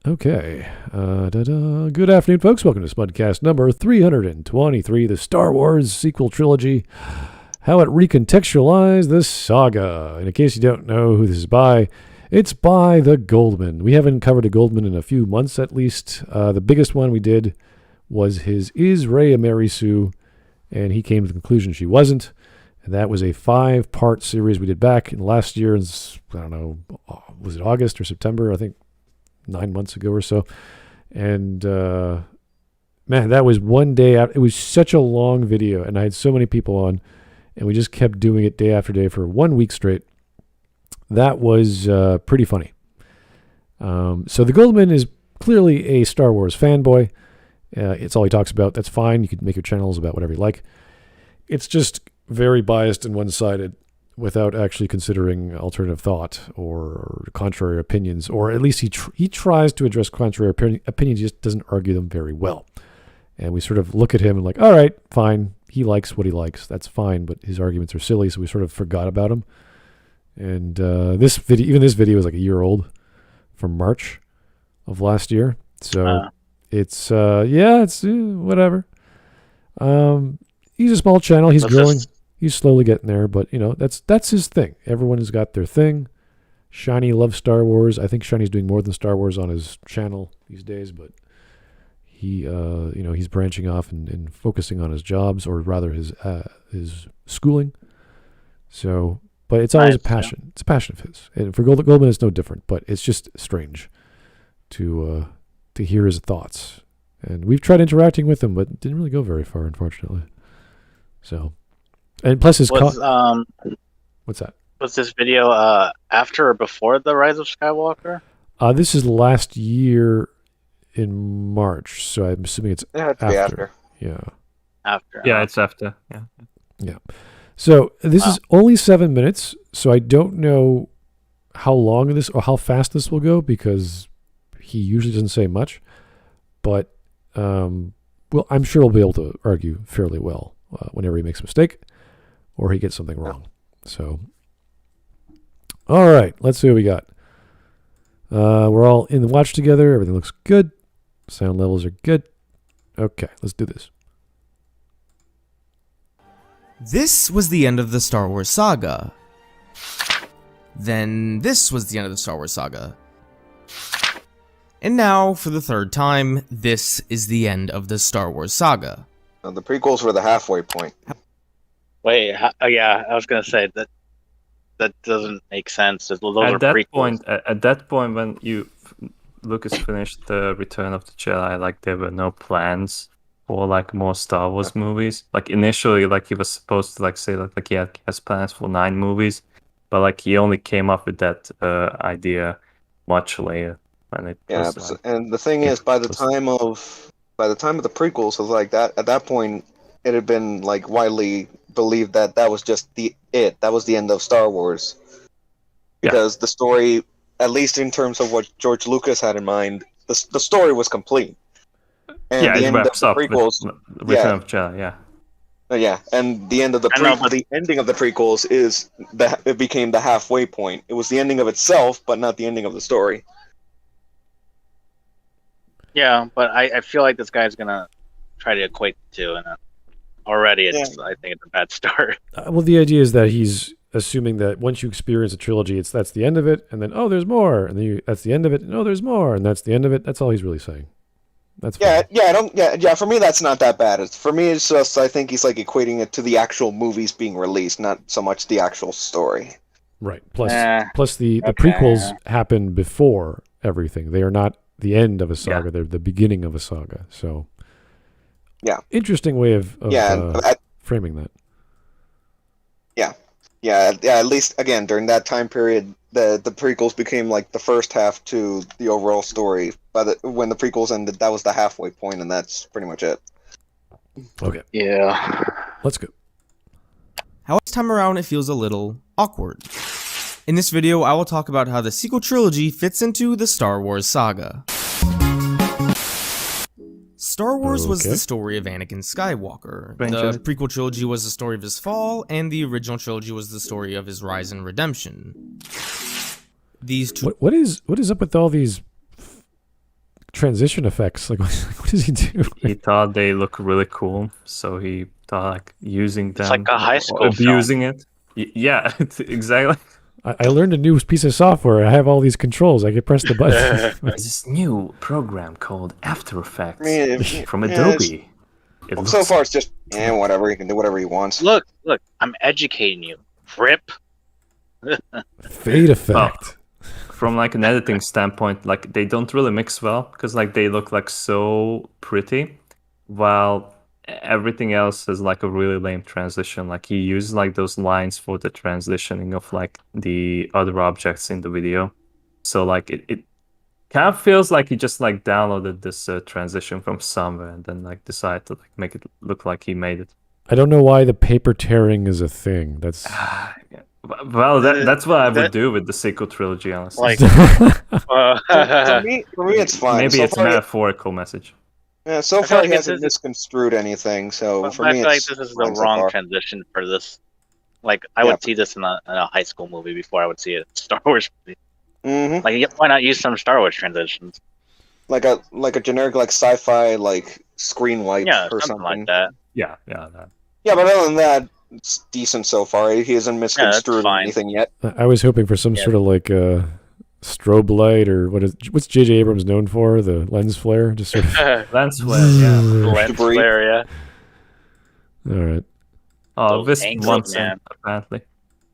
Okay. Good afternoon, folks. Welcome to Smudcast number 323, the Star Wars sequel trilogy. How it recontextualized the saga. And in case you don't know who this is by, it's by the Goldman. We haven't covered a Goldman in a few months at least. The biggest one we did was his Is Rey a Mary Sue? And he came to the conclusion she wasn't. And that was a 5-part series we did back in last year. I don't know, was it August or September? I think 9 months ago or so. And man, that was one day out. It was such a long video, and I had so many people on, and we just kept doing it day after day for 1 week straight. That was pretty funny. So the Goldman is clearly a Star Wars fanboy. It's all he talks about. That's fine. You could make your channels about whatever you like. It's just very biased and one-sided, without actually considering alternative thought or contrary opinions, or at least he tries to address contrary opinions, he just doesn't argue them very well. And we sort of look at him and like, all right, fine, he likes what he likes, that's fine, but his arguments are silly, so we sort of forgot about him. And this video was like a year old, from March of last year, so it's whatever. He's a small channel, he's growing. He's slowly getting there, but, you know, that's his thing. Everyone has got their thing. Shiny loves Star Wars. I think Shiny's doing more than Star Wars on his channel these days, but he, he's branching off and focusing on his jobs, or rather his schooling. So, but it's always a passion. Yeah. It's a passion of his. And for Goldman, it's no different, but it's just strange to hear his thoughts. And we've tried interacting with him, but it didn't really go very far, unfortunately. So... And plus his what's that? Was this video after or before the Rise of Skywalker? This is last year in March, so I'm assuming it's after. Yeah. After. Yeah, it's after. Yeah. So this is only 7 minutes, so I don't know how long this or how fast this will go, because he usually doesn't say much. But I'm sure we'll be able to argue fairly well whenever he makes a mistake or he gets something wrong. So, all right, let's see what we got. We're all in the watch together. Everything looks good. Sound levels are good. Okay, let's do this. This was the end of the Star Wars saga. Then this was the end of the Star Wars saga. And now, for the third time, this is the end of the Star Wars saga. The prequels were the halfway point. Wait, yeah, I was gonna say that doesn't make sense. Those are prequels. At that point, when Lucas finished the Return of the Jedi, like there were no plans for like more Star Wars movies. Like initially, like he was supposed to like say like he has plans for 9 movies, but like he only came up with that idea much later. When it was, and the thing is, by the time of the prequels, was like that. At that point, it had been like widely believed that was just that was the end of Star Wars, because the story, at least in terms of what George Lucas had in mind, the story was complete. And the end of the prequels, Return of Jedi, and the end of the ending of the prequels is that it became the halfway point. It was the ending of itself, but not the ending of the story. Yeah, but I feel like this guy's gonna try to equate the two, and already I think it's a bad start. Well, the idea is that he's assuming that once you experience a trilogy, that's the end of it, and then there's more, and then that's the end of it, and there's more, and that's the end of it. That's all he's really saying. That's fine. For me, that's not that bad. For me, it's just I think he's like equating it to the actual movies being released, not so much the actual story. Right. Plus the prequels happen before everything. They are not the end of a saga. They're the beginning of a saga. So. Yeah. Interesting way of framing that. Yeah. At least again during that time period, the prequels became like the first half to the overall story. But when the prequels ended, that was the halfway point, and that's pretty much it. Okay. Yeah. Let's go. However, this time around, it feels a little awkward. In this video, I will talk about how the sequel trilogy fits into the Star Wars saga. Star Wars was the story of Anakin Skywalker. The prequel trilogy was the story of his fall, and the original trilogy was the story of his rise and redemption. These two. What is up with all these transition effects? Like, what does he do? He thought they look really cool, so he thought like using them, It's like a high school or abusing it. Yeah, exactly. I learned a new piece of software. I have all these controls. I can press the button. There's this new program called After Effects from yeah, Adobe. So far, it's just whatever. He can do whatever he wants. Look, I'm educating you. Rip. Fade effect. From like an editing standpoint, like they don't really mix well because like they look like so pretty, while everything else is like a really lame transition. Like he uses like those lines for the transitioning of like the other objects in the video, so like it kind of feels like he just like downloaded this transition from somewhere and then like decided to like make it look like he made it. I don't know why the paper tearing is a thing. That's Yeah. Well, that's what I would do with the sequel trilogy, honestly. Like, For me, it's fine. Maybe So it's a far, metaphorical message. yeah, so I feel far like he it's hasn't just- misconstrued anything. So but for I me, feel like it's this is the fine so wrong far. transition for this. Like, I Yeah. would see this in a high school movie before I would see a Star Wars movie. Hmm Like, why not use some Star Wars transitions? Like a generic like sci-fi like screen wipe Yeah, or something something. like that. Yeah, that. Yeah, but other than that, it's decent so far. He hasn't misconstrued fine. anything yet. I was hoping for some Yeah. sort of like strobe light or what's J.J. Abrams known for? The lens flare, just sort of. Lens flare, yeah. Lens Debris. flare, yeah. All right. Oh, Those this angles, once man. apparently.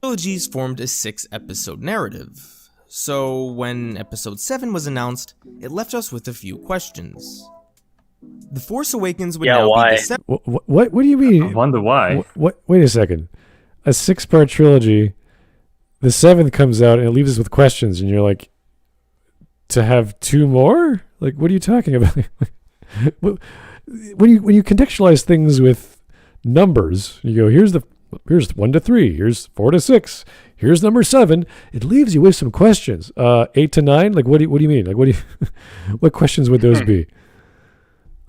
Trilogies formed a 6-episode narrative. So when episode 7 was announced, it left us with a few questions. The Force Awakens would Yeah, now why? be the What do you I mean? wonder why. What? Wait a second. A 6-part trilogy. The 7th comes out and it leaves us with questions, and you're like, to have 2 more? Like, what are you talking about? when you contextualize things with numbers, you go, here's 1 to 3, here's 4 to 6, here's number 7. It leaves you with some questions. 8 to 9. Like, what do you mean? Like, what questions would those be?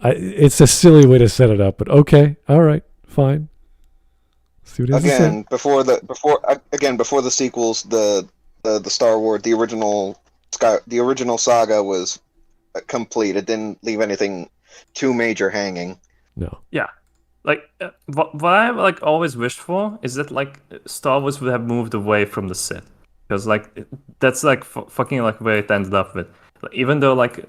It's a silly way to set it up, but okay, all right, fine. See what it has to say. Again, before the sequels, the Star Wars, the original saga was complete. It didn't leave anything too major hanging. No. Like what I like always wished for is that like Star Wars would have moved away from the Sith, because like that's like fucking like where it ended up with. Like, even though like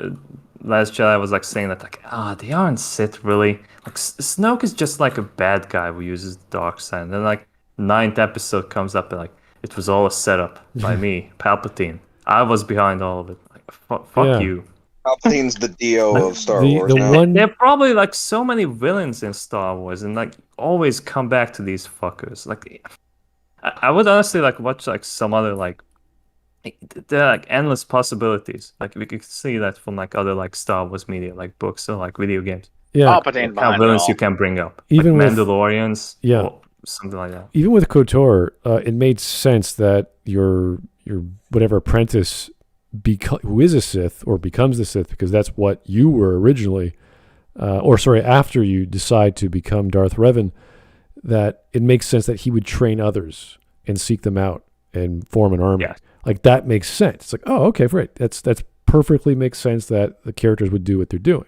Last Jedi was like saying that like they aren't Sith really. Like Snoke is just like a bad guy who uses the dark side. And then like 9th episode comes up and like it was all a setup by me, Palpatine. I was behind all of it. Like fuck Yeah. you. Palpatine's the Dio of Star the- Wars the now. one- There are probably like so many villains in Star Wars, and like always come back to these fuckers. Like, I would honestly like watch like some other like there are like endless possibilities. Like we could see that from like other like Star Wars media, like books or like video games. Yeah. Palpatine Kind of behind it villains all. you can bring up, Even like with- Mandalorians, Yeah. or something like that. Even with KOTOR, it made sense that your whatever apprentice who is a Sith or becomes the Sith, because that's what you were originally, after you decide to become Darth Revan, that it makes sense that he would train others and seek them out and form an army. Yeah. Like that makes sense. It's like, oh, okay, great. That's perfectly makes sense that the characters would do what they're doing.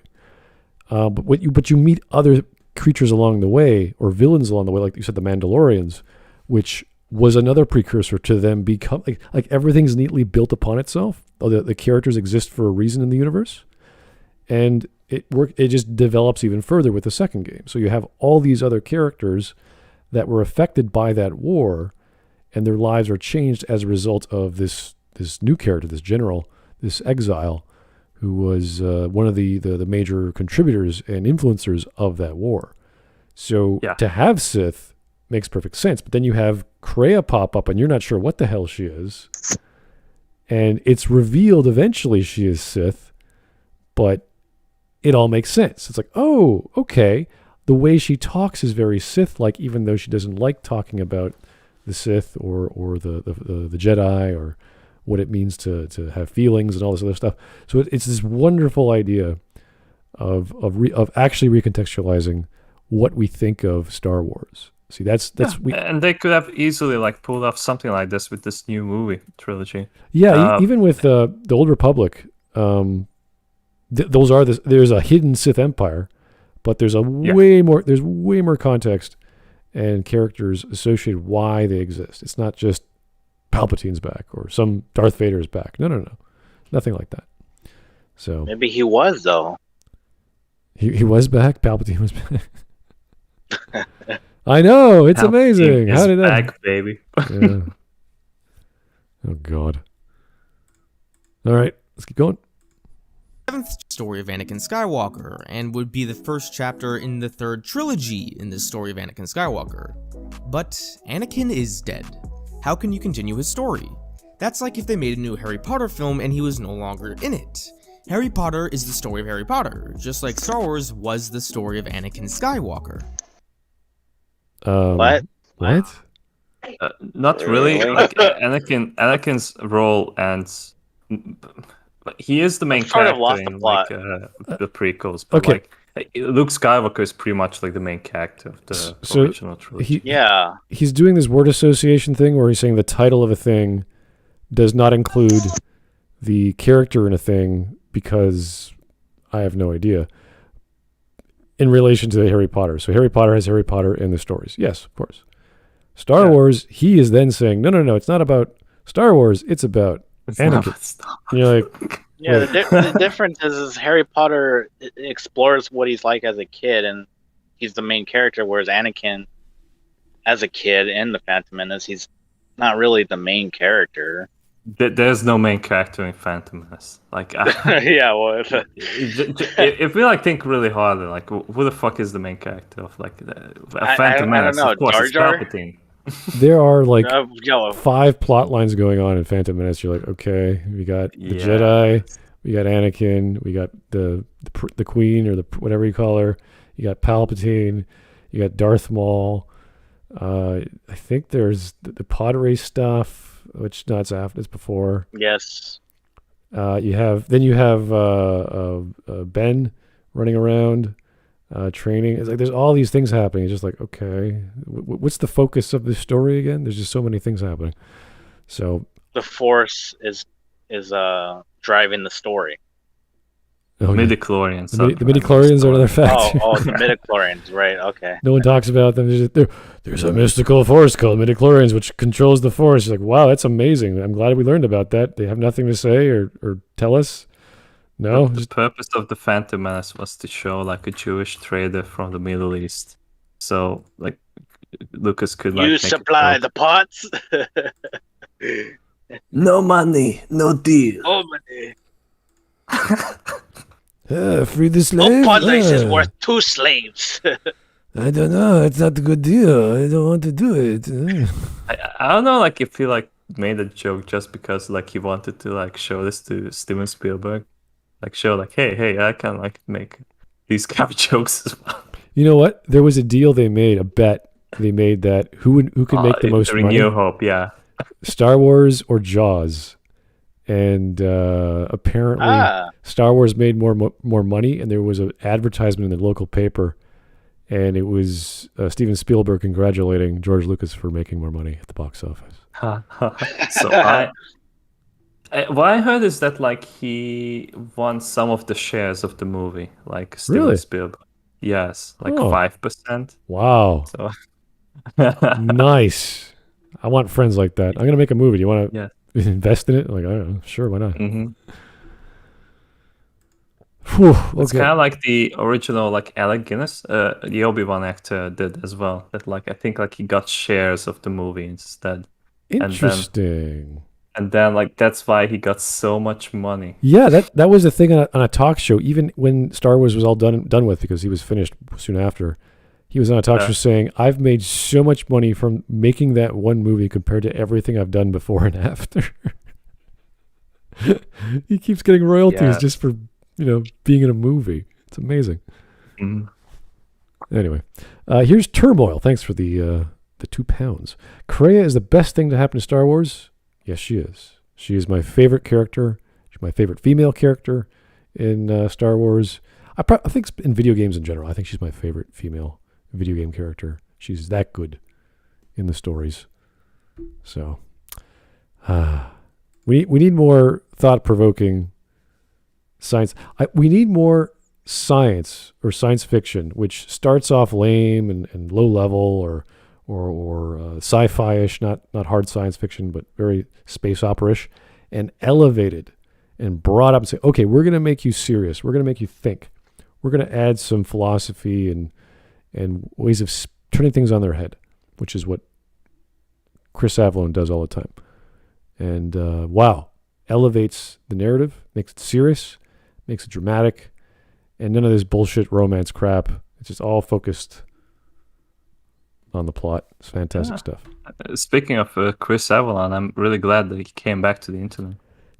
But you meet other creatures along the way, or villains along the way, like you said, the Mandalorians, which was another precursor to them become like everything's neatly built upon itself. The characters exist for a reason in the universe, and it just develops even further with the second game. So you have all these other characters that were affected by that war, and their lives are changed as a result of this new character, this general, this exile, who was one of the major contributors and influencers of that war. So to have Sith makes perfect sense, but then you have Kreia pop up, and you're not sure what the hell she is, and it's revealed eventually she is Sith, but it all makes sense. It's like, oh, okay, the way she talks is very Sith-like, even though she doesn't like talking about the Sith or the Jedi or what it means to have feelings and all this other stuff. So it's this wonderful idea of actually recontextualizing what we think of Star Wars. See, And they could have easily like pulled off something like this with this new movie trilogy. even with the Old Republic, those are there's a hidden Sith Empire, but there's way more context and characters associated why they exist. It's not just Palpatine's back or some Darth Vader's back. No, nothing like that. So maybe he was though. He was back. Palpatine was back. I know, it's Palpatine amazing. How did that? Back, baby. Yeah. Oh God. All right, let's keep going. Seventh story of Anakin Skywalker, and would be the first chapter in the third trilogy in this story of Anakin Skywalker. But Anakin is dead. How can you continue his story? That's like if they made a new Harry Potter film and he was no longer in it. Harry Potter is the story of Harry Potter, just like Star Wars was the story of Anakin Skywalker. What? What? Not really. Like Anakin's role ends. He is the main Sort of character lost the in plot. the prequels, but Okay. like Luke Skywalker is pretty much like the main character of the original trilogy. Yeah. He's doing this word association thing where he's saying the title of a thing does not include the character in a thing because I have no idea in relation to Harry Potter. So Harry Potter has Harry Potter in the stories. Yes, of course. Star Wars, he is then saying, no, it's not about Star Wars, it's about It's not Anakin. about Star And you're like, Yeah, the difference is Harry Potter explores what he's like as a kid, and he's the main character, whereas Anakin, as a kid in The Phantom Menace, he's not really the main character. There's no main character in Phantom Menace. Like, Yeah, well, if we like think really hard, like, who the fuck is the main character of like a Phantom I Menace? don't know, Of course, Jar it's Jar? Palpatine. there are like yo, 5 plot lines going on in Phantom Menace. You're like, okay, we got the Yeah. Jedi, we got Anakin, we got the Queen or the whatever you call her. You got Palpatine, you got Darth Maul. I think there's the pod race stuff, which it's before. yes. You have Ben running around, training. It's like there's all these things happening. It's just like, okay, what's the focus of this story again? There's just so many things happening. So The Force is driving the story. oh, yeah. Midichlorians. The midichlorians are another fact. The midichlorians, right? Okay. No one talks about them. There's a mystical force called midichlorians, which controls the force. You're like, wow, that's amazing. I'm glad we learned about that. They have nothing to say or tell us. No, The purpose of the Phantom Menace was to show like a Jewish trader from the Middle East. So like Lucas could like You make a supply joke. the pots. No money, no deal. Oh, money. free the Oh, slave. pod race is worth 2 slaves. I don't know. It's not a good deal. I don't want to do it. I don't know like if he like made a joke just because like he wanted to like show this to Steven Spielberg. Like show like, hey, I can like make these kind of jokes as well. You know what? There was a deal they made, a bet they made that who could make the most during money, New Hope, yeah. Star Wars or Jaws, and apparently Star Wars made more money, and there was an advertisement in the local paper, and it was Steven Spielberg congratulating George Lucas for making more money at the box office. So what I heard is that like he won some of the shares of the movie, like Steven Really? Spielberg. Yes, like Oh. 5%. Wow, So nice. I want friends like that. I'm gonna make a movie. Do you want to Yeah. invest in it? Like, I don't know. Sure, why not? hmm Whew, It's okay. kind of like the original like Alec Guinness, the Obi-Wan actor did as well. That like I think like he got shares of the movie instead, Interesting. and then like that's why he got so much money. Yeah, that was a thing on a talk show. Even when Star Wars was all done with, because he was finished soon after, he was on a talk show saying, "I've made so much money from making that one movie compared to everything I've done before and after." He keeps getting royalties just for being in a movie. It's amazing. Mhm. Anyway, here's Turmoil. Thanks for the £2. Kreia is the best thing to happen to Star Wars. Yes, she is. She is my favorite character. She's my favorite female character in Star Wars. I think in video games in general, I think she's my favorite female video game character. She's that good in the stories. So, we need more thought-provoking science. We need more science or science fiction, which starts off lame and low level or sci-fi-ish, not hard science fiction, but very space opera-ish, and elevated and brought up and say, okay, we're going to make you serious. We're going to make you think. We're going to add some philosophy and ways of turning things on their head, which is what Chris Avellone does all the time. And wow, elevates the narrative, makes it serious, makes it dramatic, and none of this bullshit romance crap. It's just all focused on the plot. It's fantastic stuff. Speaking of Chris Avellone, I'm really glad that he came back to the internet.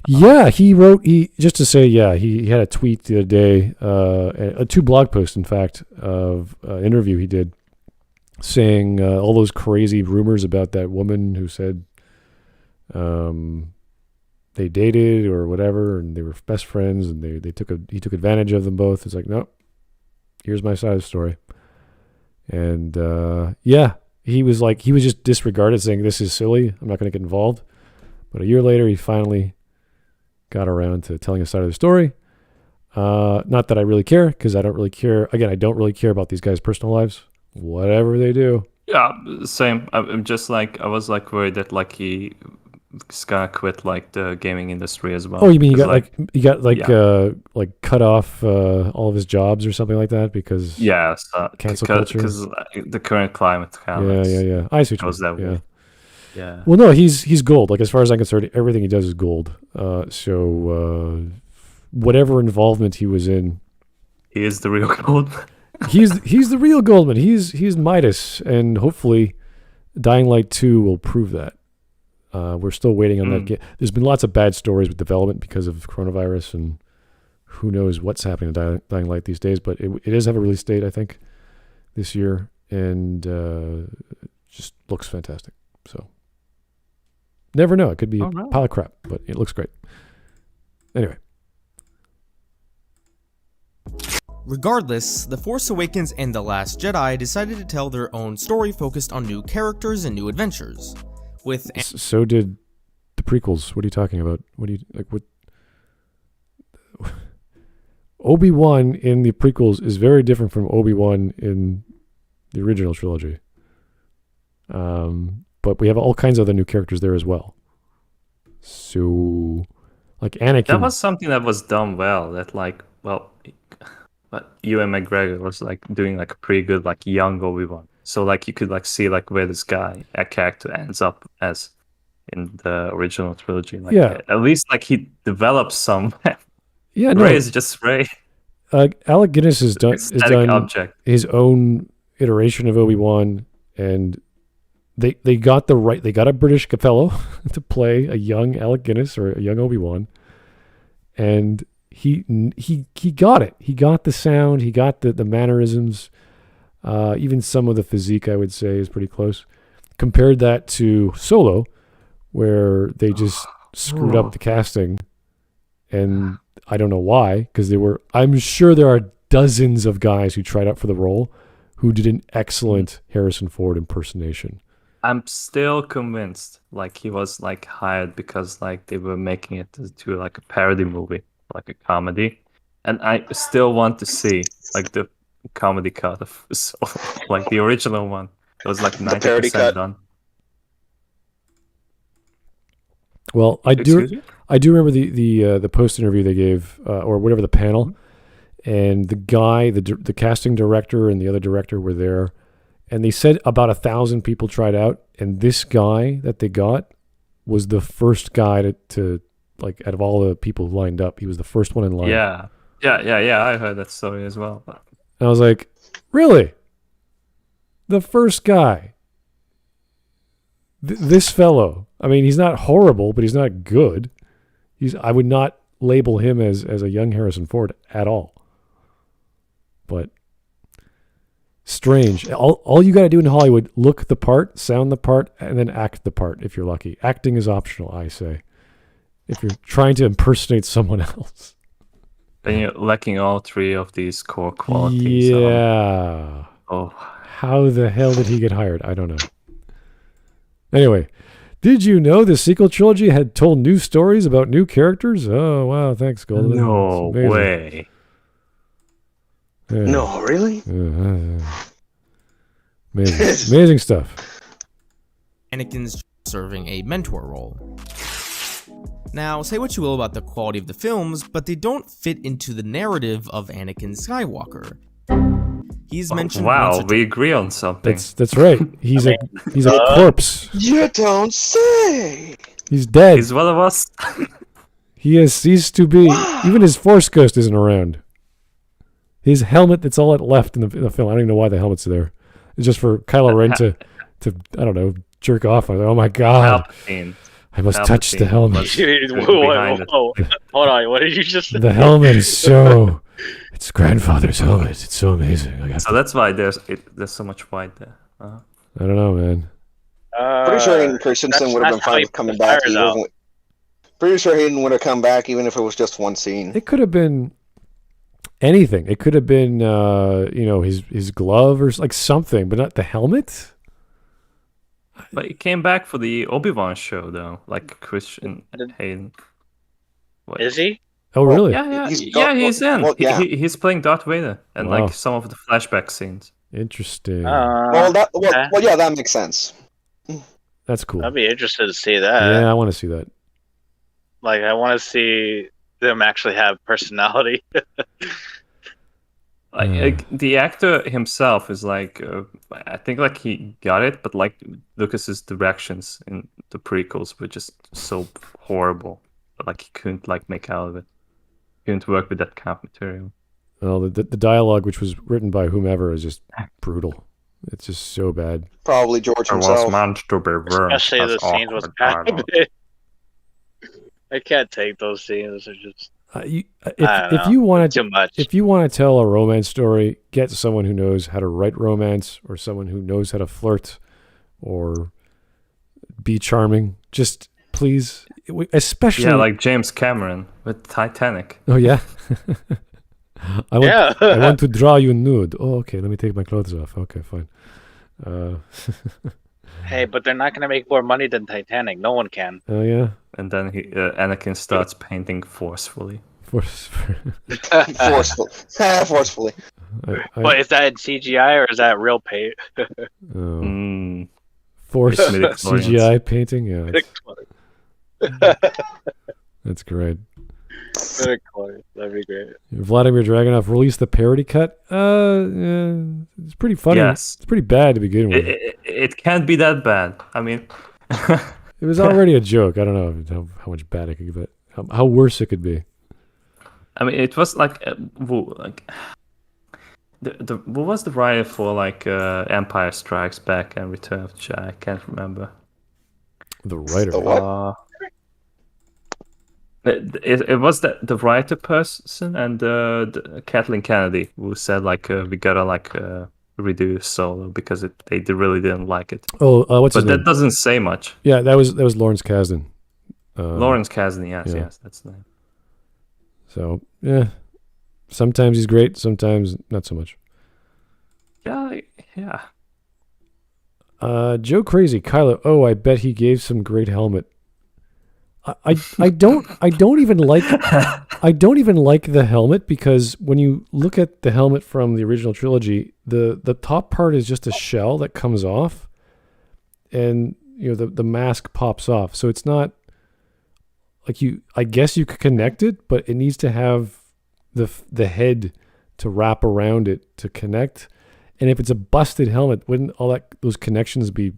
Yeah, he just to say, he had a tweet the other day, 2 blog posts, in fact, of an interview he did, saying all those crazy rumors about that woman who said they dated or whatever, and they were best friends, and he took advantage of them both. It's like, no, here's my side of the story. And he was just disregarded, saying this is silly, I'm not going to get involved. But a year later, he finally got around to telling a side of the story. Not that I really care, because I don't really care. Again, I don't really care about these guys' personal lives. Whatever they do. Yeah, same. I'm just like, I was like worried that like he's gonna quit like the gaming industry as well. Oh, you mean he got cut off all of his jobs or something like that because cancel culture? Because the current climate. Yeah. I see what was that way. Yeah. Well, no, he's gold. Like, as far as I'm concerned, everything he does is gold. So whatever involvement he was in, he is the real gold. he's the real Goldman. He's Midas, and hopefully, Dying Light 2 will prove that. We're still waiting on that game. There's been lots of bad stories with development because of coronavirus, and who knows what's happening to Dying Light these days. But it does have a release date, I think, this year, and just looks fantastic. So. Never know. It could be a pile of crap, but it looks great. Anyway. Regardless, The Force Awakens and The Last Jedi decided to tell their own story focused on new characters and new adventures. So did the prequels. What are you talking about? What Obi-Wan in the prequels is very different from Obi-Wan in the original trilogy. But we have all kinds of other new characters there as well. So, like Anakin. That was something that was done well. That but Ewan McGregor was like doing like a pretty good like young Obi-Wan. So like you could like see like where this character ends up as in the original trilogy. Like, at least like he develops some. Rey is just Rey. Alec Guinness has done his own iteration of Obi-Wan, and they got a British fellow to play a young Alec Guinness or a young Obi-Wan, and he got it. He got the sound. He got the mannerisms. Even some of the physique, I would say, is pretty close. Compared that to Solo, where they just screwed up the casting, and I don't know why, because I'm sure there are dozens of guys who tried out for the role who did an excellent Harrison Ford impersonation. I'm still convinced like he was like hired because like they were making it to like a parody movie, like a comedy, and I still want to see like the comedy cut of Solo, like the original one. It was like 90% done. Well, I do remember the post interview they gave, or whatever, the panel, and the guy, the casting director and the other director were there, and they said about 1,000 people tried out, and this guy that they got was the first guy to like, out of all the people lined up, he was the first one in line. Yeah. I heard that story as well. And I was like, really? The first guy? This fellow? I mean, he's not horrible, but he's not good. I would not label him as a young Harrison Ford at all. But strange. All you got to do in Hollywood, look the part, sound the part, and then act the part if you're lucky. Acting is optional, I say, if you're trying to impersonate someone else. And you're lacking all three of these core qualities. Yeah. How the hell did he get hired? I don't know. Anyway, Did you know the sequel trilogy had told new stories about new characters? Oh, wow. Thanks, Golden. No It's amazing. way. Yeah. No, really? Amazing. Amazing stuff. Anakin's serving a mentor role. Now, say what you will about the quality of the films, but they don't fit into the narrative of Anakin Skywalker. He's mentioned Wow, once or we agree on something. That's right. He's a corpse. You don't say. He's dead. He's one of us. He has ceased to be. Even his Force Ghost isn't around. His helmet, that's all it left in the film. I don't even know why the helmet's there. It's just for Kylo Ren to I don't know, jerk off. Oh my God. Palpatine. I must touch the helmet. Whoa. Hold on, what did you just say? The helmet is so... It's grandfather's helmet. It's so amazing. So that's why there's so much white there. Uh-huh. I don't know, man. Pretty sure Hayden Christensen would have been fine with coming back. Pretty sure Hayden would have come back even if it was just one scene. It could have been anything. It could have been, his glove or like something, but not the helmet. But he came back for the Obi-Wan show, though, like Christian Hayden. What? Is he? Oh, really? Yeah, He's he's in. well, yeah. He's playing Darth Vader and Wow. like some of the flashback scenes. Interesting. That makes sense. That's cool. I'd be interested to see that. Yeah, I want to see that. Like, I want to see them actually have personality. Like the actor himself is like, I think like he got it, but like Lucas's directions in the prequels were just so horrible. Like he couldn't like make out of it. He couldn't work with that kind of material. Well, the dialogue, which was written by whomever, is just brutal. It's just so bad. Probably George himself. meant to be worm. Especially the scenes with Palpatine. I can't take those scenes. They're just If you want too much. If you want to tell a romance story, get someone who knows how to write romance, or someone who knows how to flirt, or be charming. Just please, especially like James Cameron with Titanic. Oh yeah. I want to draw you nude. Oh, okay. Let me take my clothes off. Okay, fine. Hey, but they're not going to make more money than Titanic. No one can. Oh yeah. And then Anakin starts painting forcefully. Forcefully. But is that in CGI or is that real paint? Force Midi-chlorians. CGI painting. Yeah, that's great. That'd be great. Vladimir Dragunov released the parody cut. It's pretty funny. Yes. It's pretty bad to begin with. It can't be that bad. I mean, It was already a joke. I don't know how much bad it could get, how worse it could be. I mean, it was like what was the writer for like Empire Strikes Back and Return of the Jedi? I can't remember. The writer. The what? It was the writer person and the Kathleen Kennedy who said like we gotta like redo Solo because they really didn't like it. Oh, what's his But name? that doesn't say much. Yeah, that was Lawrence Kasdan. Lawrence Kasdan, yes, that's the name. So yeah, sometimes he's great, sometimes not so much. Yeah. Joe Crazy, Kylo. Oh, I bet he gave some great helmet. I don't even like the helmet, because when you look at the helmet from the original trilogy, the top part is just a shell that comes off, and the mask pops off. So it's not like I guess you could connect it, but it needs to have the head to wrap around it to connect. And if it's a busted helmet, wouldn't all those connections be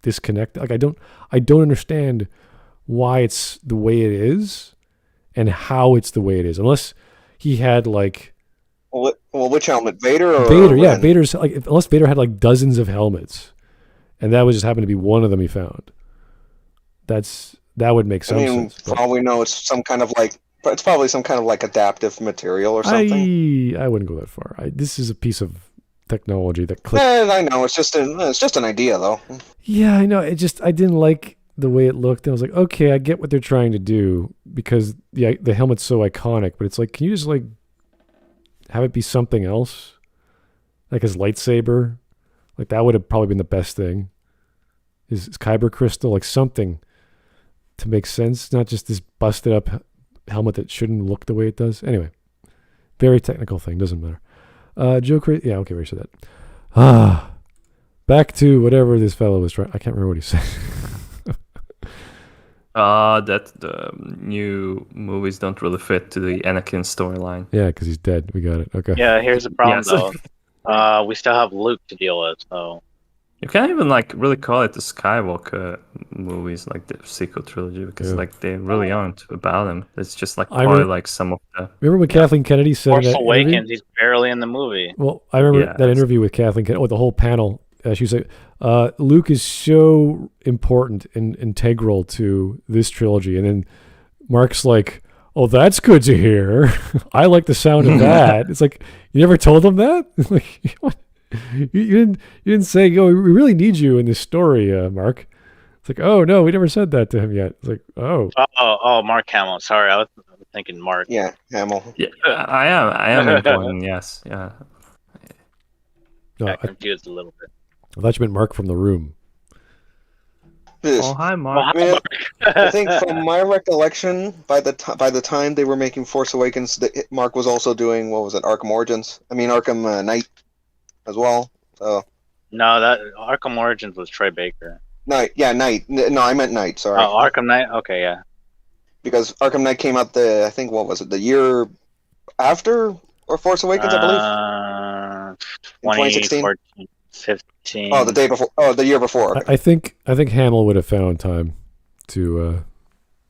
disconnected? Like I don't understand why it's the way it is and how it's the way it is, unless he had like which helmet, Vader or Vader? Yeah, Ren? Vader's like, unless Vader had like dozens of helmets, and that was just happened to be one of them he found. That would make some sense. For all we know, it's probably some kind of like adaptive material or something. I wouldn't go that far. This is a piece of technology that clicked. I know it's just an idea though. Yeah, I know. I didn't like the way it looked. I was like, okay, I get what they're trying to do because the helmet's so iconic, but it's like, can you just like have it be something else? Like his lightsaber? Like that would have probably been the best thing. his kyber crystal, like something to make sense, not just this busted up helmet that shouldn't look the way it does. Anyway, very technical thing, doesn't matter. Joe Crazy, yeah, okay, we said that. Back to whatever this fellow was trying. I can't remember what he said. That the new movies don't really fit to the Anakin storyline. Yeah, because he's dead. We got it. Okay. Yeah, here's the problem Yes. though. We still have Luke to deal with, so You can't even like really call it the Skywalker movies, like the sequel trilogy, because Yeah. like they really aren't about him. It's just like I probably re- like some of the. Remember when Kathleen Kennedy said in Force that interview? Awakens, he's barely in the movie. Well, I remember Yeah, that it's- interview with Kathleen Kennedy, with the whole panel. She was like, Luke is so important and integral to this trilogy. And then Mark's like, oh, that's good to hear. I like the sound of that. It's like, you never told him that? Like, what? You didn't say, oh, we really need you in this story, Mark. It's like, oh, no, we never said that to him yet. It's like, oh. Oh, Mark Hamill. Sorry, I was thinking Mark. Yeah, Hamill. Yeah, I am important. Yes, yeah. No, Got confused a little bit. I thought you meant Mark from The Room. This- Oh, hi, Mark. I mean, I think from my recollection, by the time they were making Force Awakens, Mark was also doing, what was it, Arkham Origins? I mean, Arkham Knight as well. So No, that Arkham Origins was Troy Baker. Knight, yeah, Knight. No, I meant Knight. Sorry, Oh, Arkham Knight. Okay, yeah. because Arkham Knight came out I think what was it, the year after or Force Awakens, I believe. In 2016? 2014, 15. Oh, the day before. Oh, the year before. I think Hamill would have found time to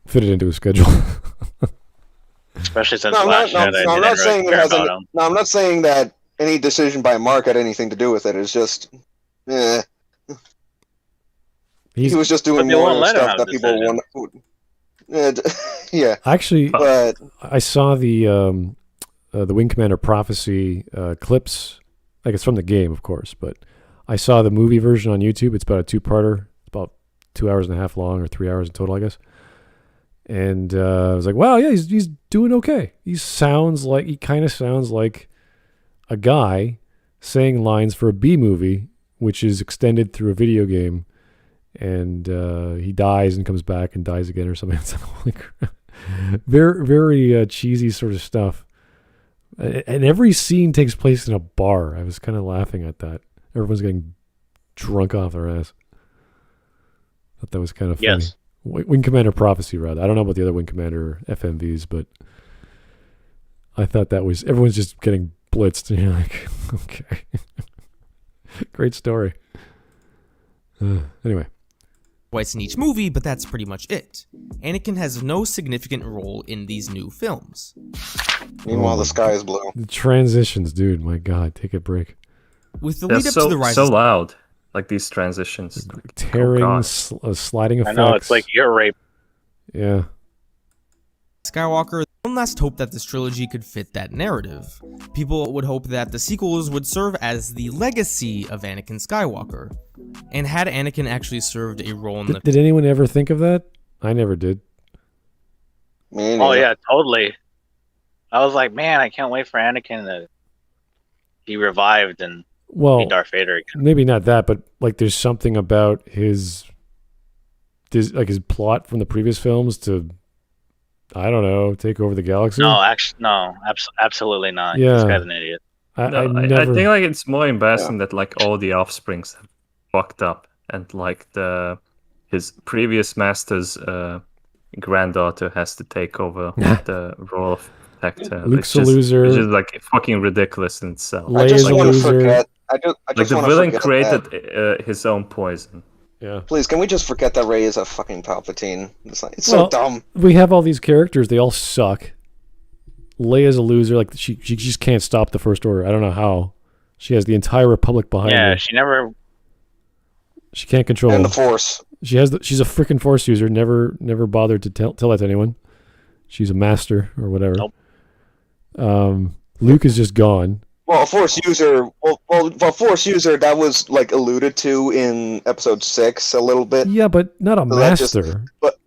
fit it into his schedule. Especially since No, I'm Last not, Jedi. no, I'm didn't not really saying it care has about any, him. no, I'm not saying that any decision by Mark had anything to do with it. It's just, he was just doing But they more won't let him stuff have that a people want. Yeah, Actually, but I saw the Wing Commander Prophecy clips. Like, it's from the game, of course, but I saw the movie version on YouTube. It's about a two-parter. It's about 2 hours and a half long, or 3 hours in total, I guess. And I was like, wow, yeah, he's doing okay. He kind of sounds like a guy saying lines for a B movie, which is extended through a video game, and he dies and comes back and dies again or something. It's like very, very cheesy sort of stuff. And every scene takes place in a bar. I was kind of laughing at that. Everyone's getting drunk off their ass. Thought that was kind of funny. Yes. Wing Commander Prophecy, rather. I don't know about the other Wing Commander FMVs, but I thought that was, everyone's just getting blitzed. And you're like, okay. Great story. Anyway. Twice in each movie, but that's pretty much it. Anakin has no significant role in these new films. meanwhile, the sky is blue. The transitions, dude. My God, take a break. With the They're lead up to the Rise so of loud, like these transitions. Tearing, God. sliding I effects. know, it's like ear rape. Yeah. Skywalker, one last hope that this trilogy could fit that narrative. People would hope that the sequels would serve as the legacy of Anakin Skywalker. And had Anakin actually served a role in the Did anyone ever think of that? I never did. Me Oh neither. yeah, totally. I was like, man, I can't wait for Anakin to be revived and be Well, Darth Vader again. maybe not that, but like there's something about his plot from the previous films to, I don't know, take over the galaxy. No, actually, no, absolutely not. Yeah. This guy's an idiot. I No, I never. think like it's more embarrassing that like all the offsprings have fucked up, and like his previous master's granddaughter has to take over the role of protector. Luke's It's a just, loser. It's just like fucking ridiculous in itself. Leia's I just a want to loser. forget. I just Like the want to villain forget created his own poison. Yeah. Please, can we just forget that Rey is a fucking Palpatine? It's Well, so dumb. We have all these characters. They all suck. Leia's a loser. Like she just can't stop the First Order. I don't know how. She has the entire Republic behind Yeah, her. she never. She can't control And them. the Force. She's a freaking Force user. Never bothered to tell that to anyone. She's a master or whatever. Nope. Luke is just gone. Well, a Force user. Well, Force user that was like alluded to in Episode 6 a little bit. Yeah, but not a So that just- master.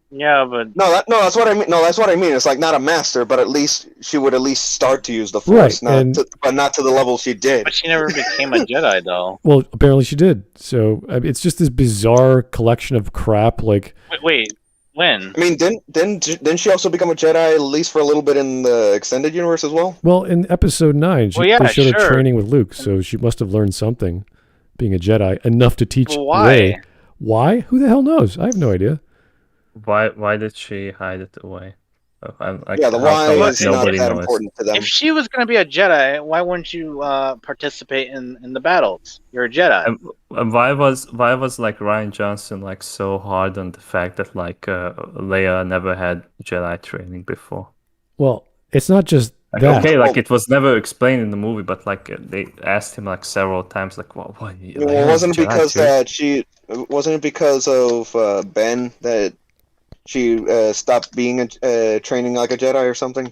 Yeah, but that's what I mean. No, that's what I mean. It's like not a master, but at least she would at least start to use the Force, Right, but not to the level she did. but she never became a Jedi though. Well, apparently she did. So I mean, it's just this bizarre collection of crap. Like, Wait, when? I mean, didn't she also become a Jedi at least for a little bit in the extended universe as well? well, in episode 9, Well, yeah, they showed her sure. training with Luke, so she must have learned something, being a Jedi, enough to teach But why? Rey. Why? Who the hell knows? I have no idea. Why did she hide it away? Yeah, the why is not nobody that knows. important to them. If she was going to be a Jedi, why wouldn't you participate in the battles? You're a Jedi. And why was like Ryan Johnson like so hard on the fact that like Leia never had Jedi training before? Well, it's not just Like, that. okay, like it was never explained in the movie, but like they asked him like several times, like, "Well, Wasn't it because of Ben that she stopped being training like a Jedi or something?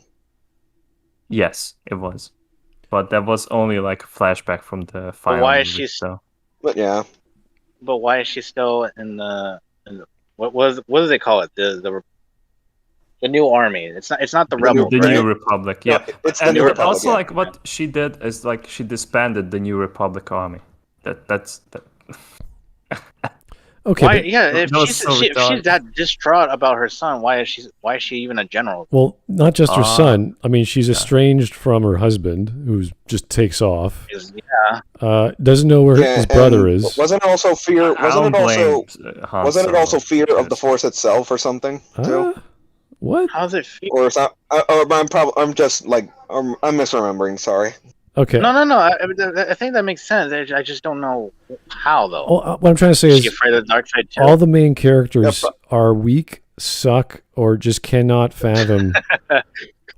Yes, it was, but that was only like a flashback from the final. why is movie, she- so But yeah, But why is she still in the what do they call it? The new army. It's not the rebels, the right? New Republic, yeah. No, it's the And New but Republic, also yeah. like what she did is like she disbanded the New Republic army. That's Okay, Why? but- Yeah, if That was she's, so if retarded. she's that distraught about her son, why is she even a general? well, not just her Ah. son. I mean, she's estranged from her husband, who just takes off. Yeah, Doesn't know where Yeah, his brother and is. Wasn't it also fear? Wasn't it also fear of the Force itself or something too? What? how's it feel? Or is that, I'm just like I'm misremembering. Sorry. Okay. No. I think that makes sense. I just don't know how though. Well, what I'm trying to say Is she is afraid of the dark side too? all the main characters Yep. are weak, suck, or just cannot fathom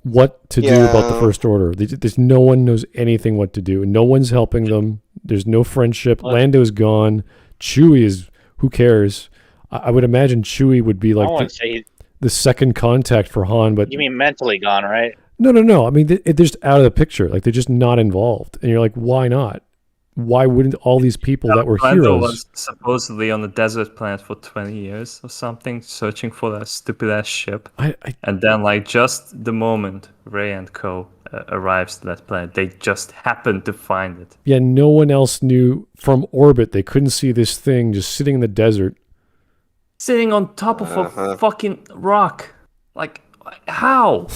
what to do about the Yeah. First Order. There's no one knows anything what to do. No one's helping them. There's no friendship. Well- Lando's gone. Chewie is, who cares? I would imagine Chewie would be I like won't say the second contact for Han, but you mean mentally gone, right? no. I mean, they're just out of the picture. Like, they're just not involved. And you're like, why not? Why wouldn't all these people that were Lando heroes? was supposedly on a desert planet for 20 years or something, searching for that stupid ass ship. And then, like, just the moment Rey and Co. Arrives to that planet, they just happened to find it. Yeah, no one else knew from orbit. They couldn't see this thing just sitting in the desert. Sitting on top of a fucking rock. Like, how?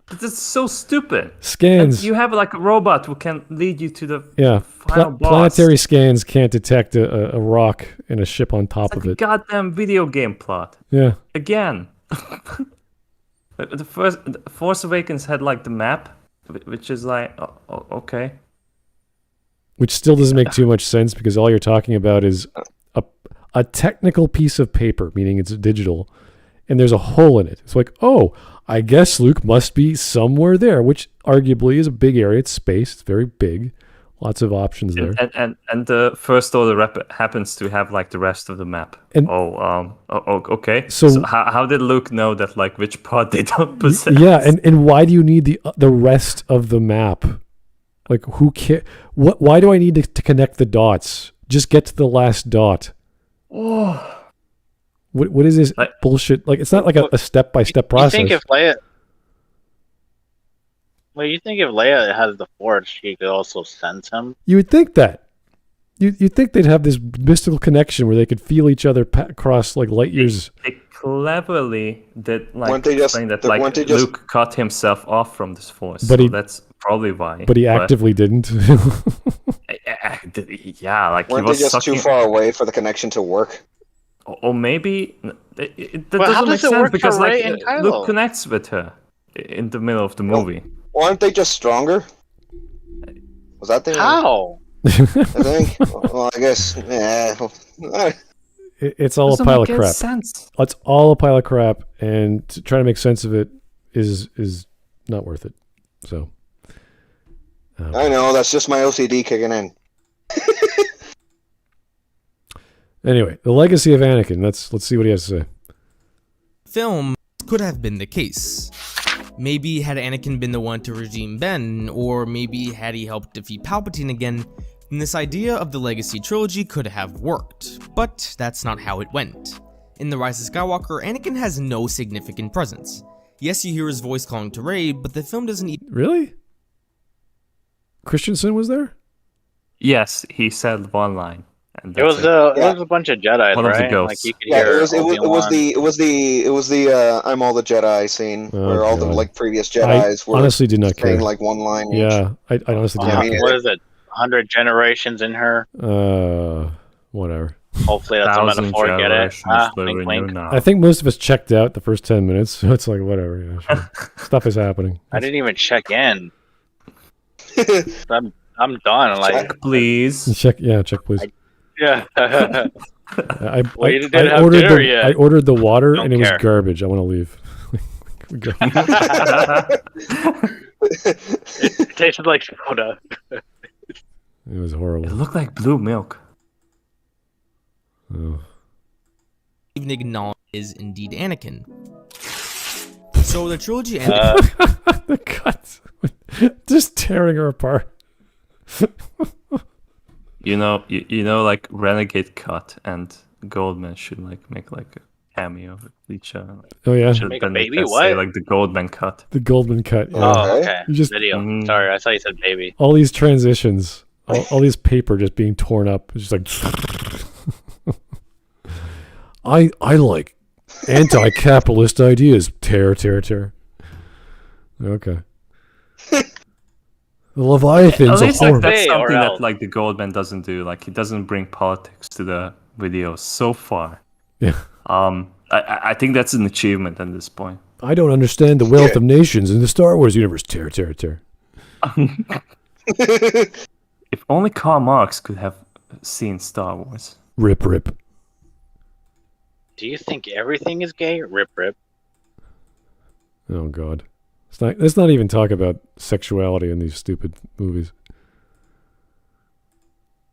That's so stupid. Scans. And you have like a robot who can lead you to the Yeah, final boss. planetary scans can't detect a rock and a ship on top It's like of a it. goddamn video game plot. Yeah, Again. The Force Awakens had like the map, which is like, okay. which still doesn't make too much sense because all you're talking about is a technical piece of paper, meaning it's digital, and there's a hole in it. It's like, oh, I guess Luke must be somewhere there, which arguably is a big area. It's space. It's very big. Lots of options there. And the First Order happens to have like the rest of the map. And- okay. So- So how did Luke know that like which part they don't possess? Yeah, and why do you need the rest of the map? Like, who care? Why do I need to connect the dots? Just get to the last dot. Oh. What is this Like- bullshit? Like, it's not like a step-by-step process. You think if Leia has the Force, she could also sense him? You would think that. You'd think they'd have this mystical connection where they could feel each other across like light years. They cleverly did like Weren't they just- explain that weren't like they just- Luke cut himself off from this Force. But so he- that's probably why. But he actively didn't. Yeah, like Weren't he they was just too sucking. far away for the connection to work? Or maybe that But how doesn't make does it sense work for because like Rey and Kylo? Luke connects with her in the middle of the movie. Aren't they just stronger? Was that the How? I think. Well, I guess. Yeah. It's all Doesn't a pile of make any crap. sense. It's all a pile of crap, and to try to make sense of it is not worth it. So. I know. That's just my OCD kicking in. Anyway, the legacy of Anakin. Let's see what he has to say. Film could have been the case. Maybe had Anakin been the one to redeem Ben, or maybe had he helped defeat Palpatine again, then this idea of the Legacy Trilogy could have worked, but that's not how it went. In The Rise of Skywalker, Anakin has no significant presence. Yes, you hear his voice calling to Rey, but the film doesn't even... Really? Christensen was there? Yes, he said one line. And It was a bunch of Jedi, One of the right? ghosts. Like you could Yeah, hear it was the I'm all the Jedi scene Oh, where all the God. like previous Jedis were Honestly did not saying care. like one line. each. Yeah, I honestly did I not mean, care. what is it? 100 generations in her. Whatever. Hopefully that's a 1,000 metaphor. Get it? generations Ah, living wink, you wink. now. I think most of us checked out the first 10 minutes, so it's like, whatever. Yeah, sure. Stuff is happening. I didn't even check in. I'm done. Like, Check, please. Check, please. yeah. I Well, you didn't have ordered dinner yet. I ordered the water Don't and it was care. garbage. I want to leave. We go. It tasted like soda. It was It horrible. looked like blue milk. Oh. even acknowledge is indeed Anakin. So the trilogy ends. The cuts. Just tearing her apart. You know, like Renegade Cut and Goldman should like make like a cameo of each other. Oh, yeah. Should Make a then baby? let's What? say, like the Goldman Cut. The Goldman cut. Yeah. Oh, Okay. okay. You just- Video. Mhm. Sorry, I thought you said baby. All these transitions. All these paper just being torn up. It's just like... I like anti-capitalist ideas. Tear. Okay. The Leviathans At least are like that's Say, or something that else. like the Goldman doesn't do. Like he doesn't bring politics to the video so far. Yeah. I think that's an achievement at this point. I don't understand the wealth of nations in the Star Wars universe. Tear. If only Karl Marx could have seen Star Wars. Rip. Do you think everything is gay? Rip. Oh, God. Let's not even talk about sexuality in these stupid movies.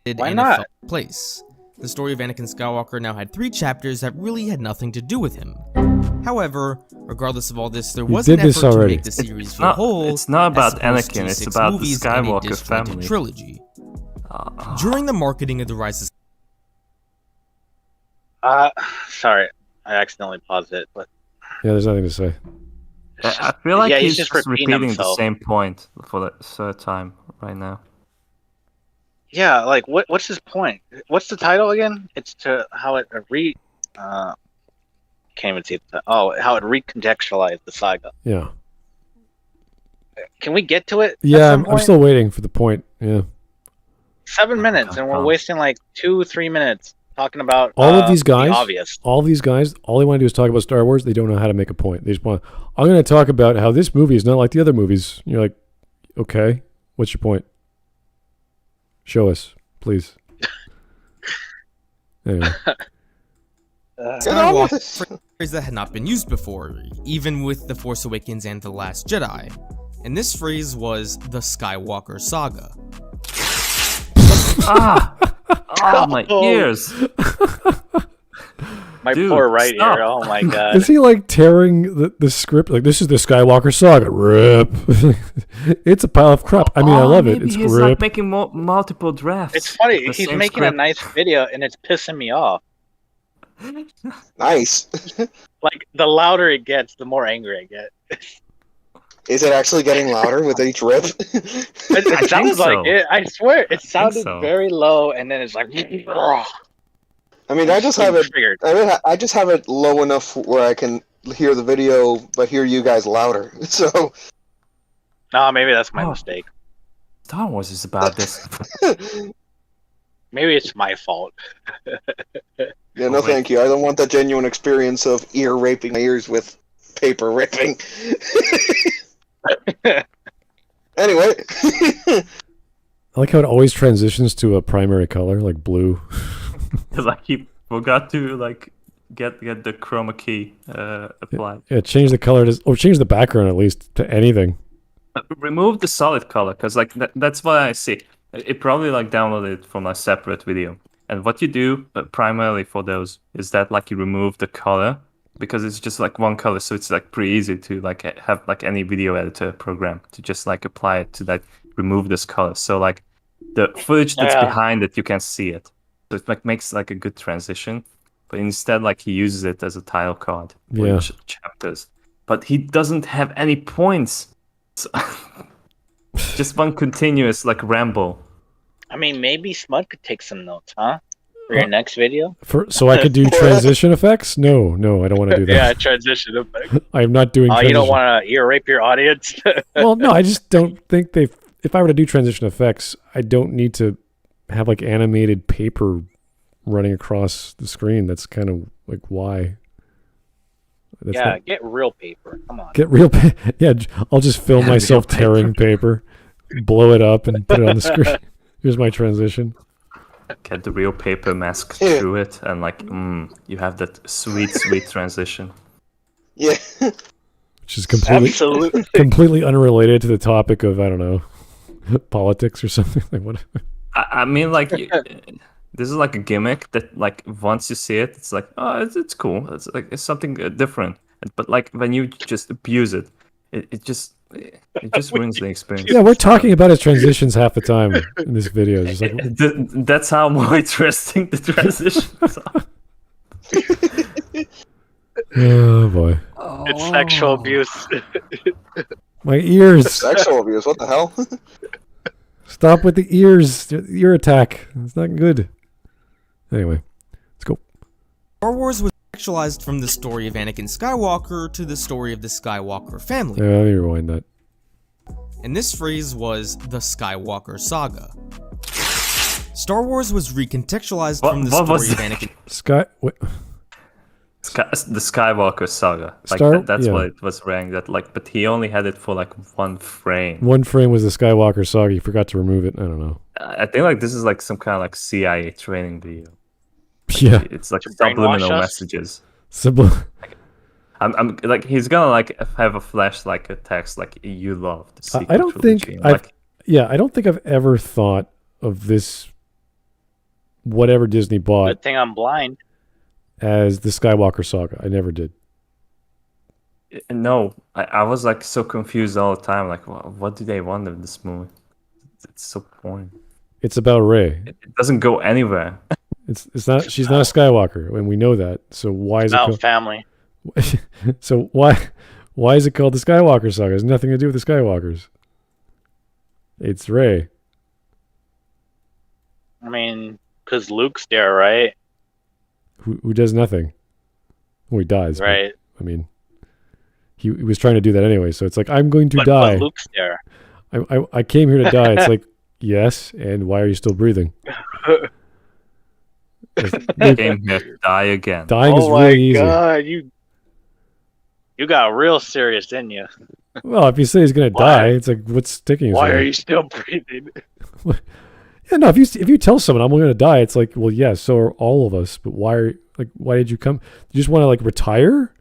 Why and it not? fell into place. The story of Anakin Skywalker now had 3 chapters that really had nothing to do with him. However, regardless of all this, there was did an this effort to already. make the series feel whole. It's not as about opposed Anakin. to It's 6 about the movies and a Skywalker disjointed family. trilogy. During the marketing of The Rise of Sorry, I accidentally paused it. But Yeah, there's nothing to say. I feel like Yeah, he's he's just just repeating repeating the himself. same point for the third time right now. yeah, like what's his point? What's the title again? It's to how it can't even see the how it recontextualized the saga. Yeah. Can we get to it? at Yeah, some I'm point? still waiting for the point. Yeah. 7 minutes, and we're wasting like 2-3 minutes talking about All of these guys, the obvious. all they want to do is talk about Star Wars. They don't know how to make a point. They just want, I'm going to talk about how this movie is not like the other movies. You're like, okay, what's your point? Show us, please. Anyway. Skywalker, a phrase that had not been used before, even with The Force Awakens and The Last Jedi. And this phrase was the Skywalker Saga. Oh my ears! My Dude, poor right stop. ear. Oh my god. Is he like tearing the script? Like, this is the Skywalker Saga. Rip. It's a pile of crap. I mean, I love it. Maybe It's he's rip. like making multiple drafts. It's funny. The He's same making a script. nice video, and it's pissing me off. Nice. Like the louder it gets, the more angry I get. Is it actually getting louder with each rip? It sounds so. like it. I swear, it sounded so. very low, and then it's like. I mean, I just have it. Triggered. I just have it low enough where I can hear the video, but hear you guys louder. So No, maybe that's my Oh. mistake. Star Wars is about this. Maybe it's my fault. yeah, no, thank you. I don't want the genuine experience of ear raping my ears with paper ripping. Anyway, I like how it always transitions to a primary color, like blue. Because like he forgot to like get the chroma key applied. Yeah, change the color or change the background at least to anything. Remove the solid color, because like that's what I see. It probably like downloaded it from a separate video. And what you do primarily for those is that like you remove the color, because it's just like one color, so it's like pretty easy to like have like any video editor program to just like apply it to that, remove this color. So like the footage that's Yeah. behind it, you can see it. So it like makes like a good transition. but instead like he uses it as a title card for Yeah. each chapters. But he doesn't have any points. So just one continuous like ramble. I mean, maybe Smud could take some notes, huh? For your next video? So I could do transition effects? No, I don't want to do that. Yeah, transition effect. I'm not doing Oh, you don't transition. want to ear rape your audience? Well, no, I just don't think if I were to do transition effects, I don't need to have like animated paper running across the screen. That's kind of like why. That's Yeah, get real paper. Come on. get real. Yeah, I'll just film Yeah, myself real tearing paper, blow it up, and put it on the screen. Here's my transition. Get the real paper mask Yeah. through it, and like, you have that sweet transition. Yeah. Which is completely completely unrelated to the topic of, I don't know, politics or something. Like what? I mean, like, this is like a gimmick that, like, once you see it, it's like, oh, it's cool. It's like it's something different. But like when you just abuse it, it just ruins the experience. Yeah, we're talking about his transitions half the time in this video. It's just like, That's how more interesting the transitions are. oh boy, It's sexual abuse. my ears! Sexual abuse. What the hell? Stop with the ears! Ear attack. It's not good. Anyway, let's go. Star Wars was sexualized from the story of Anakin Skywalker to the story of the Skywalker family, Yeah, let me rewind that. and this phrase was the Skywalker Saga. Star Wars was recontextualized from the what was story of that? Anakin. The Skywalker Saga. Like that's what it was ranked at. Like, but he only had it for like one frame. One frame was the Skywalker Saga. You forgot to remove it. I don't know. I think like this is like some kind of like CIA training video. Yeah, It's like To subliminal brainwash us? messages. simple. I'm like he's gonna like have a flash like a text like you love the sequel I don't think trilogy. I've. Like, Yeah, I don't think I've ever thought of this. Whatever Disney bought Good thing I'm blind. as the Skywalker Saga. I never did. no, I was like so confused all the time. Like, what do they want in this movie? It's so boring. It's about Rey. It doesn't go anywhere. It's not. She's not a Skywalker, and we know that. So why is About it? family. So why is it called the Skywalker Saga? It has nothing to do with the Skywalkers. It's Rey. I mean, because Luke's there, right? Who does nothing. Well, he dies. but, Right. I mean, he was trying to do that anyway. So it's like, I'm going to But die. Luke's there. I came here to die. It's like, yes, and why are you still breathing? They came here to die again. Dying is Oh my really easy. god, you got real serious, didn't you? Well, if you say he's gonna Why? die, it's like, what's sticking? Why are you still breathing? Yeah, no. If you tell someone I'm going to die, it's like, well, yeah, so are all of us. But why did you come? You just want to like retire?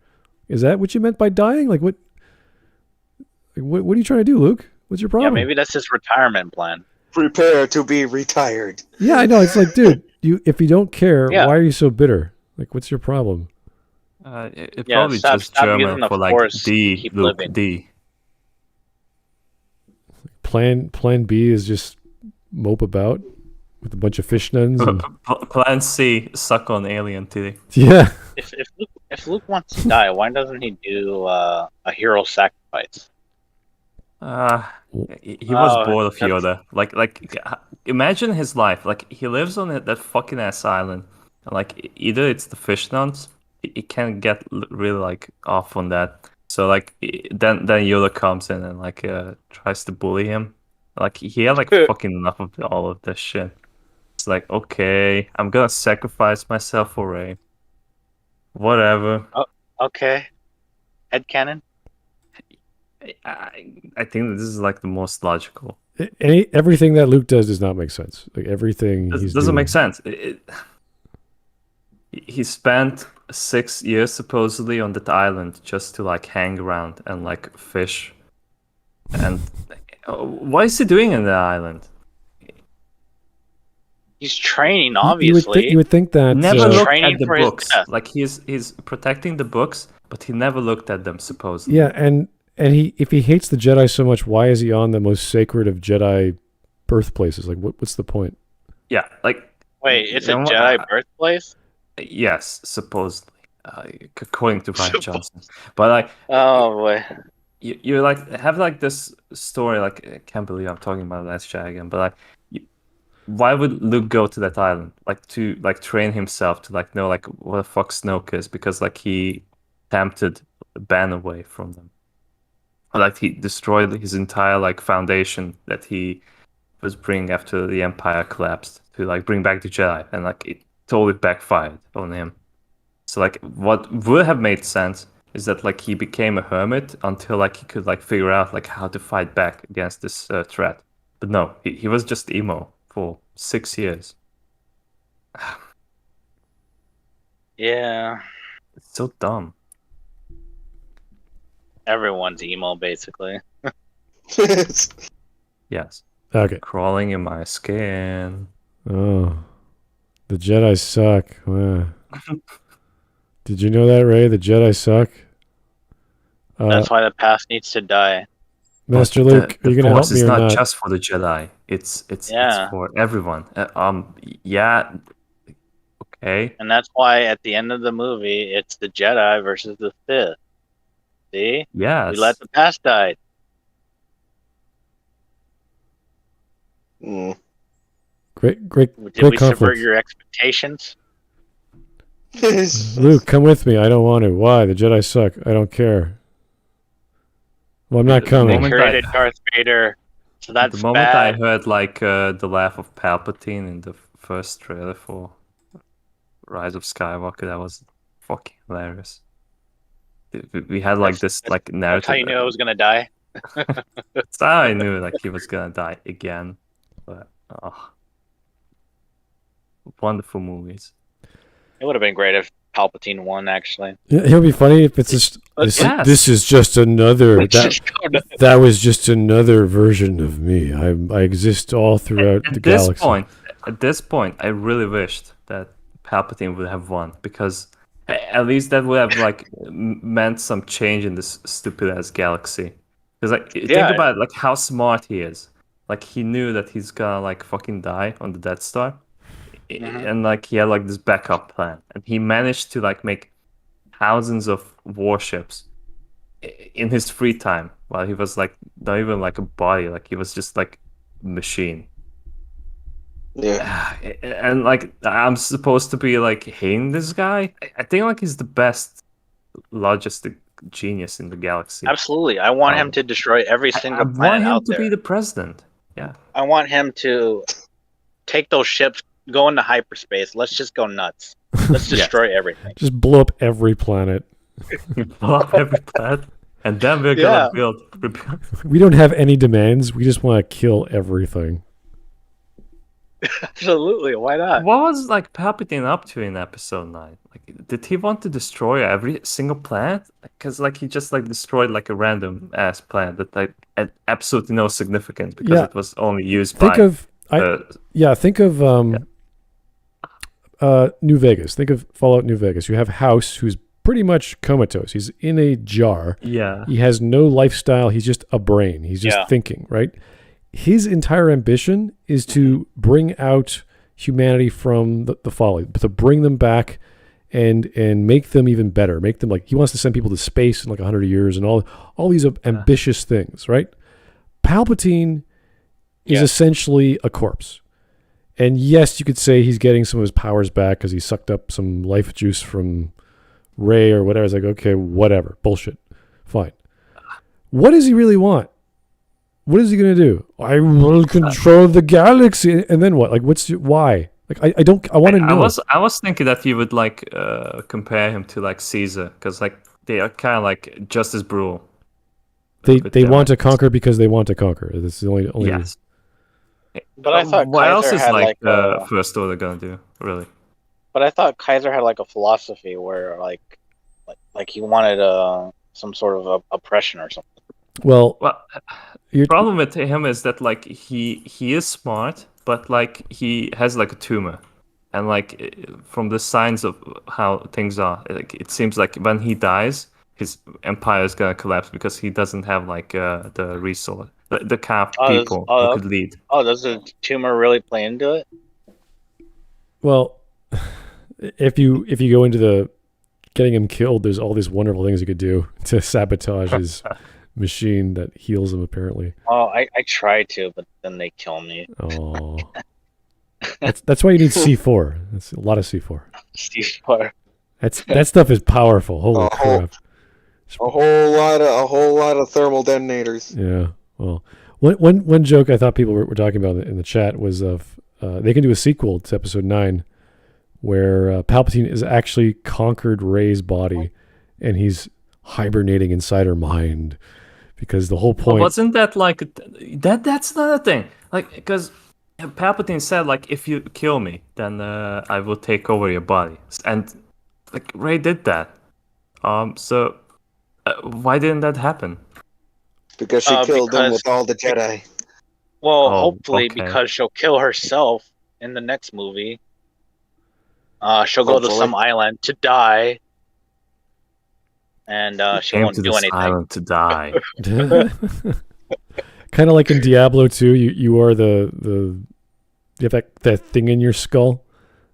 Is that what you meant by dying? Like what? What are you trying to do, Luke? What's your Yeah, problem? maybe that's his retirement plan. Prepare to be retired. Yeah, I know. It's like, dude, if you don't care, Yeah. why are you so bitter? Like, what's your problem? It Yeah, probably stop just using German the for like Force to D, keep Luke, living. D. Plan B is just mope about with a bunch of fish nuns. And, Plan C, suck on alien titty. yeah, If Luke wants to die, why doesn't he do a hero sacrifice? He was Oh, bored of that's- Yoda. Like, imagine his life. Like, he lives on that fucking ass island. Like, either it's the fish nuns, he can't get really like off on that. So like, then Yoda comes in and like tries to bully him. Like, he had like fucking enough of all of this shit. It's like, okay, I'm gonna sacrifice myself for Rey. Whatever. Okay. Headcanon? I think this is like the most logical. everything that Luke does not make sense. Like everything This he's doesn't doing. make sense. He spent 6 years supposedly on that island just to like hang around and like fish. And what is he doing in the island? He's training, You obviously. would think that. Never He's looked training at the for his books. death. Like he's protecting the books, but he never looked at them supposedly. Yeah, and if he hates the Jedi so much, why is he on the most sacred of Jedi birthplaces? Like, what's the point? Yeah, like Wait, it's a You know what? Jedi birthplace? Yes, supposedly, according to Ryan Johnson. But like, Oh boy. you like have like this story. Like, I can't believe I'm talking about Last Jedi again. But like, why would Luke go to that island? Like to like train himself to like know like what the fuck Snoke is, because like he tempted Ben away from them. Like he destroyed his entire like foundation that he was bringing after the Empire collapsed to like bring back the Jedi, and like it totally backfired on him. So like what would have made sense is that like he became a hermit until like he could like figure out like how to fight back against this threat. But no, he was just emo for 6 years. Yeah. It's so dumb. Everyone's emo, basically. Yes. Okay. Crawling in my skin. Oh, the Jedi suck. Did you know that, Ray? The Jedi suck. That's why the past needs to die. Master But Luke, are you going to help me is or not not? just for the Jedi. It's Yeah. for everyone. Yeah. Okay. And that's why at the end of the movie, it's the Jedi versus the Sith. See? Yes. We let the past die. Mm. Great Did we subvert conflict. your expectations? Luke, come with me. I don't want to. Why? The Jedi suck. I don't care. Well, I'm not The coming. moment Created Darth Vader, so that's the moment bad. I heard like the laugh of Palpatine in the first trailer for Rise of Skywalker, that was fucking hilarious. We had like this like narrative. That's how you knew I was gonna die. That's how I knew like he was gonna die again. But wonderful movies. It would have been great if Palpatine won, actually. It'll be funny if it's just Yes. this is just another Let's just go to- that was just another version of me. I exist all throughout the galaxy. At this point, I really wished that Palpatine would have won, because at least that would have like meant some change in this stupid ass galaxy. Because like think about it, like how smart he is. Like he knew that he's gonna like fucking die on the Death Star, and like he had like this backup plan, and he managed to like make thousands of warships in his free time while he was like not even like a body, like he was just like a machine. Yeah. And like I'm supposed to be like hating this guy. I think like he's the best logistic genius in the galaxy. Absolutely, I want him to destroy every I single want planet him out to there. be the president. Yeah. I want him to take those ships, go into hyperspace. Let's just go nuts. Let's destroy everything. Just blow up every planet. Blow up every planet, and then we're gonna build. We don't have any demands. We just want to kill everything. Absolutely, why not? What was like Palpatine up to in Episode 9? Like, did he want to destroy every single planet? Because like he just like destroyed like a random ass planet that like had absolutely no significance because it was only used Think by. of New Vegas. Think of Fallout New Vegas. You have House, who's pretty much comatose. He's in a jar. Yeah. He has no lifestyle. He's just a brain. He's just thinking, right? His entire ambition is to bring out humanity from the folly, but to bring them back and make them even better. Make them like, he wants to send people to space in like 100 years and all these ambitious things, right? Palpatine is essentially a corpse. And yes, you could say he's getting some of his powers back because he sucked up some life juice from Rey or whatever. It's like, okay, whatever. Bullshit. Fine. What does he really want? What is he going to do? I will control the galaxy. And then what? Like, why? Like, I want to know. I was thinking that you would like compare him to like Caesar, because like they are kind of like just as brutal. They want to conquer because they want to conquer. That's the only yes. But I thought what Kaiser else is had like like First Order gonna do, really? But I thought Kaiser had like a philosophy where like he wanted some sort of oppression or something. Well, the problem with him is that like he is smart, but like he has like a tumor, and like from the signs of how things are, like, it seems like when he dies, his empire is gonna collapse because he doesn't have like the resource, the kind of people who could lead. Oh, does the tumor really play into it? Well, if you go into the getting him killed, there's all these wonderful things you could do to sabotage his machine that heals him. Apparently. Oh, I try to, but then they kill me. Oh, that's why you need C4. That's a lot of C4. C4. That stuff is powerful. Holy crap! A whole lot of thermal detonators. Yeah. Well, one joke I thought people were talking about in the chat was of they can do a sequel to Episode 9 where Palpatine is actually conquered Rey's body and he's hibernating inside her mind because the whole point. But wasn't that like that? That's another thing. Like because Palpatine said like if you kill me, then I will take over your body, and like Rey did that. So why didn't that happen? Because she killed him with all the Jedi. Well, hopefully okay. because she'll kill herself in the next movie. She'll go to some island to die, and she won't do anything. Island to die. Kind of like in Diablo 2, you are you have that thing in your skull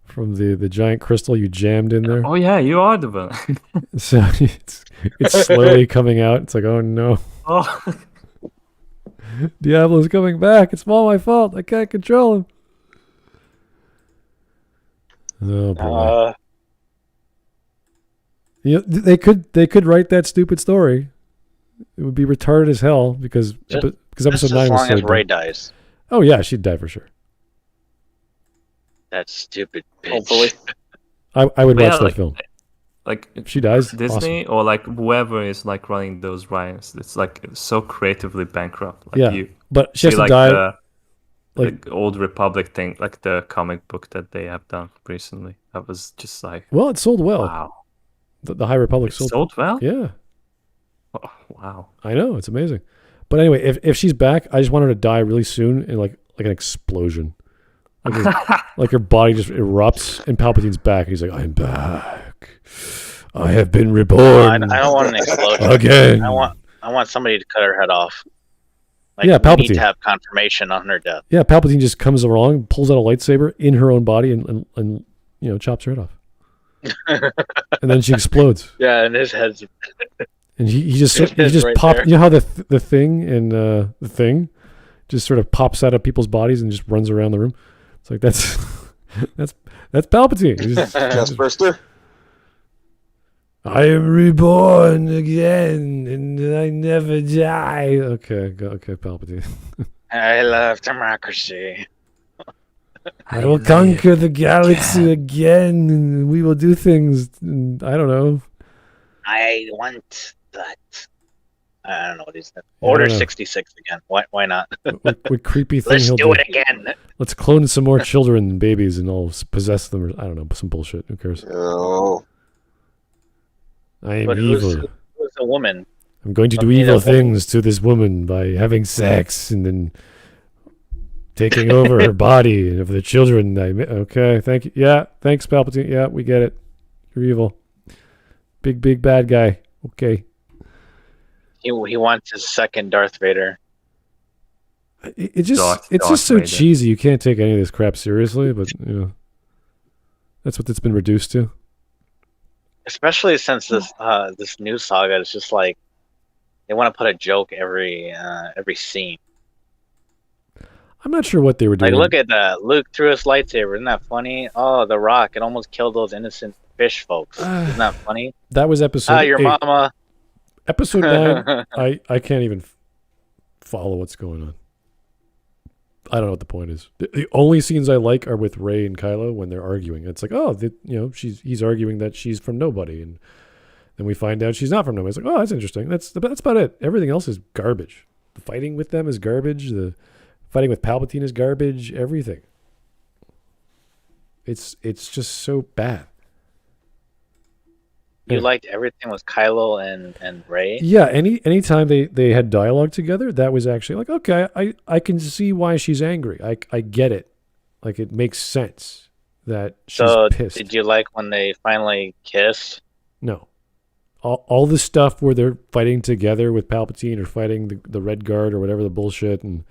from the giant crystal you jammed in there. Oh yeah, you are the villain. So it's slowly coming out. It's like, oh no. Oh. Diablo's coming back. It's all my fault. I can't control him. Oh boy. They could write that stupid story. It would be retarded as hell because episode 9 was as long so as Rey dumb. dies. Oh yeah, she'd die for sure. That stupid bitch. Hopefully. I would watch that film. Like If she dies, Disney awesome. or like whoever is like running those riots, it's like so creatively bankrupt. Like Yeah, you but she has see to die. The old Republic thing, like the comic book that they have done recently. That was just like Well, it sold well. wow. The High Republic It sold. sold well? Yeah, Oh, wow. I know, it's amazing. But anyway, if she's back, I just want her to die really soon in like an explosion. Like her body just erupts and Palpatine's back. And he's like, I'm back. I have been reborn. I don't want an explosion. Again. I want somebody to cut her head off. Like, Yeah, we Palpatine. need to have confirmation on her death. Yeah, Palpatine just comes along, pulls out a lightsaber in her own body and chops her head off. And then she explodes. Yeah, and his head's And he just Right popped. there. You know how the thing in the thing just sort of pops out of people's bodies and just runs around the room. It's like that's Palpatine. He's just, Just Burster. I am reborn again, and I never die. Okay, Palpatine. I love democracy. I will conquer the galaxy again, and we will do things. And I don't know. I want that. I don't know what he said. Order 66 again. Why not? What creepy thing Let's he'll do it again. Let's clone some more children and babies, and I'll possess them. Or I don't know, some bullshit. Who cares? Oh. I am But evil. who's a woman? I'm going to do Okay, evil okay. things to this woman by having sex and then taking over her body and of the children. Okay, thank you. Yeah, thanks, Palpatine. Yeah, we get it. You're evil. Big bad guy. Okay. He wants his second Darth Vader. It's just Darth so Vader. cheesy. You can't take any of this crap seriously, but that's what it's been reduced to. Especially since this new saga is just like they want to put a joke every scene. I'm not sure what they were doing. Like, look at that. Luke threw his lightsaber. Isn't that funny? Oh, the Rock. It almost killed those innocent fish folks. Isn't that funny? That was episode Your 8. mama. Episode 9, I can't even follow what's going on. I don't know what the point is. The only scenes I like are with Rey and Kylo when they're arguing. It's like, oh, he's arguing that she's from nobody, and then we find out she's not from nobody. It's like, oh, that's interesting. That's about it. Everything else is garbage. The fighting with them is garbage. The fighting with Palpatine is garbage. Everything. It's just so bad. You liked everything with Kylo and Rey? Yeah, anytime they had dialogue together, that was actually like, okay, I can see why she's angry. I get it. Like, it makes sense that she's pissed. Did you like when they finally kissed? No. All the stuff where they're fighting together with Palpatine or fighting the Red Guard or whatever the bullshit, and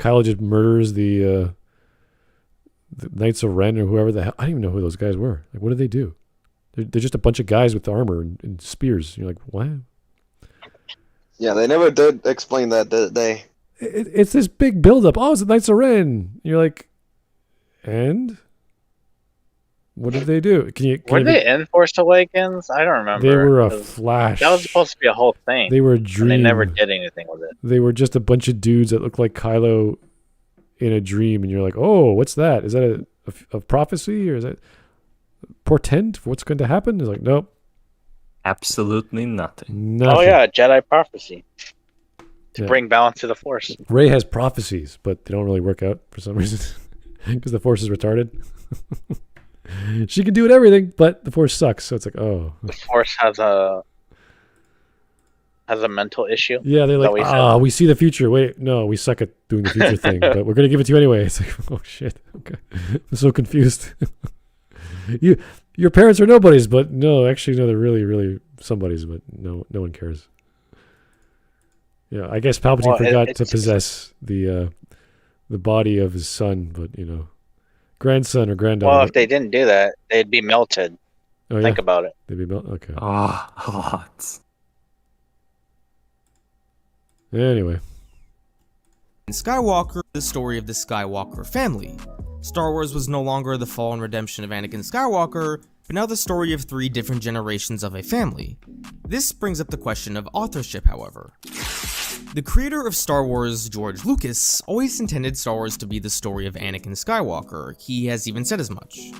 Kylo just murders the the Knights of Ren or whoever the hell. I don't even know who those guys were. Like, what did they do? They're just a bunch of guys with armor and spears. You're like, what? Yeah, they never did explain that, did they? It's this big buildup. Oh, it's the Knights of Ren. You're like, and what did they do? Were they in Force Awakens? I don't remember. They were a flash. That was supposed to be a whole thing. They were a dream. And they never did anything with it. They were just a bunch of dudes that looked like Kylo in a dream, and you're like, oh, what's that? Is that a prophecy, or is that portend for what's going to happen? It's like, nope. Absolutely nothing. Oh yeah, Jedi prophecy. To bring balance to the Force. Rey has prophecies, but they don't really work out for some reason. Because the Force is retarded. She can do it everything, but the Force sucks. So it's like, oh. The Force has a mental issue. Yeah, they're like, we see the future. Wait, no, we suck at doing the future thing, but we're going to give it to you anyway. It's like, oh shit. Okay. I'm so confused. Your parents are nobodies, but no, actually, no, they're really, really somebodies, but no one cares. Yeah, I guess Palpatine forgot to possess the body of his son, but grandson or granddaughter. Well, if they didn't do that, they'd be melted. Oh, yeah? Think about it. They'd be melted. Okay. Oh, a lot. Anyway. In Skywalker, the story of the Skywalker family. Star Wars was no longer the fall and redemption of Anakin Skywalker, but now the story of 3 different generations of a family. This brings up the question of authorship, however. The creator of Star Wars, George Lucas, always intended Star Wars to be the story of Anakin Skywalker. He has even said as much.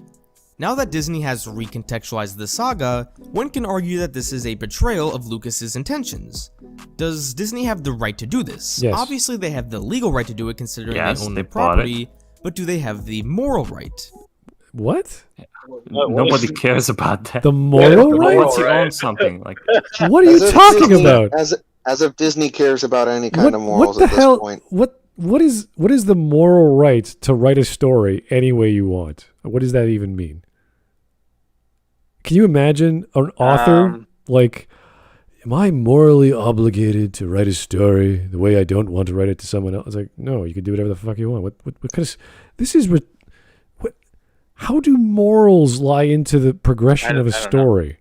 Now that Disney has recontextualized the saga, one can argue that this is a betrayal of Lucas's intentions. Does Disney have the right to do this? Yes. Obviously they have the legal right to do it considering they own the bought property, but do they have the moral right? What? Nobody cares about that. The moral Once rights? you own something, like What are you talking about? As if Disney cares about any kind of morals what the at this hell? point. What is the moral right to write a story any way you want? What does that even mean? Can you imagine an author like, am I morally obligated to write a story the way I don't want to write it to someone else? It's like, no, you can do whatever the fuck you want. What kind of, this is what? How do morals lie into the progression of a story?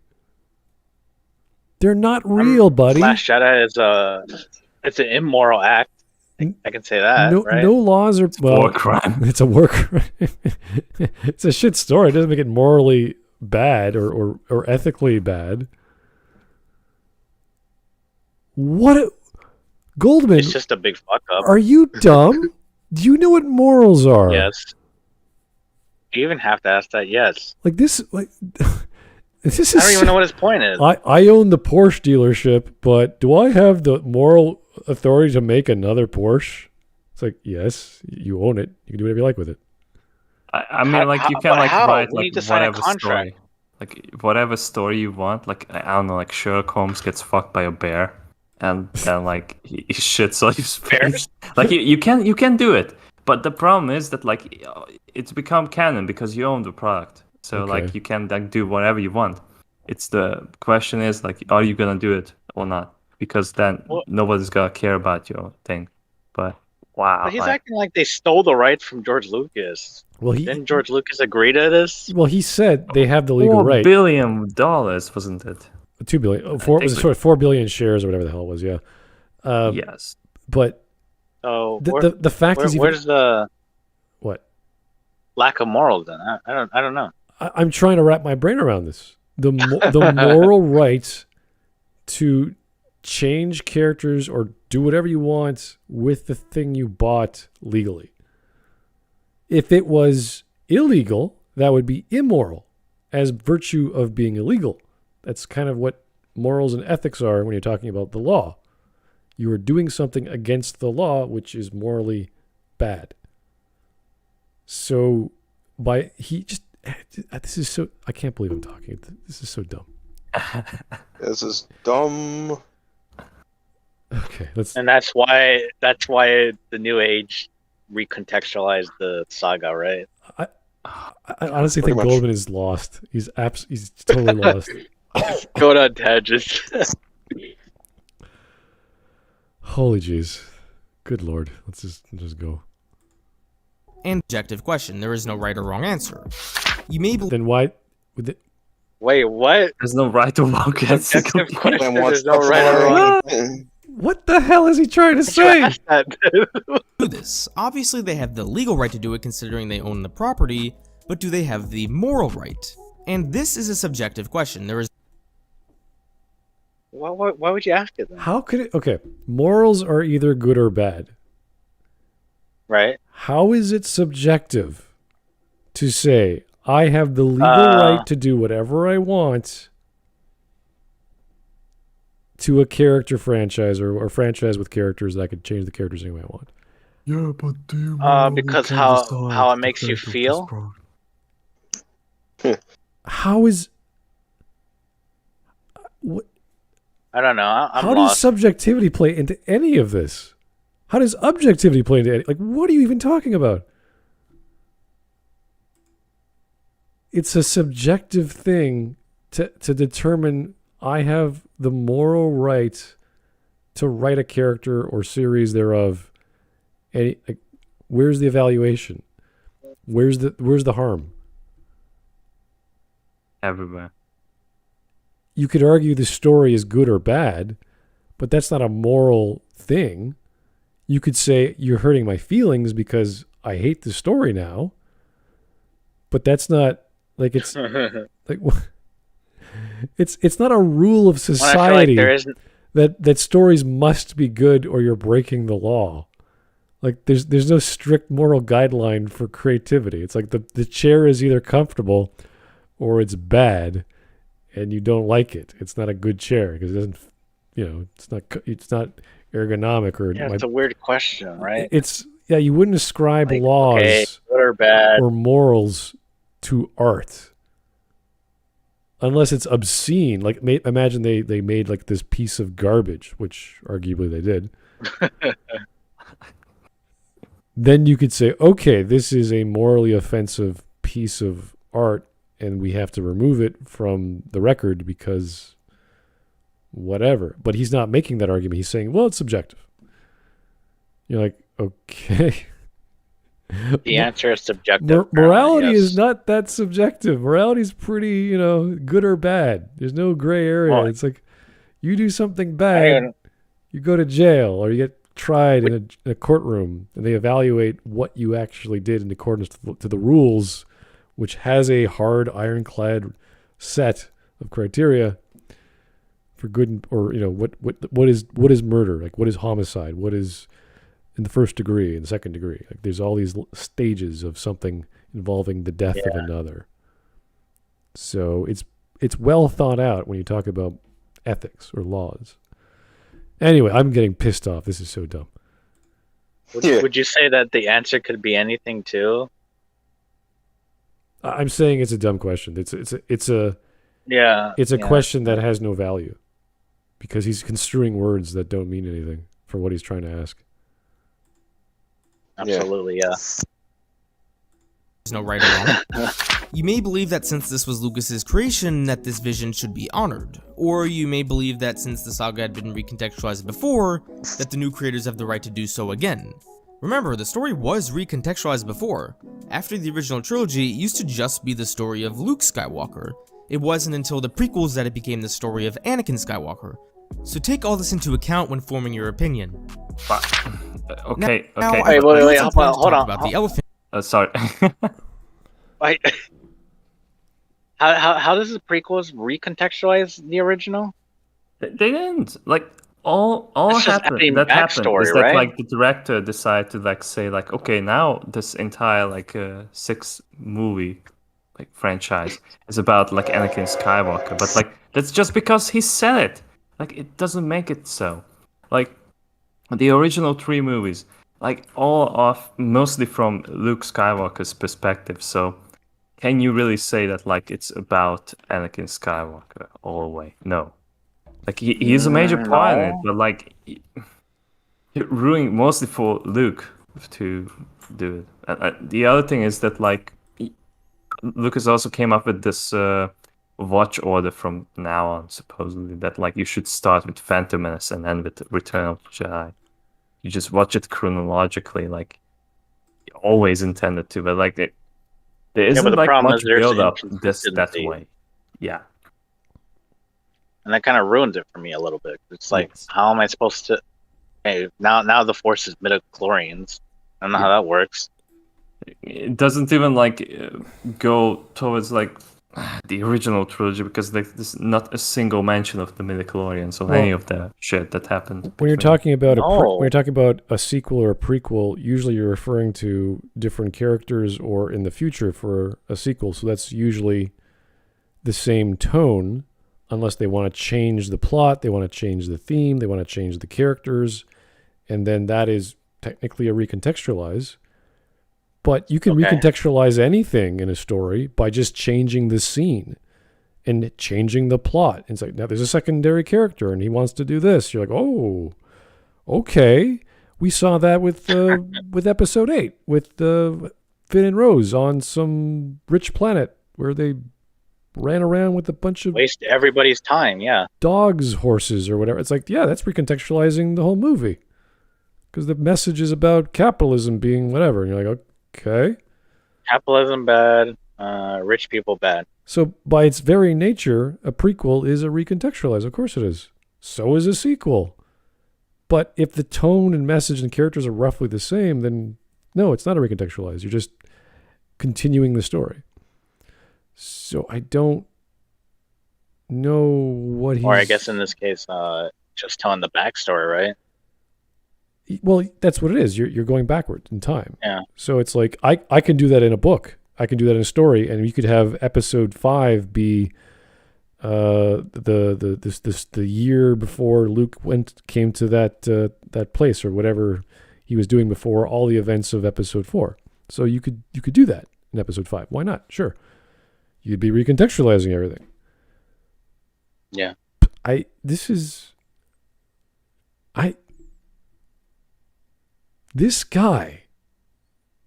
They're not real, buddy. Last Jedi is it's an immoral act. I can say that. Right? No laws are war crime. It's a war crime. It's a shit story. It doesn't make it morally bad or ethically bad. What, Goldman? It's just a big fuck up. Are you dumb? Do you know what morals are? Yes. You even have to ask that. Yes. Like this. Like this is. I don't even know what his point is. I own the Porsche dealership, but do I have the moral authority to make another Porsche? It's like, yes, you own it. You can do whatever you like with it. I mean, like, you can like write We need like to sign a whatever contract. story, like whatever story you want. Like, I don't know, like Sherlock Holmes gets fucked by a bear, and then like he shits all his face. Like you can do it, but the problem is that like it's become canon because you own the product. So Okay. like you can like do whatever you want. It's the question is like, are you gonna do it or not? Because then nobody's gonna care about your thing. But wow, But he's acting like they stole the rights from George Lucas. Well, Didn't George Lucas agree to this? Well, he said they have the legal $4 right. billion, wasn't it? 2 billion. Oh, 4 billion shares or whatever the hell it was. Yeah. Yes. But So the fact is, where's the what? lack of morals then? I don't know. I'm trying to wrap my brain around this. The moral right to change characters or do whatever you want with the thing you bought legally. If it was illegal, that would be immoral as virtue of being illegal. That's kind of what morals and ethics are when you're talking about the law. You are doing something against the law, which is morally bad. So this is so, I can't believe I'm talking. This is so dumb. This is dumb. Okay, And that's why the New Age recontextualized the saga, right? I honestly think Pretty much. Goldman is lost. He's totally lost. Going on tangents. Holy jeez. Good Lord. Let's just go. and objective question. There is no right or wrong answer. You may believe Then why? Would it, Wait, what? There's no right or wrong answer. Objective question. Then what's There's no the right or wrong. point? what the hell is he trying to say? Ask that. do this. Obviously, they have the legal right to do it considering they own the property, but do they have the moral right? And this is a subjective question. There is Why would you ask it then? How could it? Okay, morals are either good or bad. Right? How is it subjective to say I have the legal right to do whatever I want to a character franchise or franchise with characters that I could change the characters any way I want? Yeah, but Because how it makes you feel. How is what? I don't know. I'm How does lost. subjectivity play into any of this? How does objectivity play into any? Like, what are you even talking about? It's a subjective thing to determine I have the moral right to write a character or series thereof. And like, where's the evaluation? Where's the harm? Everywhere. You could argue the story is good or bad, but that's not a moral thing. You could say you're hurting my feelings because I hate the story now, but that's not like it's like it's not a rule of When I feel like society there isn't. that stories must be good or you're breaking the law. Like there's no strict moral guideline for creativity. It's like the chair is either comfortable or it's bad, and you don't like it. It's not a good chair because it doesn't, it's not ergonomic or. Yeah, it's a weird question, right? It's you wouldn't ascribe Like, laws okay, good or bad. or morals to art unless it's obscene. Like imagine they made like this piece of garbage, which arguably they did. Then you could say, okay, this is a morally offensive piece of art and we have to remove it from the record because whatever. But he's not making that argument. He's saying, well, it's subjective. You're like, okay. The answer is subjective. Morality yes. is not that subjective. Morality is pretty, good or bad. There's no gray area. Well, it's like you do something bad, you go to jail or you get tried in a courtroom and they evaluate what you actually did in accordance to the rules, which has a hard ironclad set of criteria for good or what is murder, like what is homicide, what is in the first degree and the second degree. Like there's all these stages of something involving the death of another. So it's well thought out when you talk about ethics or laws. Anyway, I'm getting pissed off. This is so dumb. Would you say that the answer could be anything too? I'm saying it's a dumb question. It's a question that has no value because he's construing words that don't mean anything for what he's trying to ask. Absolutely, yeah. There's no right or wrong. You may believe that since this was Lucas's creation, that this vision should be honored. Or you may believe that since the saga had been recontextualized before, that the new creators have the right to do so again. Remember, the story was recontextualized before. After the original trilogy, it used to just be the story of Luke Skywalker. It wasn't until the prequels that it became the story of Anakin Skywalker. So take all this into account when forming your opinion. Okay. Now, Wait, hold on. About the elephant. Sorry. Wait. How does the prequels recontextualize the original? They didn't. Like all It's just happened adding that happened backstory, is that right? like the director decided to like say like, okay, now this entire like 6 movie like franchise is about like Anakin Skywalker, but like that's just because he said it. Like it doesn't make it so. Like the original 3 movies, like all off mostly from Luke Skywalker's perspective. So can you really say that like it's about Anakin Skywalker all the way? No. Like he's a major part in it, but like it ruined mostly for Luke to do it. The other thing is that like Lucas also came up with this watch order from now on, supposedly, that like you should start with Phantom Menace and end with Return of the Jedi. You just watch it chronologically, like always intended to, but like there but isn't the like problem much is there's build up that inconsistency. way. Yeah. And that kind of ruins it for me a little bit. It's like, Yes. how am I supposed to? Hey, now the Force is midichlorians. I don't know how that works. It doesn't even like go towards like the original trilogy, because like there's not a single mention of the midichlorians or any of the shit that happened. When you're between- talking about No. when you're talking about a sequel or a prequel, usually you're referring to different characters or in the future for a sequel. So that's usually the same tone, unless they want to change the plot, they want to change the theme, they want to change the characters, and then that is technically a recontextualize. But you can Okay. recontextualize anything in a story by just changing the scene and changing the plot. It's like, now there's a secondary character and he wants to do this. You're like, oh, okay. We saw that with episode 8 with Finn and Rose on some rich planet where they ran around with a bunch of Waste everybody's time. Yeah. dogs, horses, or whatever. It's like, yeah, that's recontextualizing the whole movie because the message is about capitalism being whatever. And you're like, okay. Capitalism bad. Rich people bad. So by its very nature, a prequel is a recontextualize. Of course it is. So is a sequel. But if the tone and message and characters are roughly the same, then no, it's not a recontextualize. You're just continuing the story. So I don't know what he's... Or I guess in this case, just telling the backstory, right? Well, that's what it is. You're going backward in time. Yeah. So it's like I can do that in a book. I can do that in a story, and you could have episode 5 be the year before Luke came to that place or whatever he was doing before all the events of episode 4. So you could do that in episode 5. Why not? Sure. You'd be recontextualizing everything. Yeah. This guy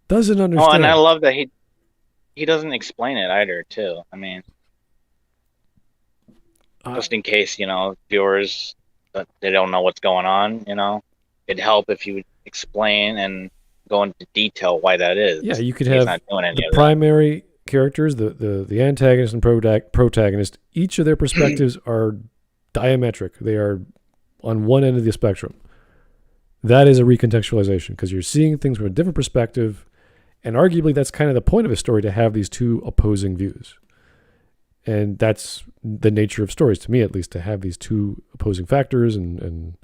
doesn't understand. Oh, and I love that he doesn't explain it either, too. I mean, just in case, viewers, they don't know what's going on, it'd help if you would explain and go into detail why that is. Yeah, you could He's have not doing any the of that. primary characters, the antagonist and protagonist, each of their perspectives are diametric. They are on one end of the spectrum. That is a recontextualization because you're seeing things from a different perspective, and arguably that's kind of the point of a story, to have these two opposing views. And that's the nature of stories, to me at least, to have these two opposing factors and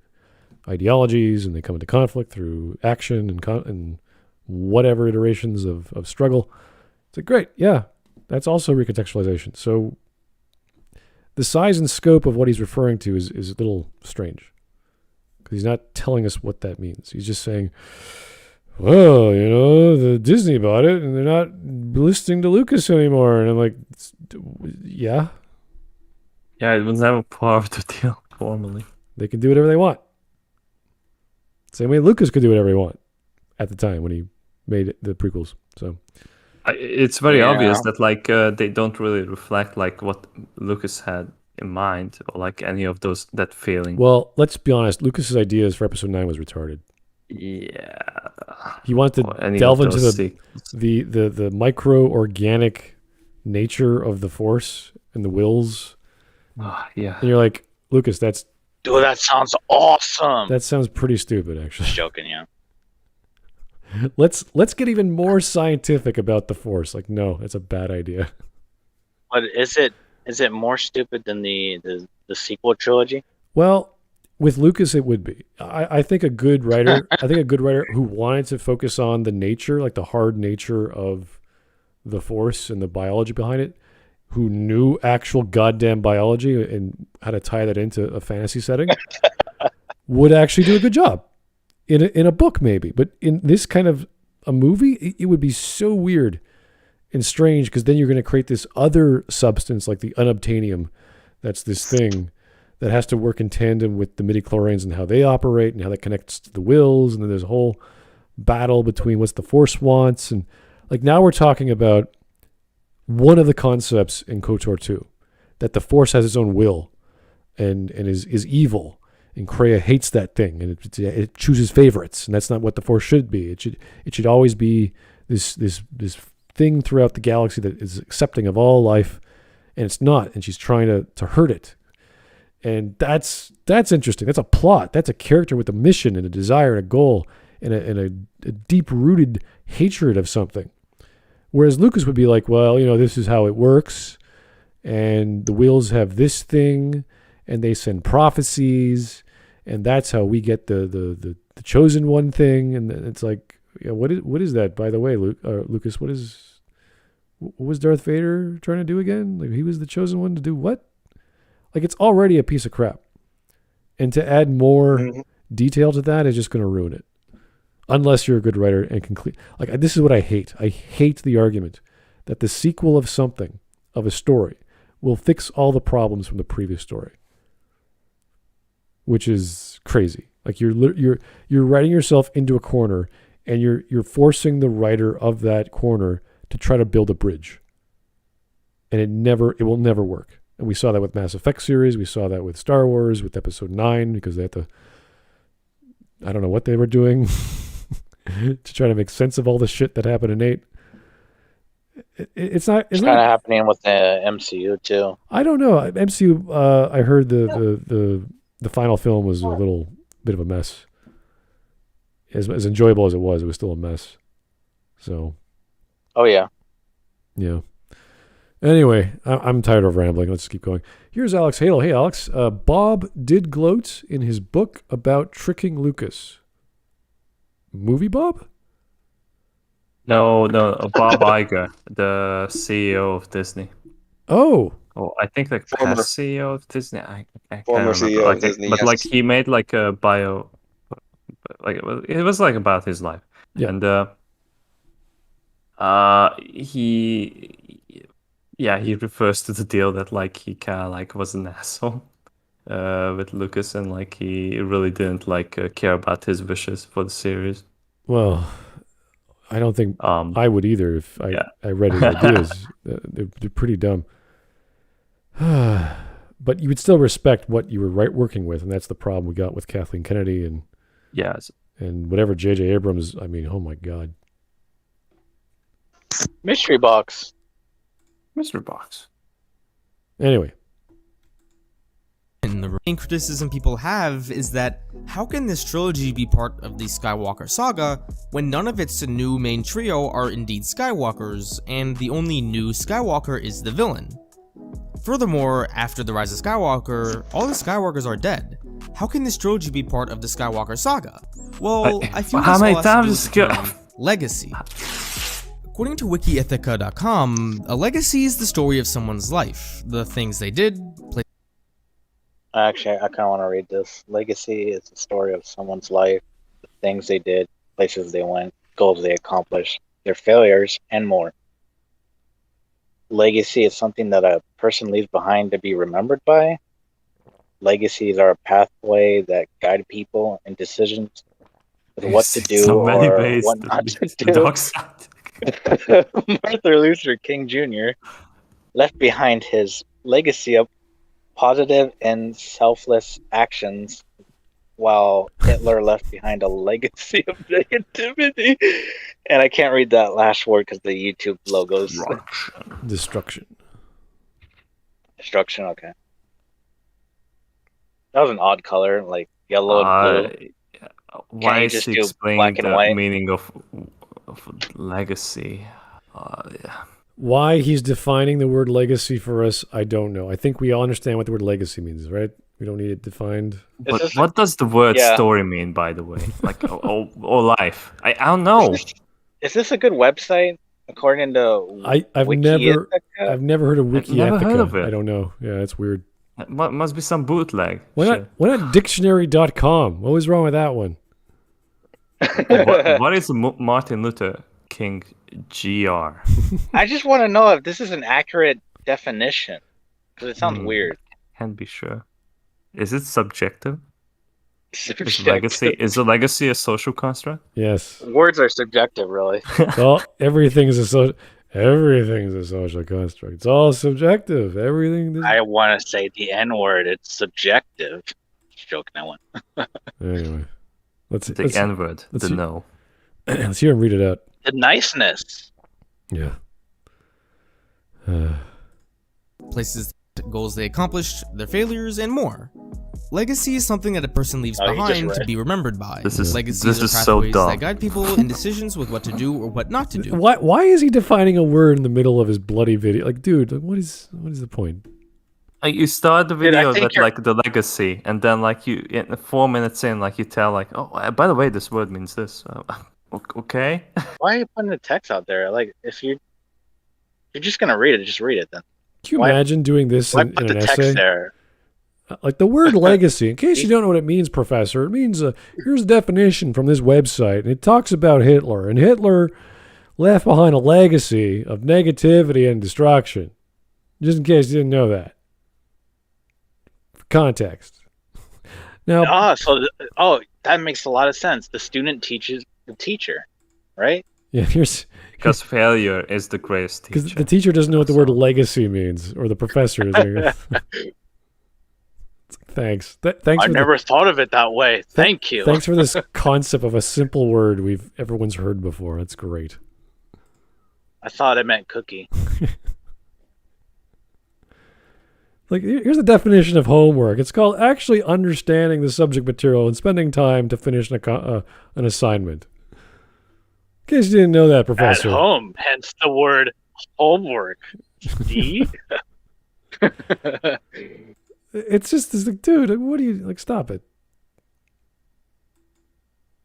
ideologies, and they come into conflict through action and whatever iterations of struggle. It's like, great, yeah, that's also recontextualization. So the size and scope of what he's referring to is a little strange. Because he's not telling us what that means. He's just saying, well, the Disney bought it and they're not listening to Lucas anymore. And I'm like, yeah. Yeah, it was never part of the deal formally. They can do whatever they want. Same way Lucas could do whatever he want at the time when he made the prequels. So it's very obvious that they don't really reflect like what Lucas had in mind, or like any of that feeling. Well, let's be honest. Lucas's ideas for episode 9 was retarded. Yeah, he wanted to delve into the micro-organic nature of the Force and the wills. Yeah, And you're like, Lucas, Dude, that sounds awesome. that sounds pretty stupid, actually. Just joking, yeah. Let's get even more scientific about the Force. Like, no, that's a bad idea. But is it more stupid than the sequel trilogy? Well, with Lucas, it would be. I think a good writer, who wanted to focus on the nature, like the hard nature of the Force and the biology behind it, who knew actual goddamn biology and how to tie that into a fantasy setting, would actually do a good job in a book, maybe. But in this kind of a movie, it would be so weird and strange, because then you're going to create this other substance like the unobtainium. That's this thing that has to work in tandem with the midichlorians and how they operate and how that connects to the wills. And then there's a whole battle between what the Force wants. And like now we're talking about one of the concepts in KOTOR 2, that the Force has its own will and is evil. And Kreia hates that thing, and it chooses favorites. And that's not what the Force should be. It should always be this thing throughout the galaxy that is accepting of all life, and it's not, and she's trying to hurt it. And that's interesting. That's a plot. That's a character with a mission and a desire and a goal and a deep-rooted hatred of something. Whereas Lucas would be like, well, this is how it works, and the wheels have this thing, and they send prophecies, and that's how we get the chosen one thing. And it's like, what is that, by the way, Lucas? What was Darth Vader trying to do again? Like, he was the chosen one to do what? Like, it's already a piece of crap. And to add more detail to that is just going to ruin it. Unless you're a good writer and can this is what I hate. I hate the argument that the sequel of something, of a story, will fix all the problems from the previous story. Which is crazy. Like, you're writing yourself into a corner, and you're forcing the writer of that corner to try to build a bridge. And it will never work. And we saw that with Mass Effect series. We saw that with Star Wars, with Episode 9, because they had to, I don't know what they were doing to try to make sense of all the shit that happened in 8. It's kind of happening with the MCU too. I don't know. MCU, I heard the final film was a little bit of a mess. As enjoyable as it was still a mess. So. Oh yeah. Yeah. Anyway, I'm tired of rambling. Let's keep going. Here's Alex Hadel. Hey, Alex. Bob did gloat in his book about tricking Lucas. Movie Bob? No, Bob Iger, the CEO of Disney. Oh, I think like past CEO of Disney. I can't Former remember. CEO of Disney, but yes. like he made like a bio, like it was like about his life, Yeah. and he refers to the deal that like he kind of like was an asshole with Lucas, and like he really didn't like care about his wishes for the series. well, I don't think I would either if I read his ideas. They're pretty dumb. But you would still respect what you were working with, and that's the problem we got with Kathleen Kennedy and whatever J.J. Abrams. I mean, oh my God. Mystery box. Anyway. And the main criticism people have is that how can this trilogy be part of the Skywalker saga when none of its new main trio are indeed Skywalkers, and the only new Skywalker is the villain? Furthermore, after the Rise of Skywalker, all the Skywalkers are dead. How can this trilogy be part of the Skywalker saga? Well, I feel how this many all has to do times with the term legacy. According to wikiithica.com, a legacy is the story of someone's life, the things they did, Actually, I kind of want to read this. Legacy is the story of someone's life, the things they did, places they went, goals they accomplished, their failures, and more. Legacy is something that a person leaves behind to be remembered by. Legacies are a pathway that guide people in decisions with what to do or what not to do. Martin Luther King Jr. left behind his legacy of positive and selfless actions, while Hitler left behind a legacy of negativity. And I can't read that last word because the YouTube logo's Destruction. Destruction, okay. That was an odd color, like yellow and blue. Why is just he do explaining black and the white? meaning of legacy? Why he's defining the word legacy for us, I don't know. I think we all understand what the word legacy means, right? We don't need it defined. But what does the word story mean, by the way? Like, or life? I don't know. Is this a good website? According to I've never heard of Wiki never heard of it. I don't know. Yeah, it's weird. It must be some bootleg. Why not dictionary.com? What was wrong with that one? what is Martin Luther King GR? I just want to know if this is an accurate definition, because it sounds weird. Can't be sure. Is it subjective? Subjective. Is a legacy a social construct? Yes. Words are subjective, really. Well, everything's a social construct. It's all subjective. Everything. I want to say the N word. It's subjective. Just joking. I want. Anyway, let's N word. The no. Let's hear him read it out. The niceness. Yeah. Places, goals they accomplished, their failures, and more. Legacy is something that a person leaves Oh, you just behind to read. be remembered by. This is Legacies are so pathways dumb. that guide people in decisions with what to do or what not to do. Why is he defining a word in the middle of his bloody video? Like, dude, like, what is the point? Like you start the Dude, I video think with you're- like the legacy, and then like you, 4 minutes in, like you tell like, oh, by the way, this word means this. Okay. Why are you putting the text out there? Like, if you're just gonna read it, just read it then. Can you Why- imagine doing this Why in put an the text essay? there? Like the word legacy, in case you don't know what it means, Professor, it means here's a definition from this website, and it talks about Hitler, and Hitler left behind a legacy of negativity and destruction. Just in case you didn't know that. For context. Now, That makes a lot of sense. The student teaches the teacher, right? yeah, here's Because failure is the greatest because teacher. the teacher doesn't know what the word legacy means, or the professor is. Thanks. Thanks. I for never thought of it that way. Thank you. Thanks for this concept of a simple word everyone's heard before. That's great. I thought it meant cookie. Like, here's the definition of homework. It's called actually understanding the subject material and spending time to finish an assignment. In case you didn't know that, Professor. At home, hence the word homework. See? It's just this, like, dude, like, what do you, like, stop it.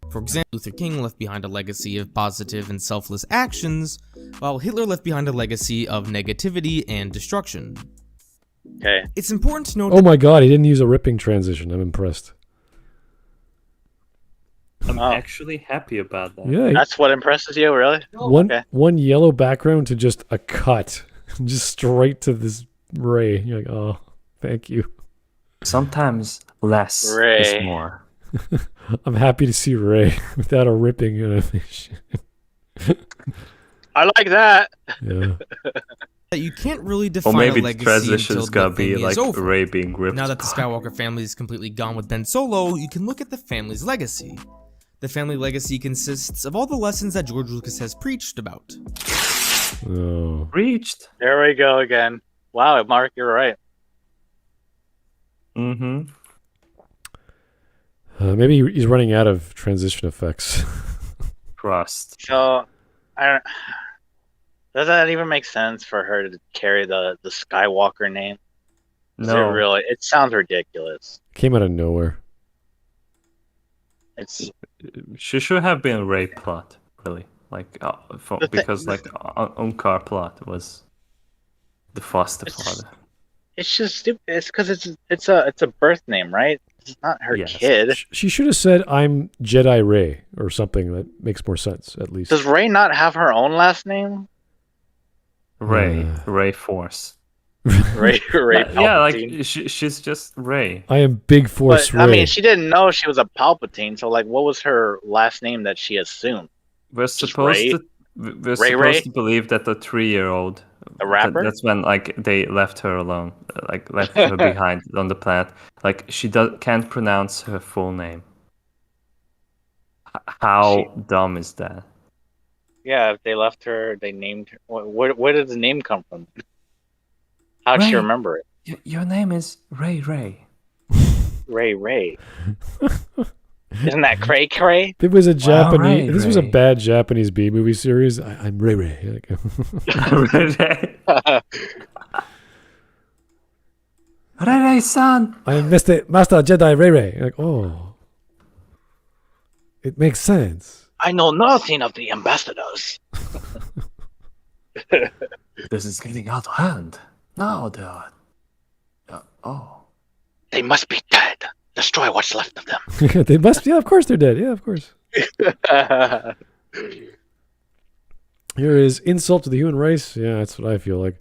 For example, Luther King left behind a legacy of positive and selfless actions, while Hitler left behind a legacy of negativity and destruction. Okay. It's important to note Oh my god, he didn't use a ripping transition. I'm impressed. I'm Oh. actually happy about that. Yeah, That's what impresses you, really? okay. one yellow background to just a cut. Just straight to this ray. You're like, oh, thank you. Sometimes less Ray. is more. I'm happy to see Ray without a ripping animation. I like that. Yeah. that you can't really Or define maybe a the legacy transition's until gotta the be thing like is over. Ray being ripped. Now that the Skywalker family is completely gone with Ben Solo, you can look at the family's legacy. The family legacy consists of all the lessons that George Lucas has preached about. Oh. Reached. There we go again. Wow, Mark, you're right. Mm-hmm. Maybe he's running out of transition effects. Trust. So, does that even make sense for her to carry the Skywalker name? No. It sounds ridiculous. Came out of nowhere. It's She should have been Ray plot, really. Like, because like Unkar plot was the foster father. it's just stupid. It's because it's a birth name, right? It's not her Yes. kid. She should have said, I'm Jedi Ray, or something that makes more sense, at least. Does Ray not have her own last name? Ray Force. Ray Yeah, like Palpatine. she's just Ray. I am Big Force But, Ray. I mean, she didn't know she was a Palpatine, so like, what was her last name that she assumed? We're supposed Ray? to we're Ray supposed Ray? to believe that the 3-year-old A rapper? That's when like they left her alone, like left her behind on the planet. Like she can't pronounce her full name. How dumb is that? Yeah, if they left her, they named her. Where did the name come from? How'd she Ray. remember it? Your name is Ray Ray. Ray. Isn't that Cray Cray? It was a Japanese. Ray, This was a Ray. bad Japanese B movie series. I'm Ray Ray. Ray Ray. Ray Ray son. I am Master Jedi Ray Ray. Like, oh, it makes sense. I know nothing of the ambassadors. This is getting out of hand. No, dude. Oh. They must be dead. Destroy what's left of them. They must. Yeah, of course they're dead. Yeah, of course. Here is insult to the human race. Yeah, that's what I feel like.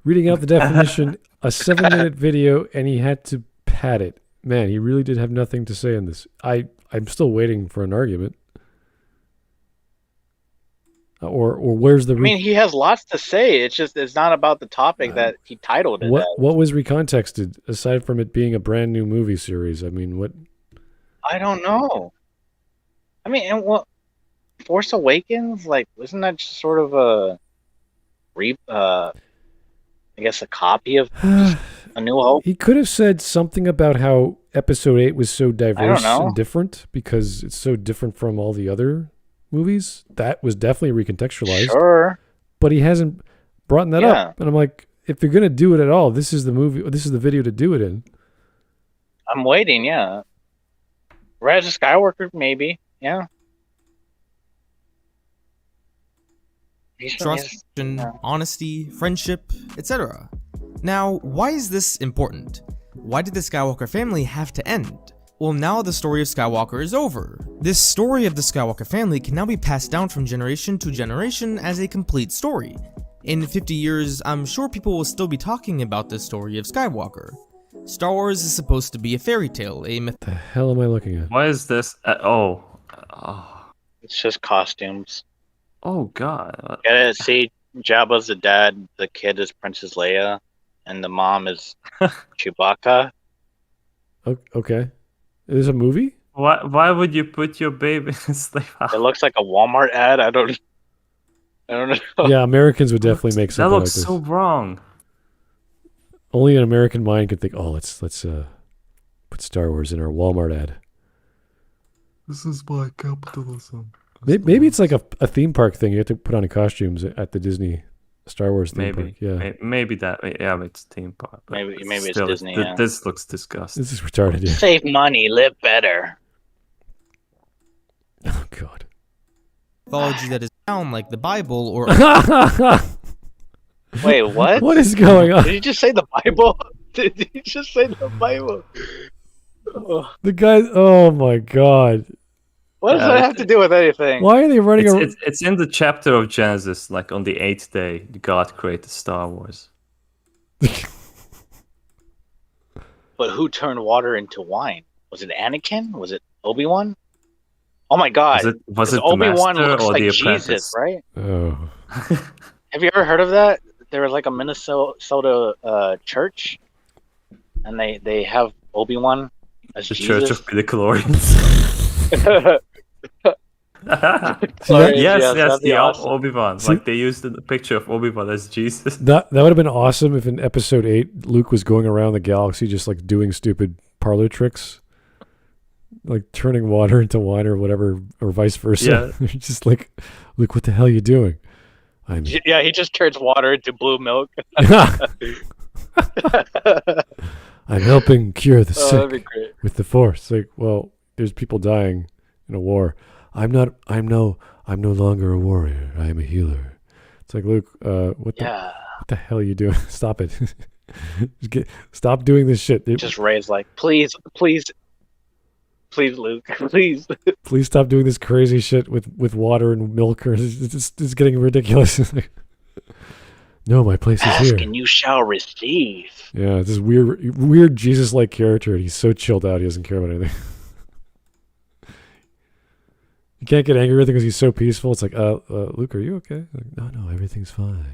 Reading out the definition, a 7-minute video, and he had to pad it. Man, he really did have nothing to say in this. I'm still waiting for an argument. Or where's the? I mean, he has lots to say. It's not about the topic that he titled it. What as. what was recontexted aside from it being a brand new movie series? I mean, what? I don't know. I mean, and what? Force Awakens, like, wasn't that just sort of I guess a copy of A New Hope? He could have said something about how Episode 8 was so diverse know. and different because it's so different from all the other movies. That was definitely recontextualized. Sure. But he hasn't brought that up. And I'm like, if you're going to do it at all, this is the movie, this is the video to do it in. I'm waiting, yeah. Rise of Skywalker, maybe, yeah. Trust, honesty, friendship, etc. Now, why is this important? Why did the Skywalker family have to end? Well, now the story of Skywalker is over. This story of the Skywalker family can now be passed down from generation to generation as a complete story. In 50 years, I'm sure people will still be talking about this story of Skywalker. Star Wars is supposed to be a fairy tale, a myth. The hell am I looking at? Why is this? It's just costumes. Oh God. Get it? See, Jabba's the dad, the kid is Princess Leia, and the mom is Chewbacca. Okay. Is it a movie? Why would you put your baby in a slave house? It looks like a Walmart ad. I don't know. Yeah, Americans would definitely make That something like looks this. so wrong. Only an American mind could think, oh, let's put Star Wars in our Walmart ad. This is my capitalism. Maybe it's like a theme park thing. You have to put on costumes at the Disney Star Wars theme park. Yeah, maybe that. Yeah, it's theme park. Maybe it's still, Disney. Yeah. This looks disgusting. this is retarded. Yeah. Save money, live better. Oh God. mythology that is sound like the Bible or Wait, what? What is going on? Did you just say the Bible? Did you just say the Bible? Oh. The guy. Oh my God. What does that have to do with anything? Why are they running around? It's in the chapter of Genesis, like on the 8th day, God created Star Wars. But who turned water into wine? Was it Anakin? Was it Obi-Wan? Oh my God! Was it the Obi-Wan master looks or like the Jesus, apprentice? right? Oh. Have you ever heard of that? There was like a Minnesota church, and they have Obi-Wan as The Jesus. Church of Midichlorians. yes, the awesome. Obi-Wan. Like they used the picture of Obi-Wan as Jesus. That would have been awesome if in episode 8 Luke was going around the galaxy just like doing stupid parlor tricks, like turning water into wine or whatever, or vice versa. Yeah. Just like, Luke, what the hell are you doing? Yeah, he just turns water into blue milk. I'm helping cure the sick that'd be great. with the Force. Like, well, there's people dying in a war. I'm no longer a warrior. I am a healer. It's like, Luke, what the hell are you doing? Stop it. Stop doing this shit. Just Ray's like, please, Luke, please. Please stop doing this crazy shit with water and milk. Or it's getting ridiculous. No, my place is here. Ask and you shall receive. Yeah, it's this weird Jesus-like character, and he's so chilled out. He doesn't care about anything. You can't get angry with him because he's so peaceful. It's like, Luke, are you okay? Like, no, everything's fine.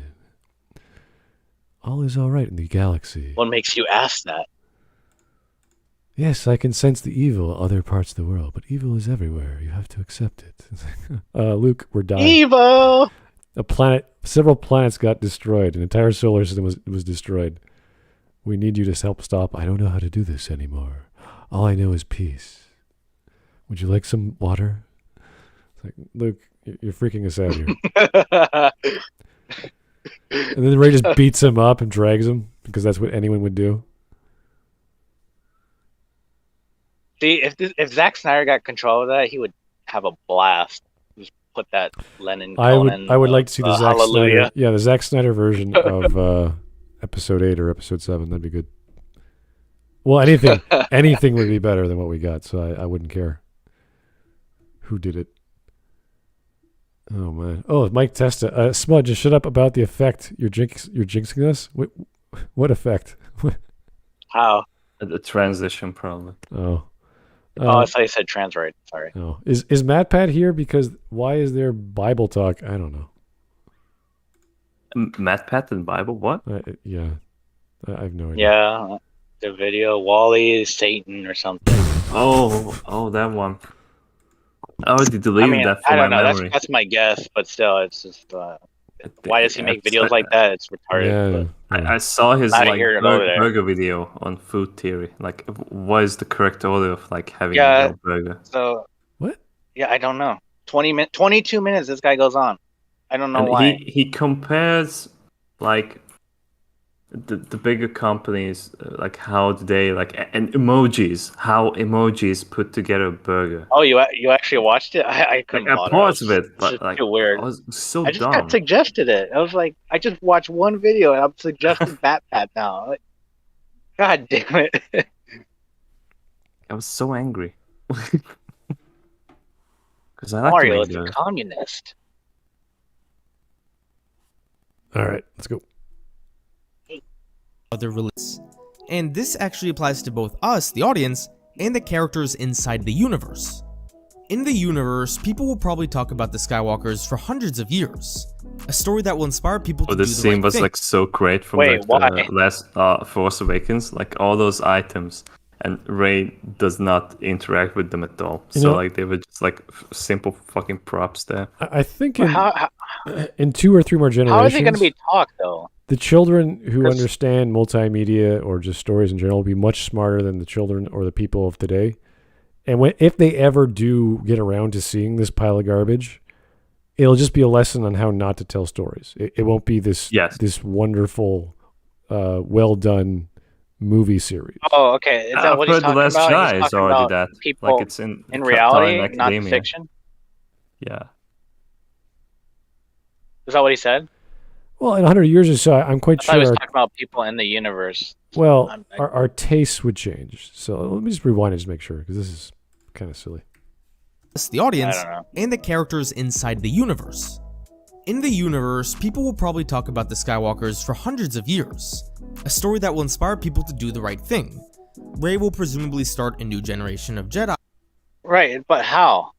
All is all right in the galaxy. What makes you ask that? Yes, I can sense the evil in other parts of the world, but evil is everywhere. You have to accept it. Luke, we're dying. Evil! Several planets got destroyed. An entire solar system was destroyed. We need you to help stop. I don't know how to do this anymore. All I know is peace. Would you like some water? It's like, Luke, you're freaking us out here. And then Ray just beats him up and drags him because that's what anyone would do. See, if Zack Snyder got control of that, he would have a blast. Just put that Lennon. I would like to see the Zack Hallelujah. Snyder, the Zack Snyder version of episode 8 or episode 7. That'd be good. Well, anything would be better than what we got, so I wouldn't care who did it. Oh man! Oh, Mike Testa, Smudge, just shut up about the effect. You're jinxing us. What effect? How? The transition problem. Oh. I thought you said trans right. Sorry. Oh, is MatPat here? Because why is there Bible talk? I don't know. MatPat and Bible? What? Yeah, I have no idea. Yeah, the video Wally is Satan or something. Oh, that one. I already deleted that I from my don't know. memory. That's my guess, but still, it's just. Why does he make videos like that? It's retarded. Yeah. I saw his Neither like here nor there. burger video on food theory. Like, what is the correct order of like having Yeah. a real burger? So What? yeah, I don't know. 22 minutes. This guy goes on. I don't know And why. he compares like the bigger companies, like how they like and emojis, how emojis put together a burger. Oh, you actually watched it? I couldn't. Like, I paused of it, It's but just like too weird. I was so I just dumb. got suggested it. I was like, I just watched one video and I'm suggested Bat now. Like, God damn it! I was so angry because I like Mario to is make a communist. All right, let's go. Other release. And this actually applies to both us, the audience, and the characters inside the universe. In the universe, people will probably talk about the Skywalkers for hundreds of years. A story that will inspire people to do the the scene right was thing. like so great from Wait, like why? the last Force Awakens, like all those items, and Rey does not interact with them at all. You So know- like they were just like simple fucking props there. I think But in 2 or 3 more generations, how is it going to be talk though? the children who 'Cause- understand multimedia or just stories in general will be much smarter than the children or the people of today. And if they ever do get around to seeing this pile of garbage, it'll just be a lesson on how not to tell stories. It won't be this wonderful, well done movie series. Oh, okay. Is that I've what he's heard The talking Last about? Jedi He's is talking already about that. people Like it's in reality, in not academia. fiction. Yeah. Is that what he said? Well, in 100 years or so, I'm quite I thought he was sure. talking about people in the universe. Well, I- our tastes would change. So let me just rewind and just make sure, because this is kind of silly. Us, the audience, I don't know. and the characters inside the universe. In the universe, people will probably talk about the Skywalkers for hundreds of years. A story that will inspire people to do the right thing. Rey will presumably start a new generation of Jedi. Right, but how?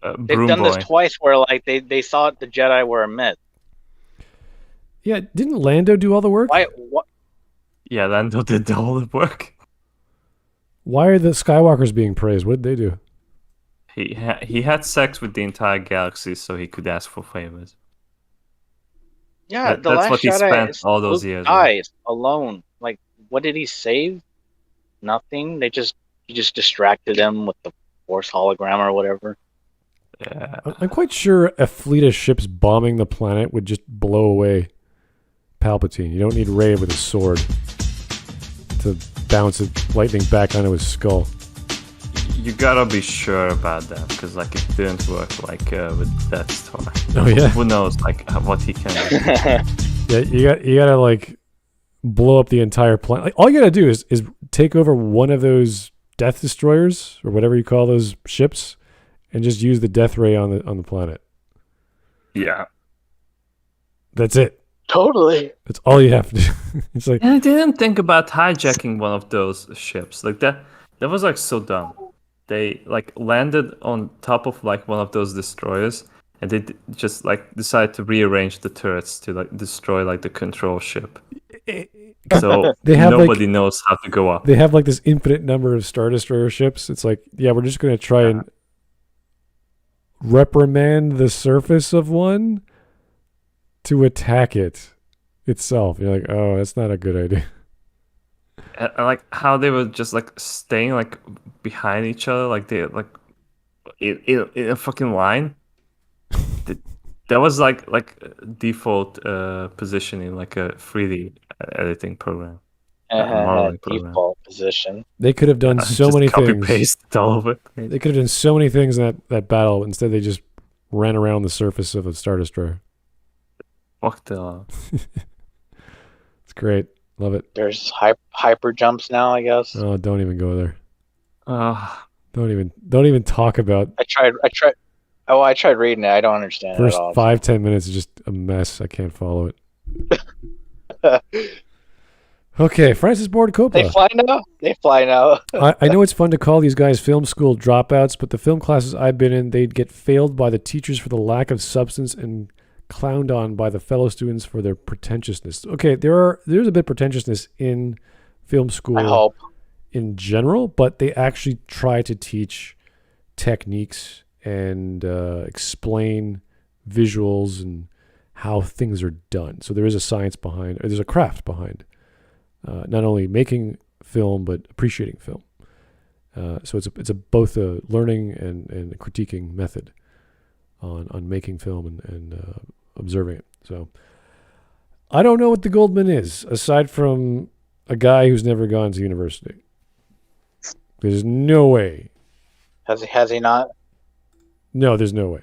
They've Broom done Boy. this twice where like they thought the Jedi were a myth. Yeah, didn't Lando do all the work? Why? What? Yeah, Lando did all the work. Why are the Skywalkers being praised? What did they do? He had sex with the entire galaxy so he could ask for favors. Yeah, That- the that's last what he Jedi spent is all those Luke years with. dies alone. Like, what did he save? Nothing. He just distracted them with the Force hologram or whatever. Yeah. I'm quite sure a fleet of ships bombing the planet would just blow away Palpatine. You don't need Rey with a sword to bounce lightning back onto his skull. You gotta be sure about that because like it didn't work like with Death Star. Oh, yeah? Who knows like what he can do? Yeah, you gotta like blow up the entire planet. Like, all you gotta do is take over one of those Death Destroyers or whatever you call those ships, and just use the death ray on the planet. Yeah. That's it. Totally. That's all you have to do. It's like, And I didn't think about hijacking one of those ships. Like that was like so dumb. They like landed on top of like one of those destroyers and they just like decided to rearrange the turrets to like destroy like the control ship. So They have, nobody knows how to go up. they have like this infinite number of Star Destroyer ships. It's like, yeah, we're just gonna try and reprimand the surface of one to attack it itself. You're like, oh, that's not a good idea. And like how they were just like staying like behind each other, like they like in a fucking line. That was like default positioning, like a 3D editing program. Modeling program. Default position. They could have done so Just many copy things. paste all of it. They could have done so many things in that battle. Instead, they just ran around the surface of a Star Destroyer. Fuck the. It's great. Love it. There's hyper jumps now, I guess. Oh, don't even go there. Uh, Don't even talk about I tried. Oh, I tried reading it. I don't understand it first at all. 5-10 minutes is just a mess. I can't follow it. Okay, Francis Ford Coppola. They fly now. I know it's fun to call these guys film school dropouts, but the film classes I've been in, they'd get failed by the teachers for the lack of substance and clowned on by the fellow students for their pretentiousness. Okay, there's a bit of pretentiousness in film school I hope. in general, but they actually try to teach techniques and explain visuals and how things are done. So there is a science behind, or there's a craft behind not only making film but appreciating film. So it's both a learning and a critiquing method on making film and observing it. So I don't know what the Goldman is, aside from a guy who's never gone to university. There's no way. Has he not? No, there's no way.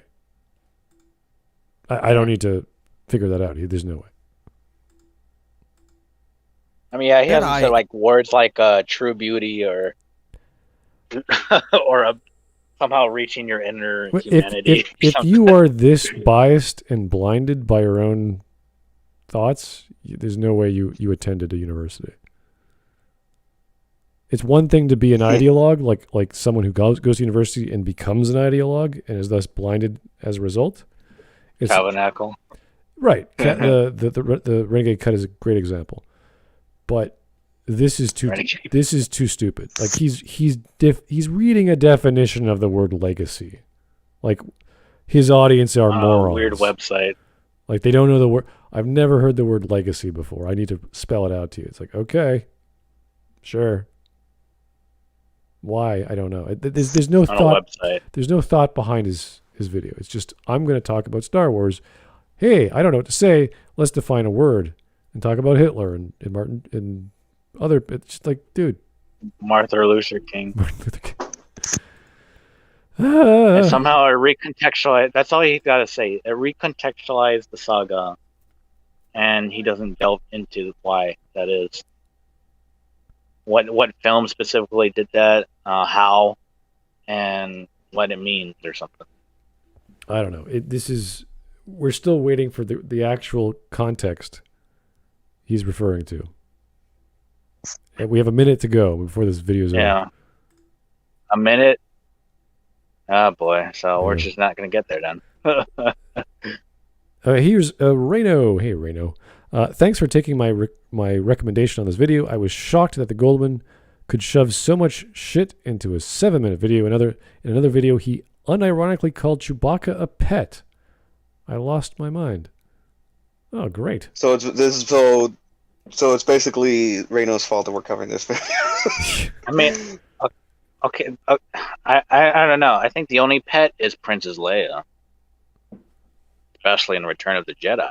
I don't need to figure that out. There's no way. I mean, yeah, he hasn't said like words like true beauty or or somehow reaching your inner humanity. If you are this biased and blinded by your own thoughts, there's no way you attended a university. It's one thing to be an ideologue, like someone who goes to university and becomes an ideologue and is thus blinded as a result. It's tabernacle. Right. The Renegade Cut is a great example. But this is too stupid. Like he's reading a definition of the word legacy. Like his audience are morons. Weird website. Like they don't know the word. I've never heard the word legacy before. I need to spell it out to you. It's like, okay, sure. Why? I don't know. There's no thought. There's no thought behind his video. It's just, I'm going to talk about Star Wars. Hey, I don't know what to say. Let's define a word and talk about Hitler and Martin and other. It's just like, dude. Martin Luther King. Ah. And somehow it recontextualized. That's all he got to say. It recontextualized the saga, and he doesn't delve into why that is. What film specifically did that? How, and what it means or something. I don't know. We're still waiting for the actual context he's referring to. And we have a minute to go before this video's over. Yeah. A minute? Oh boy. So we're just not going to get there then. Here's Reno. Hey, Reno. Thanks for taking my recommendation on this video. I was shocked that the Goldman could shove so much shit into a 7-minute video. In another video, he unironically called Chewbacca a pet. I lost my mind. Oh, great. So it's basically Reno's fault that we're covering this video. I mean, okay. I don't know. I think the only pet is Princess Leia, especially in Return of the Jedi.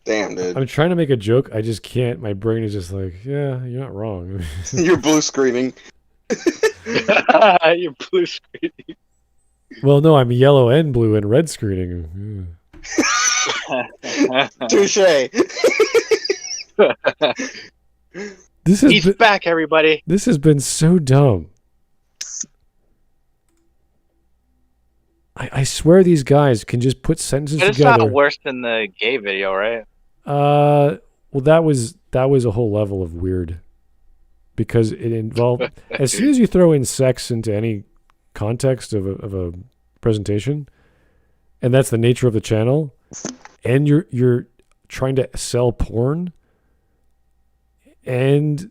Damn, dude. I'm trying to make a joke. I just can't. My brain is just like, yeah, you're not wrong. You're blue screening. You're blue screening. Well, no, I'm yellow and blue and red screening. Touche. He's back, everybody. This has been so dumb. I swear these guys can just put sentences together. It's not worse than the gay video, right? Well, that was a whole level of weird, because it involved as soon as you throw in sex into any context of a presentation, and that's the nature of the channel, and you're trying to sell porn and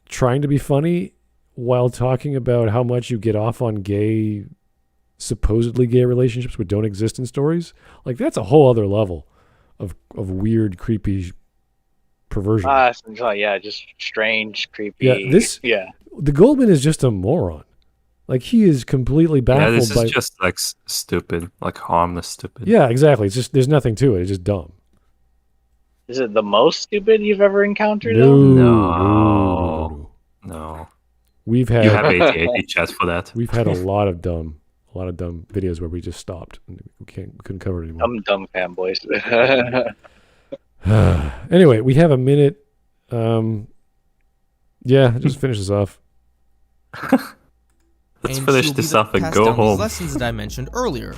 trying to be funny while talking about how much you get off on supposedly gay relationships which don't exist in stories. Like, that's a whole other level of weird, creepy perversion. Yeah, just strange, creepy. The Goldman is just a moron. Like, he is completely baffled. Yeah, this is just like stupid, like harmless stupid. Yeah, exactly. It's just, there's nothing to it. It's just dumb. Is it the most stupid you've ever encountered? No. We've had you have AT chats for that. We've had a lot of dumb videos where we just stopped and we couldn't cover it anymore. Dumb fanboys. Anyway, we have a minute. Just finish this off. Let's finish this up and go home. Lessons that I mentioned earlier,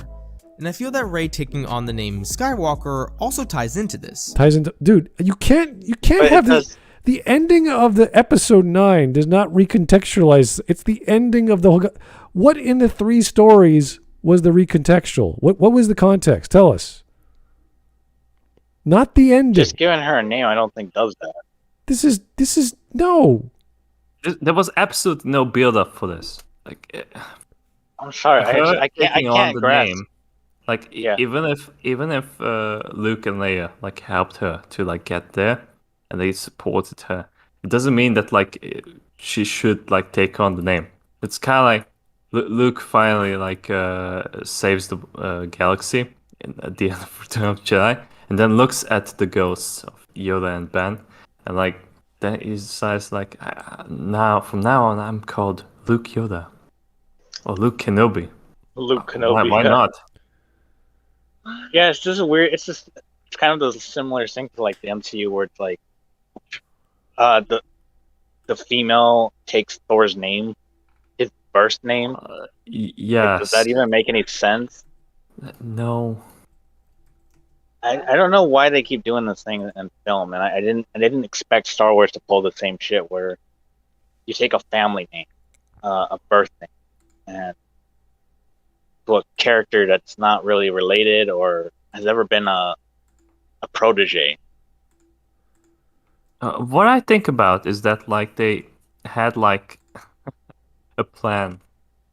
and I feel that Rey taking on the name Skywalker also ties into this. Dude, you can't have this. The ending of the episode 9 does not recontextualize. It's the ending of the whole. What in the 3 stories was the recontextual? What was the context? Tell us. Not the ending. Just giving her a name, I don't think does that. This is no. There was absolutely no build up for this. like I'm sorry, her I taking on can't the grasp. name. Like Yeah. even if Luke and Leia like helped her to like get there, and they supported her, it doesn't mean that like she should like take on the name. It's kind of like Luke finally like saves the galaxy at the end of Return of the Jedi, and then looks at the ghosts of Yoda and Ben, and like then he decides like from now on I'm called Luke Yoda or Luke Kenobi. Luke Kenobi. Why not? Yeah, it's just weird. It's kind of the similar thing to like the MCU where it's like, the female takes Thor's name, his first name. Yeah. Does that even make any sense? No. I don't know why they keep doing this thing in film, and I didn't expect Star Wars to pull the same shit where you take a family name, a birth name, and to a character that's not really related or has ever been a protege. What I think about is that like they had like a plan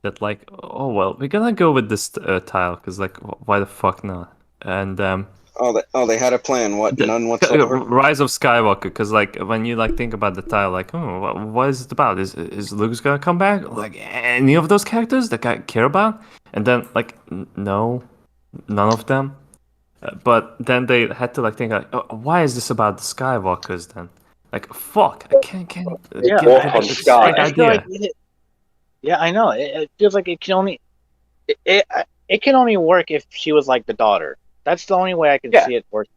that like, oh well, we're gonna go with this tile because like why the fuck not? And they had a plan. What? None whatsoever. Rise of Skywalker, because like when you like think about the tile, like what is it about? Is Luke's gonna come back? Like any of those characters that I care about? And then like no, none of them. But then they had to like think like, why is this about the Skywalkers then? Like fuck, I can't. Yeah, it's a great I feel idea. like yeah, I know. It feels like it can only it can only work if she was like the daughter. That's the only way I can see it work.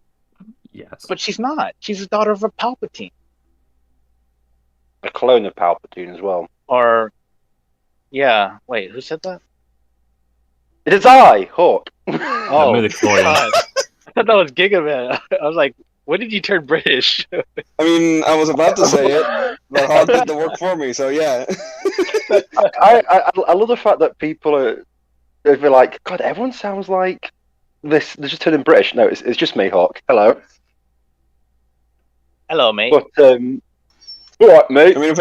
Yes, But she's not. She's the daughter of a Palpatine. A clone of Palpatine as well. Or yeah, wait, who said that? It is I, Hawk. Oh, midichlorian. God. I thought that was Gigaman. I was like, when did you turn British? I mean, I was about to say it, but Hog did the work for me, so yeah. I love the fact that people are like, God, everyone sounds like this. They're just turning British. No, it's just me, Hawk. Hello. Hello, mate. But all right, mate. I mean,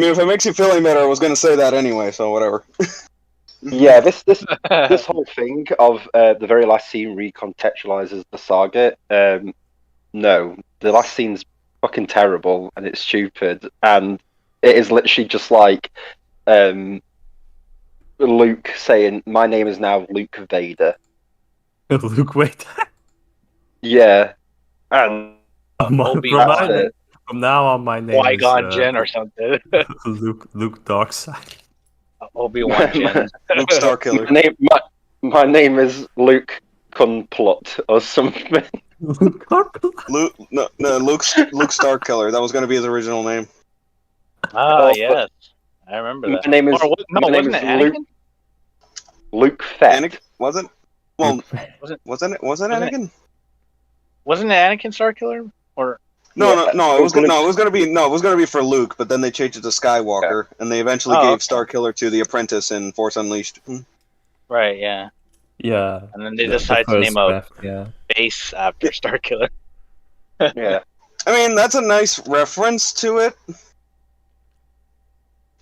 if it makes you feel any better, I was going to say that anyway, so whatever. Yeah, this whole thing of the very last scene recontextualizes the saga. No, the last scene's fucking terrible and it's stupid, and it is literally just like Luke saying, "My name is now Luke Vader." Luke, wait. Yeah, and from now on, my name Qui-Gon is Jinn or something. Luke Darkside. Obi-Wan Jinn. Luke Starkiller. My name is Luke Cunplot or something. Luke Starkiller. That was going to be his original name. Ah, yes. I remember that. My name is, wasn't it Anakin? Luke Fett. Anakin? Was it? Well, wasn't it Anakin? Wasn't it Anakin Starkiller? Or No, it was gonna be for Luke, but then they changed it to Skywalker, and they eventually gave Starkiller to the apprentice in Force Unleashed. Right, yeah. Yeah. And then they decided to name a yeah. base after Starkiller. Yeah. I mean, that's a nice reference to it.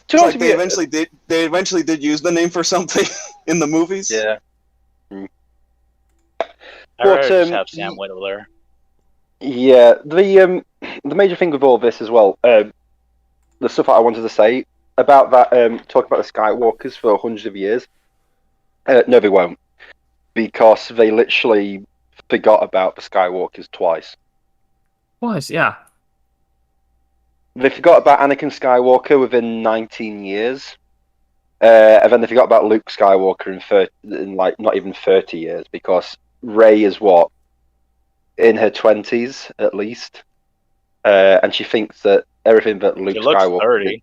It's like they eventually did use the name for something in the movies. Yeah. I But, just have Sam Whittler. Yeah, the major thing with all this as well, the stuff that I wanted to say about that, talk about the Skywalkers for hundreds of years. No, they won't, because they literally forgot about the Skywalkers twice. Twice, yeah. They forgot about Anakin Skywalker within 19 years, and then they forgot about Luke Skywalker in like not even 30 years, because Rey is what? In her 20s at least, and she thinks that everything that Luke Skywalker 30. did,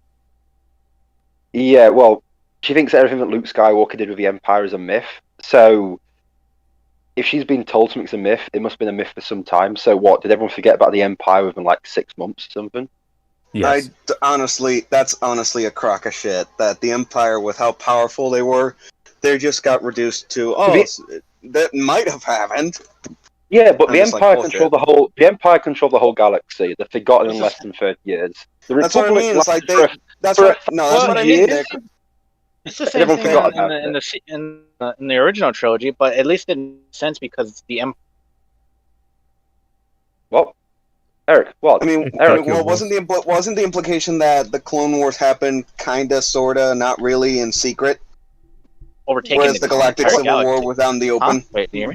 yeah, well, she thinks that everything that Luke Skywalker did with the Empire is a myth. So if she's been told something's a myth, it must have been a myth for some time. So what, did everyone forget about the Empire within like 6 months or something? Yes. That's honestly a crock of shit. That the Empire, with how powerful they were, they just got reduced to that might have happened. Yeah, but I'm the just Empire like, controlled the whole. The Empire controlled the whole galaxy. They've forgotten in less than 30 years. The That's what I Republic mean. It's like lasted that's what I mean. Nick. It's the same Everyone thing forgot in about the, in, it. the, se- in the original trilogy, but at least it makes sense because the Empire. What? Eric, what? I mean, Tokyo well, Wars. wasn't the implication that the Clone Wars happened kinda, sorta, not really, in secret, Overtaking whereas the Galactic entire Civil War galaxy. was out in the Huh? open? Wait, do you hear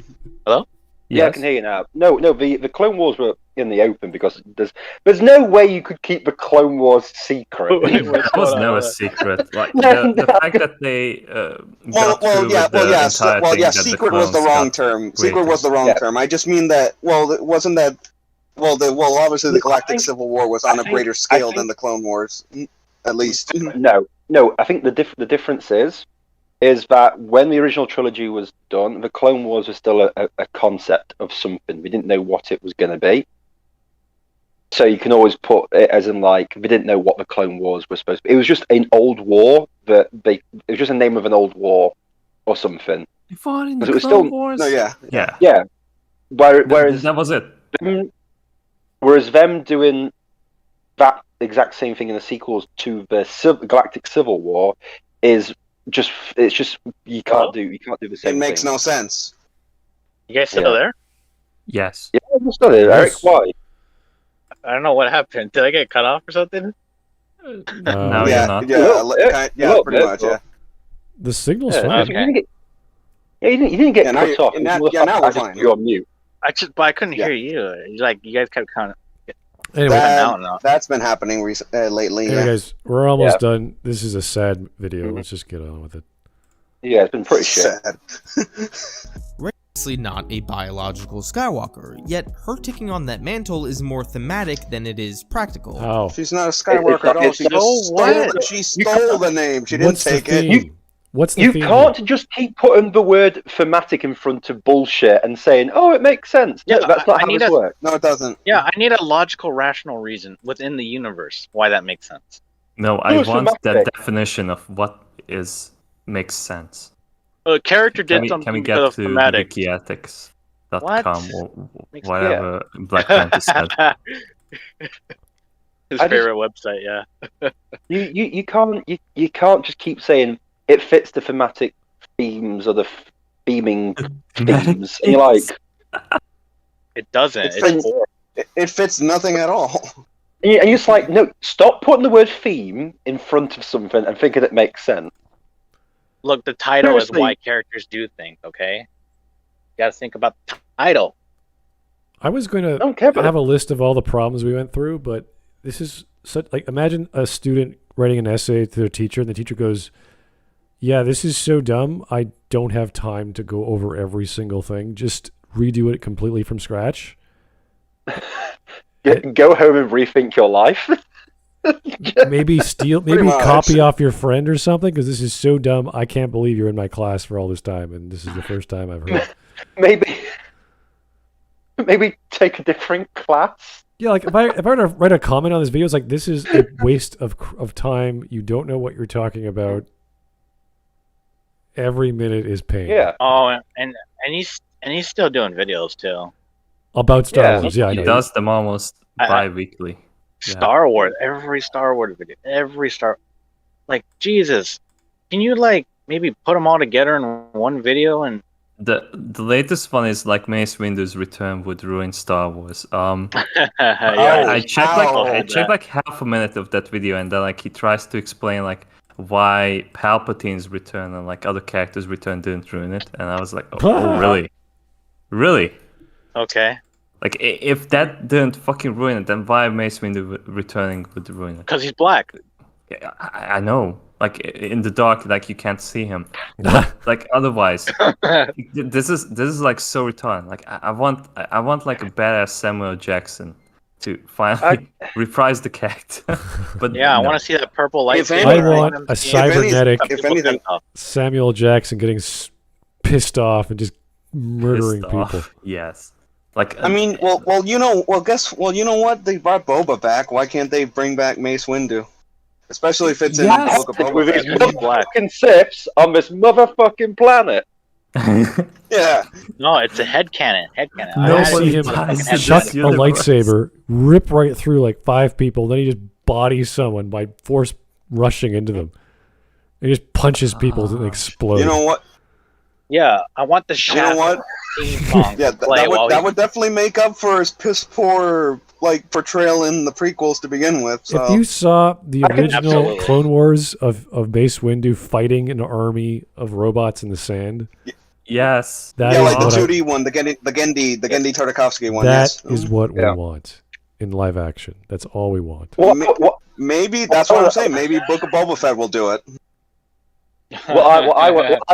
me? Yeah, I can hear you now. No, the Clone Wars were in the open because there's no way you could keep the Clone Wars secret. Wait, That was never a secret. Like the fact that they got through with the entire thing that the secret was the clones wrong got term. created. Secret was the wrong Yeah. term. I just mean that. Well, wasn't that? Well, obviously the I Galactic think- Civil War was I on a think- greater I scale think- than the Clone Wars, at least. No. I think the difference is that when the original trilogy was done, the Clone Wars was still a concept of something. We didn't know what it was going to be. So you can always put it as in like we didn't know what the Clone Wars were supposed to be. It was just an old war it was just a name of an old war or something. They fought in the Because it was Clone still- Wars. No, yeah. Yeah. Yeah. Whereas That was it. them doing that exact same thing in the sequels to the Galactic Civil War is just you can't do the same It makes thing. no sense. You guys still Yeah. there? Yes. Yeah, I'm still there, Eric. Yes. Why? I don't know what happened. Did I get cut off or something? No, yeah, you're not. yeah, pretty much. Yeah. The signal's Yeah, fine. Okay. you didn't get Yeah, now cut you're- off. and now- It was yeah, now I we're just fine. put you on mute. But I couldn't Yeah. hear you. Like you guys kept kind of Anyway, cutting out. That's been happening lately. anyway, Yeah. guys, we're almost done. This is a sad video. Let's just get on with it. Yeah, it's been pretty shit. Sad. Rey's obviously not a biological Skywalker, yet her taking on that mantle is more thematic than it is practical. How? She's not a Skywalker at all. it's She just so stole. what? She stole the name. She didn't What's the take it. theme? What's the You theme? can't just keep putting the word thematic in front of bullshit and saying, "Oh, it makes sense." No, Yeah, that's not I how need this a- works. No, it doesn't. Yeah, I need a logical, rational reason within the universe why that makes sense. No, I Who's want that thematic? definition of what makes sense. A character did Can we something get because to of thematic. wikietics.com What? or Makes- whatever Black Panther said? His I just- favorite website, yeah. You can't just keep saying it fits the thematic themes or the theming themes. And you're like, It doesn't. It's It's like- boring. It fits nothing at all. and you're just like, no, stop putting the word theme in front of something and thinking it makes sense. Look, the title is Seriously. why characters do things, okay? You gotta think about the title. I was going I to don't care about have a list of all the problems we went through, but this is such like imagine a student writing an essay to their teacher, and the teacher goes, "Yeah, this is so dumb. I don't have time to go over every single thing. Just redo it completely from scratch." Go home and rethink your life. Maybe Pretty much. copy off your friend or something because this is so dumb. I can't believe you're in my class for all this time, and this is the first time I've heard. Maybe take a different class. Yeah, like if I were to write a comment on this video, it's like this is a waste of time. You don't know what you're talking about. Every minute is pain. Yeah. Oh, and he's still doing videos too. About Star Yeah, Wars. Yeah, I He know. does them almost I- bi-weekly. Yeah. Star Wars, every Star Wars video, like Jesus, can you like maybe put them all together in one video and The latest one is like Mace Windu's return would ruin Star Wars. yeah, I checked Ow. like half a minute of that video, and then like he tries to explain like why Palpatine's return and like other characters' return didn't ruin it, and I was like, oh really? okay, Like if that didn't fucking ruin it, then why Mace Windu returning would ruin it? because he's black. Yeah, I know. Like in the dark, like you can't see him. But, like otherwise, this is like so retarded. Like I want like a badass Samuel Jackson to finally reprise the character. But Yeah, I no. want to see that purple light. If anything- I want a cybernetic If anything, Samuel Jackson getting pissed off and just murdering Pissed people. off. Yes. Like I mean, you know what? They brought Boba back. Why can't they bring back Mace Windu? Especially if it's in the book of Boba With his Fett. motherfucking sips on this motherfucking planet. Yeah. No, it's a headcanon. Headcanon. No, I see him buys had chuck this a universe. lightsaber, rip right through like 5 people, then he just bodies someone by force rushing into them. He just punches people and explode. You know what? Yeah, I want the You shaft know what? theme song Yeah, to play while that would definitely make up for his piss poor like portrayal in the prequels to begin with. So. If you saw the original Absolutely. Clone Wars of Mace Windu fighting an army of robots in the sand, Yes. that yeah, is like the what 2D one, the Gendy Tartakovsky one. that Yes. is what we Yeah. want in live action. That's all we want. What Maybe that's what I'm saying. Maybe Book of Boba Fett will do it. I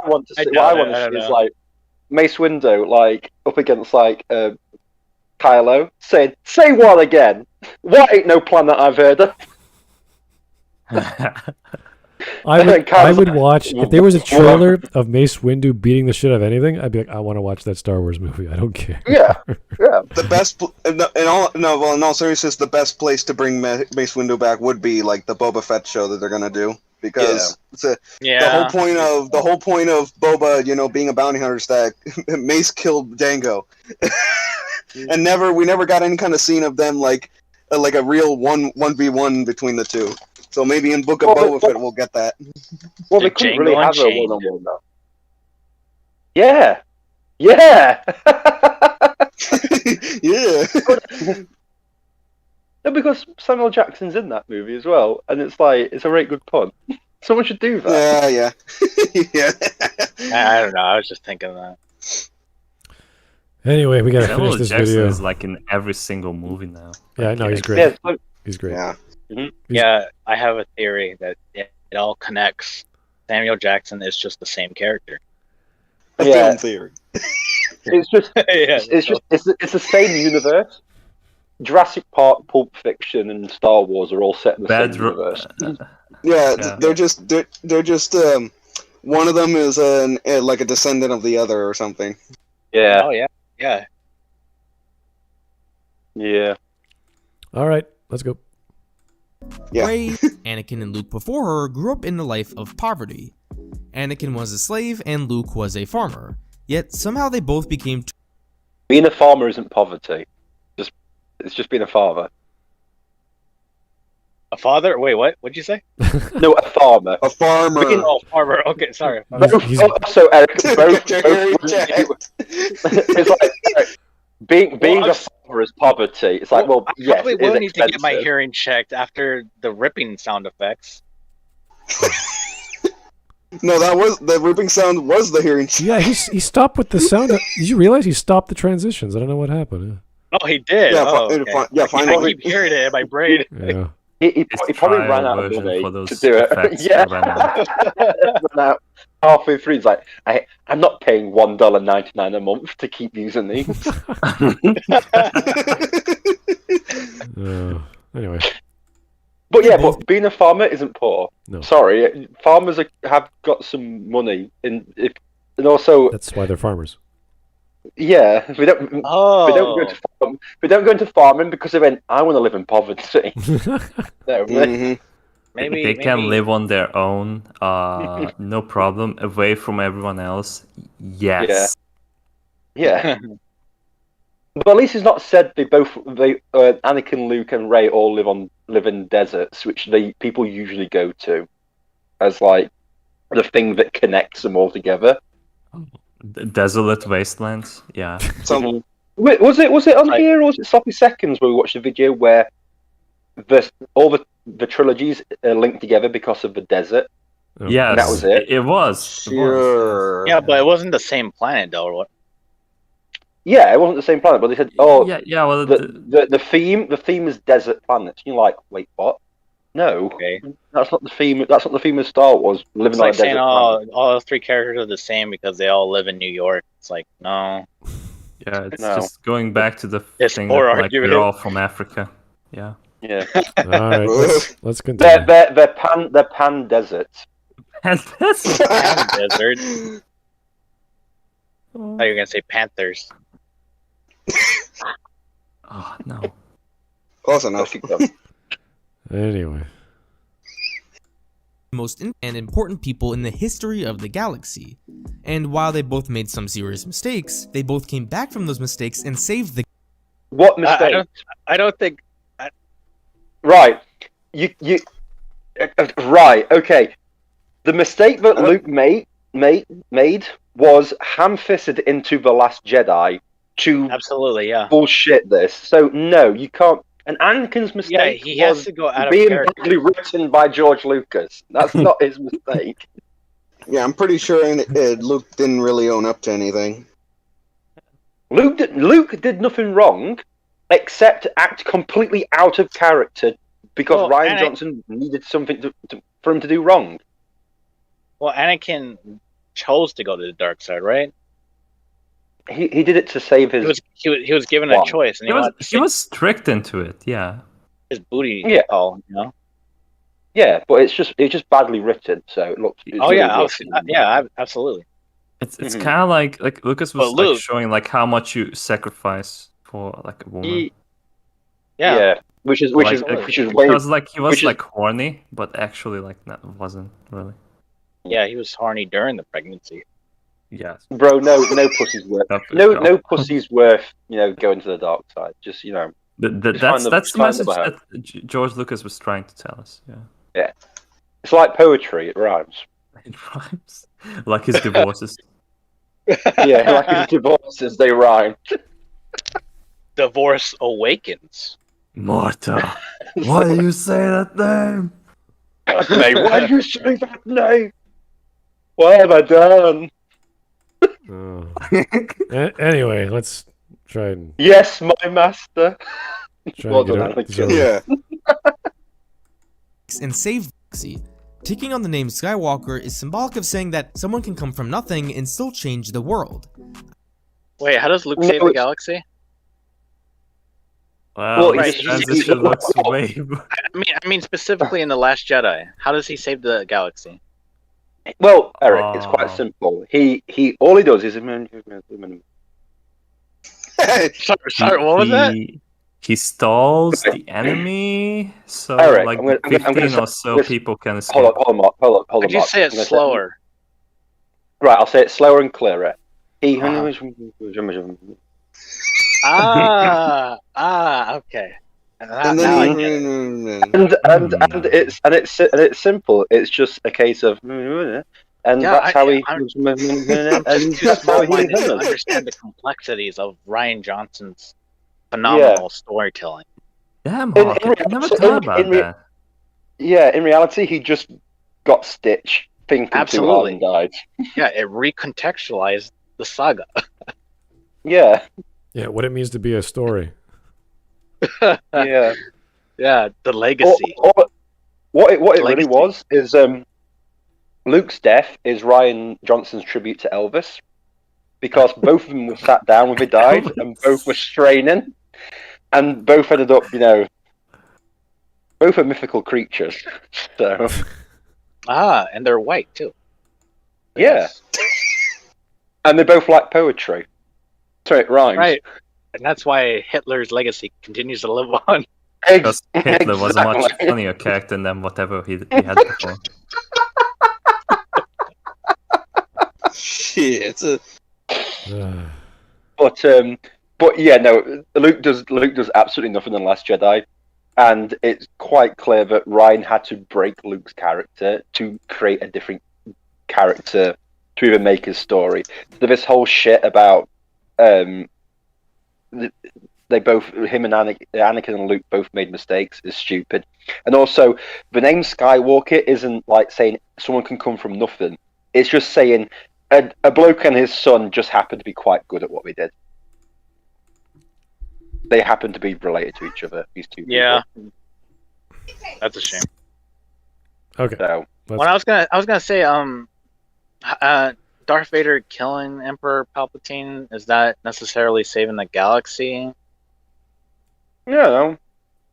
want to see, doubt it, I see don't is know. like Mace Windu like up against like Kylo saying, "Say what again? What ain't no plan that I've heard of." I would watch if there was a trailer of Mace Windu beating the shit out of anything. I'd be like, I want to watch that Star Wars movie. I don't care. Yeah, yeah. The best, in all seriousness, the best place to bring Mace Windu back would be like the Boba Fett show that they're gonna do, because the whole point of Boba, being a bounty hunter is that Mace killed Jango, and we never got any kind of scene of them like a real 1v1 between the two. So maybe in Book of Boba Fett we'll get that. Well, they Did couldn't Jango really have a Unchained. one-on-one though. Yeah, yeah. Yeah. No, because Samuel Jackson's in that movie as well, and it's a very good pun. Someone should do that. Yeah. Yeah. I don't know. I was just thinking that. Anyway, we gotta Samuel finish this Jackson video. is like in every single movie now. Yeah, no, he's great. Yeah, so- He's great. Yeah. Yeah, I have a theory that it all connects. Samuel Jackson is just the same character. A Yeah. film theory. it's just Yeah, it's the same universe. Jurassic Park, Pulp Fiction, and Star Wars are all set in the same universe. Yeah, Yeah. they're just one of them is like a descendant of the other or something. Yeah, Oh yeah. yeah. All right, let's go. Yeah. Rey, Anakin, and Luke before her grew up in a life of poverty. Anakin was a slave and Luke was a farmer. Yet somehow they both became Being a farmer isn't poverty. It's just being a father. A father? Wait, what? What'd you say? No, a farmer. A farmer. Oh, farmer. Okay, sorry. He's- Also, Eric, both Very checked. it's like being Well, a farmer is poverty. It's like, well, I yes, probably it is will need to get my expensive. hearing checked after the ripping sound effects. No, that was the ripping sound. Was the hearing? Yeah, he stopped with the sound. Did you realize he stopped the transitions? I don't know what happened. Oh, he did. Yeah, okay. yeah, I finally. keep hearing it in my brain. Yeah. He It's probably trial ran out of version money for those to do it. effects Yeah, ran out. ran out halfway through. He's like, I'm not paying $1.99 a month to keep using these. Anyway, But yeah, but being a farmer isn't poor. No. Sorry, farmers have got some money, and also that's why they're farmers. yeah, we don't Oh, we don't go into farming because they went, I want to live in poverty. No, Mhm. maybe They can live on their own, no problem, away from everyone else. Yes. yeah. But at least it's not said Anakin, Luke, and Rey all live in deserts, which people usually go to as like the thing that connects them all together. Desolate wastelands. Yeah. So Wait, was it on here or was it Sloppy Seconds where we watched a video where all the trilogies are linked together because of the desert? Oh. Yes. That was it? It was. sure. Yeah, but it wasn't the same planet, though. Or what? Yeah, it wasn't the same planet, but they said, "Oh, Yeah. Well, the theme is desert planets." And you're like, "Wait, what? No, Okay. that's not the theme. That's not the theme of Star Wars. Living It's on like a desert saying planet." all three characters are the same because they all live in New York. It's like, no. yeah, it's No. just going back to the It's thing poor that like, argument. we're all from Africa. Yeah. Yeah, All right, let's continue. they're pan deserts. And that's Desert. I thought you were gonna say Panthers. oh no. Close enough. Anyway, most and important people in the history of the galaxy. And while they both made some serious mistakes, they both came back from those mistakes and saved the What mistake? I don't think. Right, you right. Okay, The mistake that Luke made was ham-fisted into The Last Jedi to Absolutely, yeah. bullshit this. So no, you can't. And Anakin's mistake he has was to go out of being character. badly written by George Lucas. That's not his mistake. Yeah, I'm pretty sure Luke didn't really own up to anything. Luke did nothing wrong except act completely out of character because Well, Rian Johnson needed something for him to do wrong. Well, Anakin chose to go to the dark side, right? He did it to save his He was given a Wow. choice, and He was tricked into it. Yeah. his booty Yeah. call. Yeah, but it's just badly written, so it looks. It's Oh really yeah, good. absolutely. It's Mhm. kind of like Lucas was But Luke- showing how much you sacrifice for a woman. Yeah. which is way because he was which is- horny, but actually that wasn't really. Yeah, he was horny during the pregnancy. Yeah. bro. No pussy's worth. No pussy's worth. Going to the dark side. Just That's the find message the that George Lucas was trying to tell us. Yeah. it's like poetry. It rhymes. It rhymes like his divorces. Yeah, like his divorces, they rhyme. Divorce awakens. Marta, why do you say that name? Mate, why do you say that name? What have I done? Oh. Anyway, let's try and Yes, my master. try Well and get done, out. Alex. So, Yeah. And save the galaxy. Taking on the name Skywalker is symbolic of saying that someone can come from nothing and still change the world. Wait, how does Luke No, save the it's- galaxy? Well, Right, this he's- transition looks way. I mean specifically in the Last Jedi. How does he save the galaxy? Well, Eric, it's quite Oh. simple. He all he does is Sorry, what was that? He stalls the enemy, so Eric, like I'm gonna 15 say or so this- people can escape. hold on, Mark. Hold on, Could you Mark. say it I'm gonna slower? Right, I'll say it slower and clearer. He Okay. And Now I then get it. it's simple. It's just a case of and that's how he I'm and just too that's how he small-minded to humors. understand the complexities of Ryan Johnson's phenomenal storytelling. Yeah, Mark, I never thought about that. Yeah, in reality, he just got Stitch thinking too hard Absolutely. and died. Yeah, it recontextualized the saga. Yeah, yeah, what it means to be a story. yeah. Yeah, the legacy. What it really Legacy. was is Luke's death is Ryan Johnson's tribute to Elvis, because both of them were sat down when they died, and both were straining, and both ended up, both are mythical creatures. So And they're white too. yeah, and they both like poetry, so it rhymes. Right. And that's why Hitler's legacy continues to live on. Because Hitler was a much Exactly. funnier character than whatever he had before. Shit, it's a But yeah, no. Luke does absolutely nothing in The Last Jedi, and it's quite clear that Ryan had to break Luke's character to create a different character to even make his story. So this whole shit about they both, him and Anakin and Luke both made mistakes is stupid. And also, the name Skywalker isn't like saying someone can come from nothing. It's just saying a bloke and his son just happened to be quite good at what they did. They happen to be related to each other, these two people. Yeah. That's a shame. Okay. So, When I was gonna say, Darth Vader killing Emperor Palpatine, is that necessarily saving the galaxy? yeah,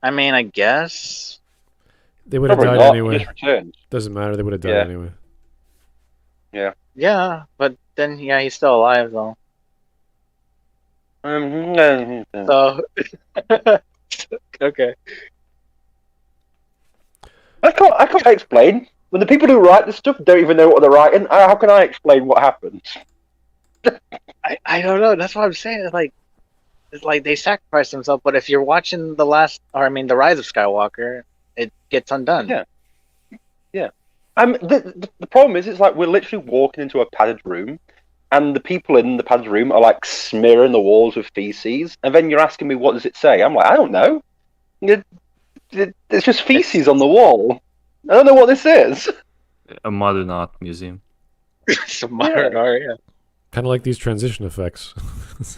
I mean, I guess. They would have probably died not. anyway. He just returned. Doesn't matter. They would have died Yeah. anyway. Yeah, but then he's still alive though. So okay. I can't explain. When the people who write this stuff don't even know what they're writing, how can I explain what happened? I don't know. That's what I'm saying. It's like they sacrificed themselves, but if you're watching the Rise of Skywalker, it gets undone. Yeah. The problem is, it's like we're literally walking into a padded room, and the people in the padded room are like smearing the walls with feces, and then you're asking me what does it say? I'm like, I don't know. It's just feces on the wall. I don't know what this is. A modern art museum. Some modern art, yeah. Kind of like these transition effects.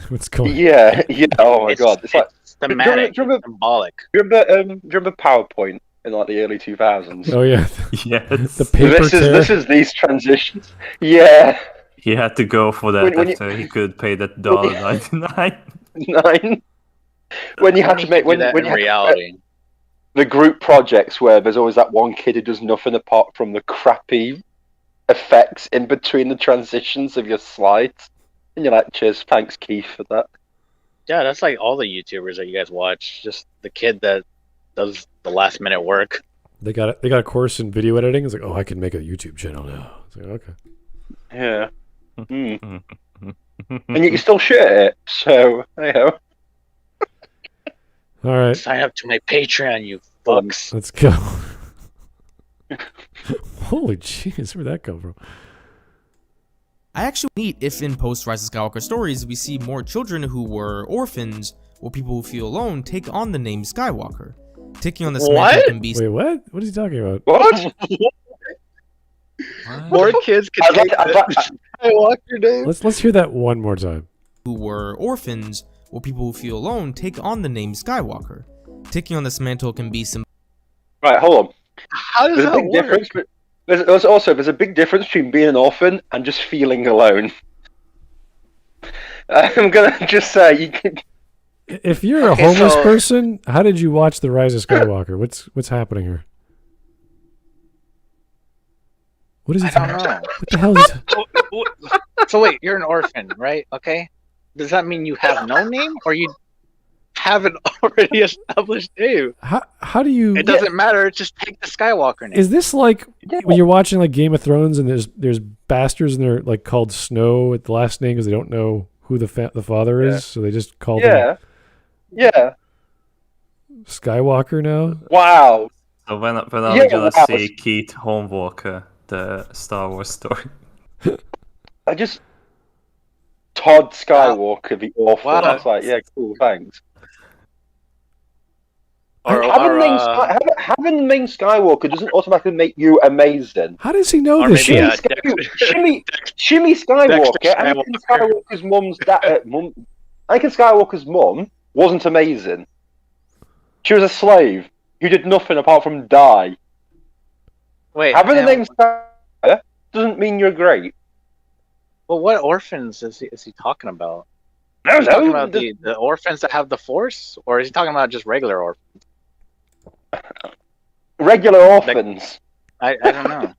What's going? Yeah. Oh my god, it's like thematic, do you remember, symbolic. do you remember PowerPoint in like the early 2000s? Oh yeah, Yes. the paper tear. This is these transitions. Yeah. He had to go for that When you- after he could pay that $1.99. 9. When you had to make do that when in you reality. the group projects where there's always that one kid who does nothing apart from the crappy effects in between the transitions of your slides, and you're like, "Cheers, thanks, Keith, for that." Yeah, that's like all the YouTubers that you guys watch. Just the kid that does the last minute work. They got a course in video editing. It's like, oh, I can make a YouTube channel now. It's like, okay. Yeah. And yet you still share it, so you know. All right, Sign up to my Patreon, you fucks. let's go. Holy jeez, where'd that come from? I actually neat if in post Rise of Skywalker stories we see more children who were orphans or people who feel alone take on the name Skywalker. Taking on this mantle can be Wait, what? What is he talking about? What? More kids can take the Skywalker name. Let's hear that one more time. who were orphans or people who feel alone take on the name Skywalker. Taking on this mantle can be Right, hold on. How does There's a that big work? difference. But there's a big difference between being an orphan and just feeling alone. I'm gonna just say you can. If you're a Okay, homeless so- person, how did you watch The Rise of Skywalker? What's happening here? What is he I don't talking? know. What the hell is? So wait, you're an orphan, right? Okay. Does that mean you have no name, or you have an already established name? How do you? It doesn't matter. Just take the Skywalker name. Is this like when you're watching like Game of Thrones and there's bastards and they're like called Snow at the last name because they don't know who the father is, so they just call them Yeah. Skywalker now? Wow. So when are Yeah, we gonna wow. see Keith Homewalker, the Star Wars story? I just Todd Skywalker, the orphan. Wow. That's like, yeah, cool, thanks. Or- having, or, name uh, having the name Skywalker doesn't automatically make you amazing. How does he know Or this maybe, shit? Shimmy Skywalker, Dexter Anakin Skywalker's mum's mum. Anakin Skywalker's mum wasn't amazing. She was a slave who did nothing apart from die. Wait, Having the now- name Skywalker doesn't mean you're great. Well, what orphans is he talking about? No, Is he talking about the orphans that have the Force, or is he talking about just regular orphans? regular orphans. I don't know.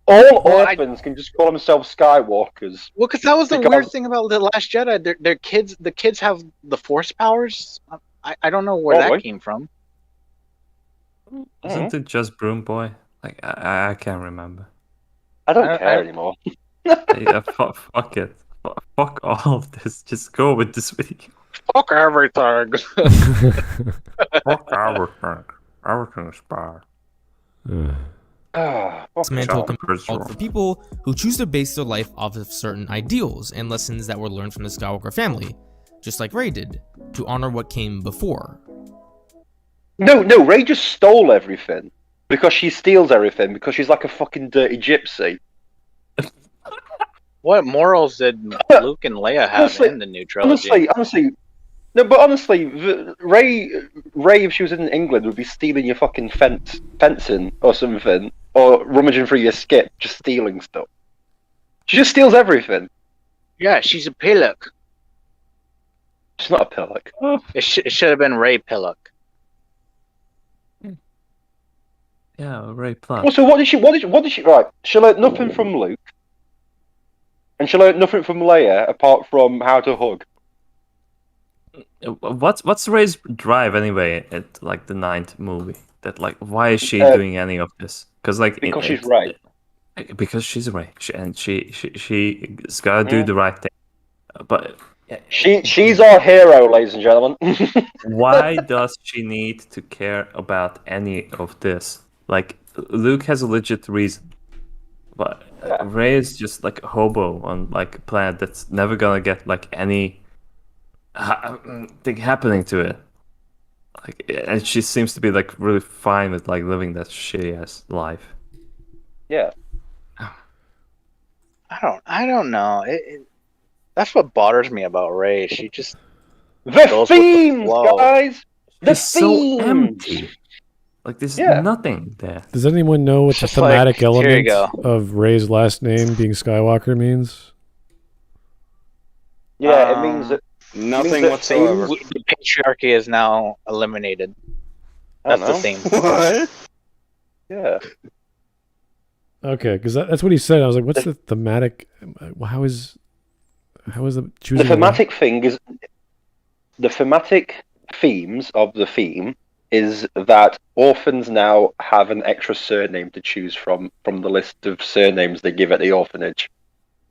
All Well, orphans can just call themselves Skywalkers. Well, because that was the Because- weird thing about the Last Jedi. Their kids, the kids have the Force powers. I don't know where Probably. that came from. Isn't it just Broom Boy? Like I can't remember. I don't I- care I- anymore. Yeah, fuck it. Fuck all of this. Just go with this video. Fuck everything. Fuck everything. Everything's bad. This mantle can be Chopper's called for people who choose to base their life off of certain ideals and lessons that were learned from the Skywalker family, just like Rey did, to honor what came before. No, Rey just stole everything because she steals everything because she's like a fucking dirty gypsy. What morals did Luke and Leia have Honestly- in the new trilogy? Honestly, Rey, if she was in England, would be stealing your fucking fencing or something, or rummaging through your skip, just stealing stuff. She just steals everything. Yeah, she's a pillock. She's not a pillock. It should have been Rey Pillock. Yeah, Ray Plum. Also, what did she? Right, she learned nothing from Luke, and she learned nothing from Leia apart from how to hug. What's Ray's drive anyway at like the 9th movie? That like, why is she doing any of this? Because like Because she's Rey. Because she's Rey, she's gotta do the right thing. But She's our hero, ladies and gentlemen. why does she need to care about any of this? Like, Luke has a legit reason. But Rey is just like a hobo on like a planet that's never gonna get like any thing happening to it. Like, and she seems to be like really fine with like living that shitty ass life. Yeah. I don't know. That's what bothers me about Ray. She just The goes with the themes, flow. guys. The It's so themes. empty. Like there's Yeah. nothing there. Does anyone know what the Just like, thematic here you element go. of Rey's last name being Skywalker means? Yeah, it means that Nothing that whatsoever. The patriarchy is now eliminated. I That's don't the know. theme. What? Yeah. Okay, because that's what he said. I was like, what's the thematic? How is the choosing? The thematic thing is the thematic themes of the theme is that orphans now have an extra surname to choose from the list of surnames they give at the orphanage.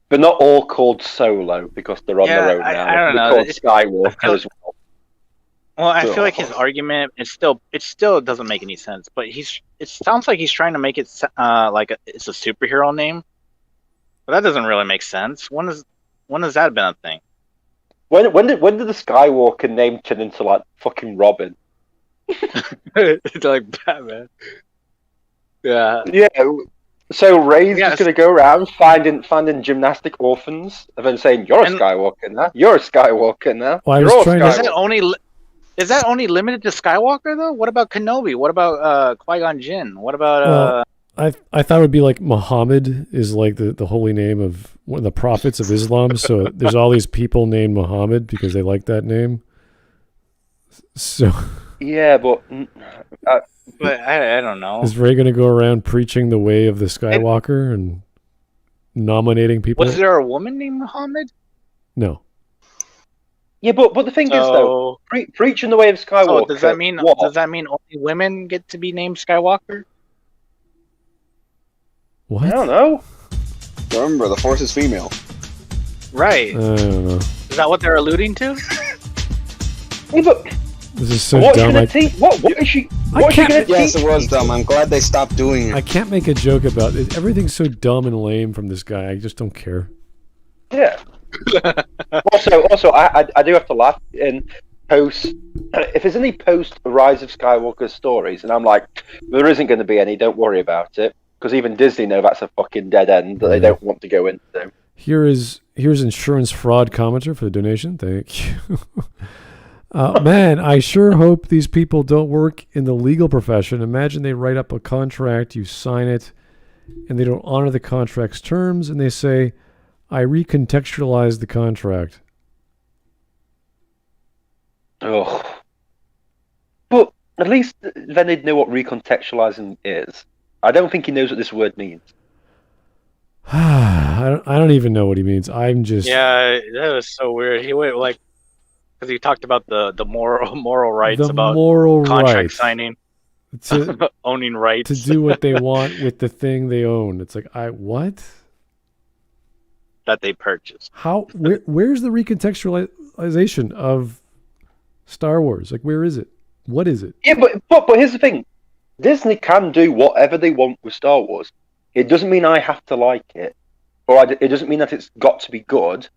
But not all called Solo because they're on Yeah, their own now. I don't They're know. called Skywalker as well. Well, I feel like his argument it still doesn't make any sense. But it sounds like he's trying to make it like it's a superhero name, but that doesn't really make sense. When has that been a thing? When did the Skywalker name turn into like fucking Robin? It's like Batman. Yeah. Yeah. So Rey's Yes. just gonna go around finding gymnastic orphans and then saying, "You're a And- Skywalker now. You're a Skywalker now." Well, I You're was all trying to- Skywalker." Is that only limited to Skywalker though? What about Kenobi? What about Qui-Gon Jinn? What about I thought it would be like Muhammad is like the holy name of one of the prophets of Islam. So there's all these people named Muhammad because they like that name. So Yeah, but But I don't know. is Rey going to go around preaching the way of the Skywalker and nominating people? Was there a woman named Muhammad? No. but the thing is though, preaching the way of Skywalker. So does that mean what? only women get to be named Skywalker? What? I don't know. Remember, the Force is female. Right. I don't know. Is that what they're alluding to? Yeah, but This is so what's she dumb. gonna teach? What is she? I What's she can't- gonna Yes, teach? it was dumb. I'm glad they stopped doing I it. can't make a joke about it. Everything's so dumb and lame from this guy. I just don't care. Yeah. also, I do have to laugh in post. If there's any post Rise of Skywalker stories, and I'm like, there isn't going to be any. Don't worry about it, because even Disney know that's a fucking dead end that they don't want to go into. Here's insurance fraud commenter for the donation. Thank you. Man, I sure hope these people don't work in the legal profession. Imagine they write up a contract, you sign it, and they don't honor the contract's terms, and they say, I recontextualized the contract. Oh. But at least then they'd know what recontextualizing is. I don't think he knows what this word means. I don't even know what he means. I'm just... Yeah, that was so weird. He went like because he talked about the moral rights the about moral contract right signing, to owning rights to do what they want with the thing they own. It's like, what? that they purchased. How? Where's the recontextualization of Star Wars? Like, where is it? What is it? Yeah, but here's the thing: Disney can do whatever they want with Star Wars. It doesn't mean I have to like it, or it doesn't mean that it's got to be good.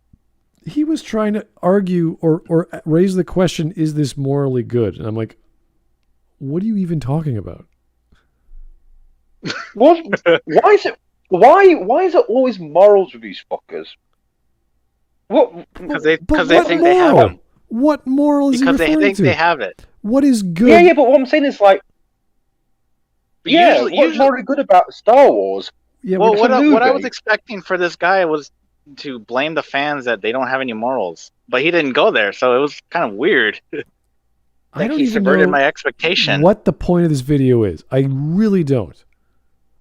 He was trying to argue or raise the question: is this morally good? And I'm like, what are you even talking about? Why is it? Why is it always morals with these fuckers? What? Because they But think what they have moral? them. What moral is Because he they referring think to? they have it. What is good? Yeah, but what I'm saying is like, yeah, Usually- what's morally good about Star Wars? Yeah, Well, but- what I was movie. expecting for this guy was to blame the fans that they don't have any morals, but he didn't go there, so it was kind of weird. I Like don't he even subverted know my expectation. what the point of this video is. I really don't.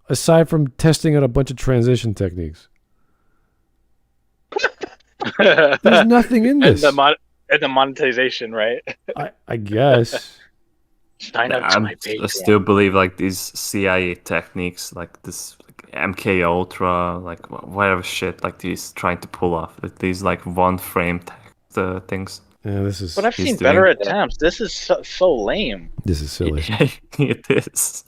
Aside from testing out a bunch of transition techniques. There's nothing in and this. the monetization, right? I guess. Sign up to my I Patreon. still believe like these CIA techniques, like this like, MK Ultra, like whatever shit, like these trying to pull off with these like one frame things. Yeah, this is But I've He's seen doing- better attempts. This is so lame. silly. it is.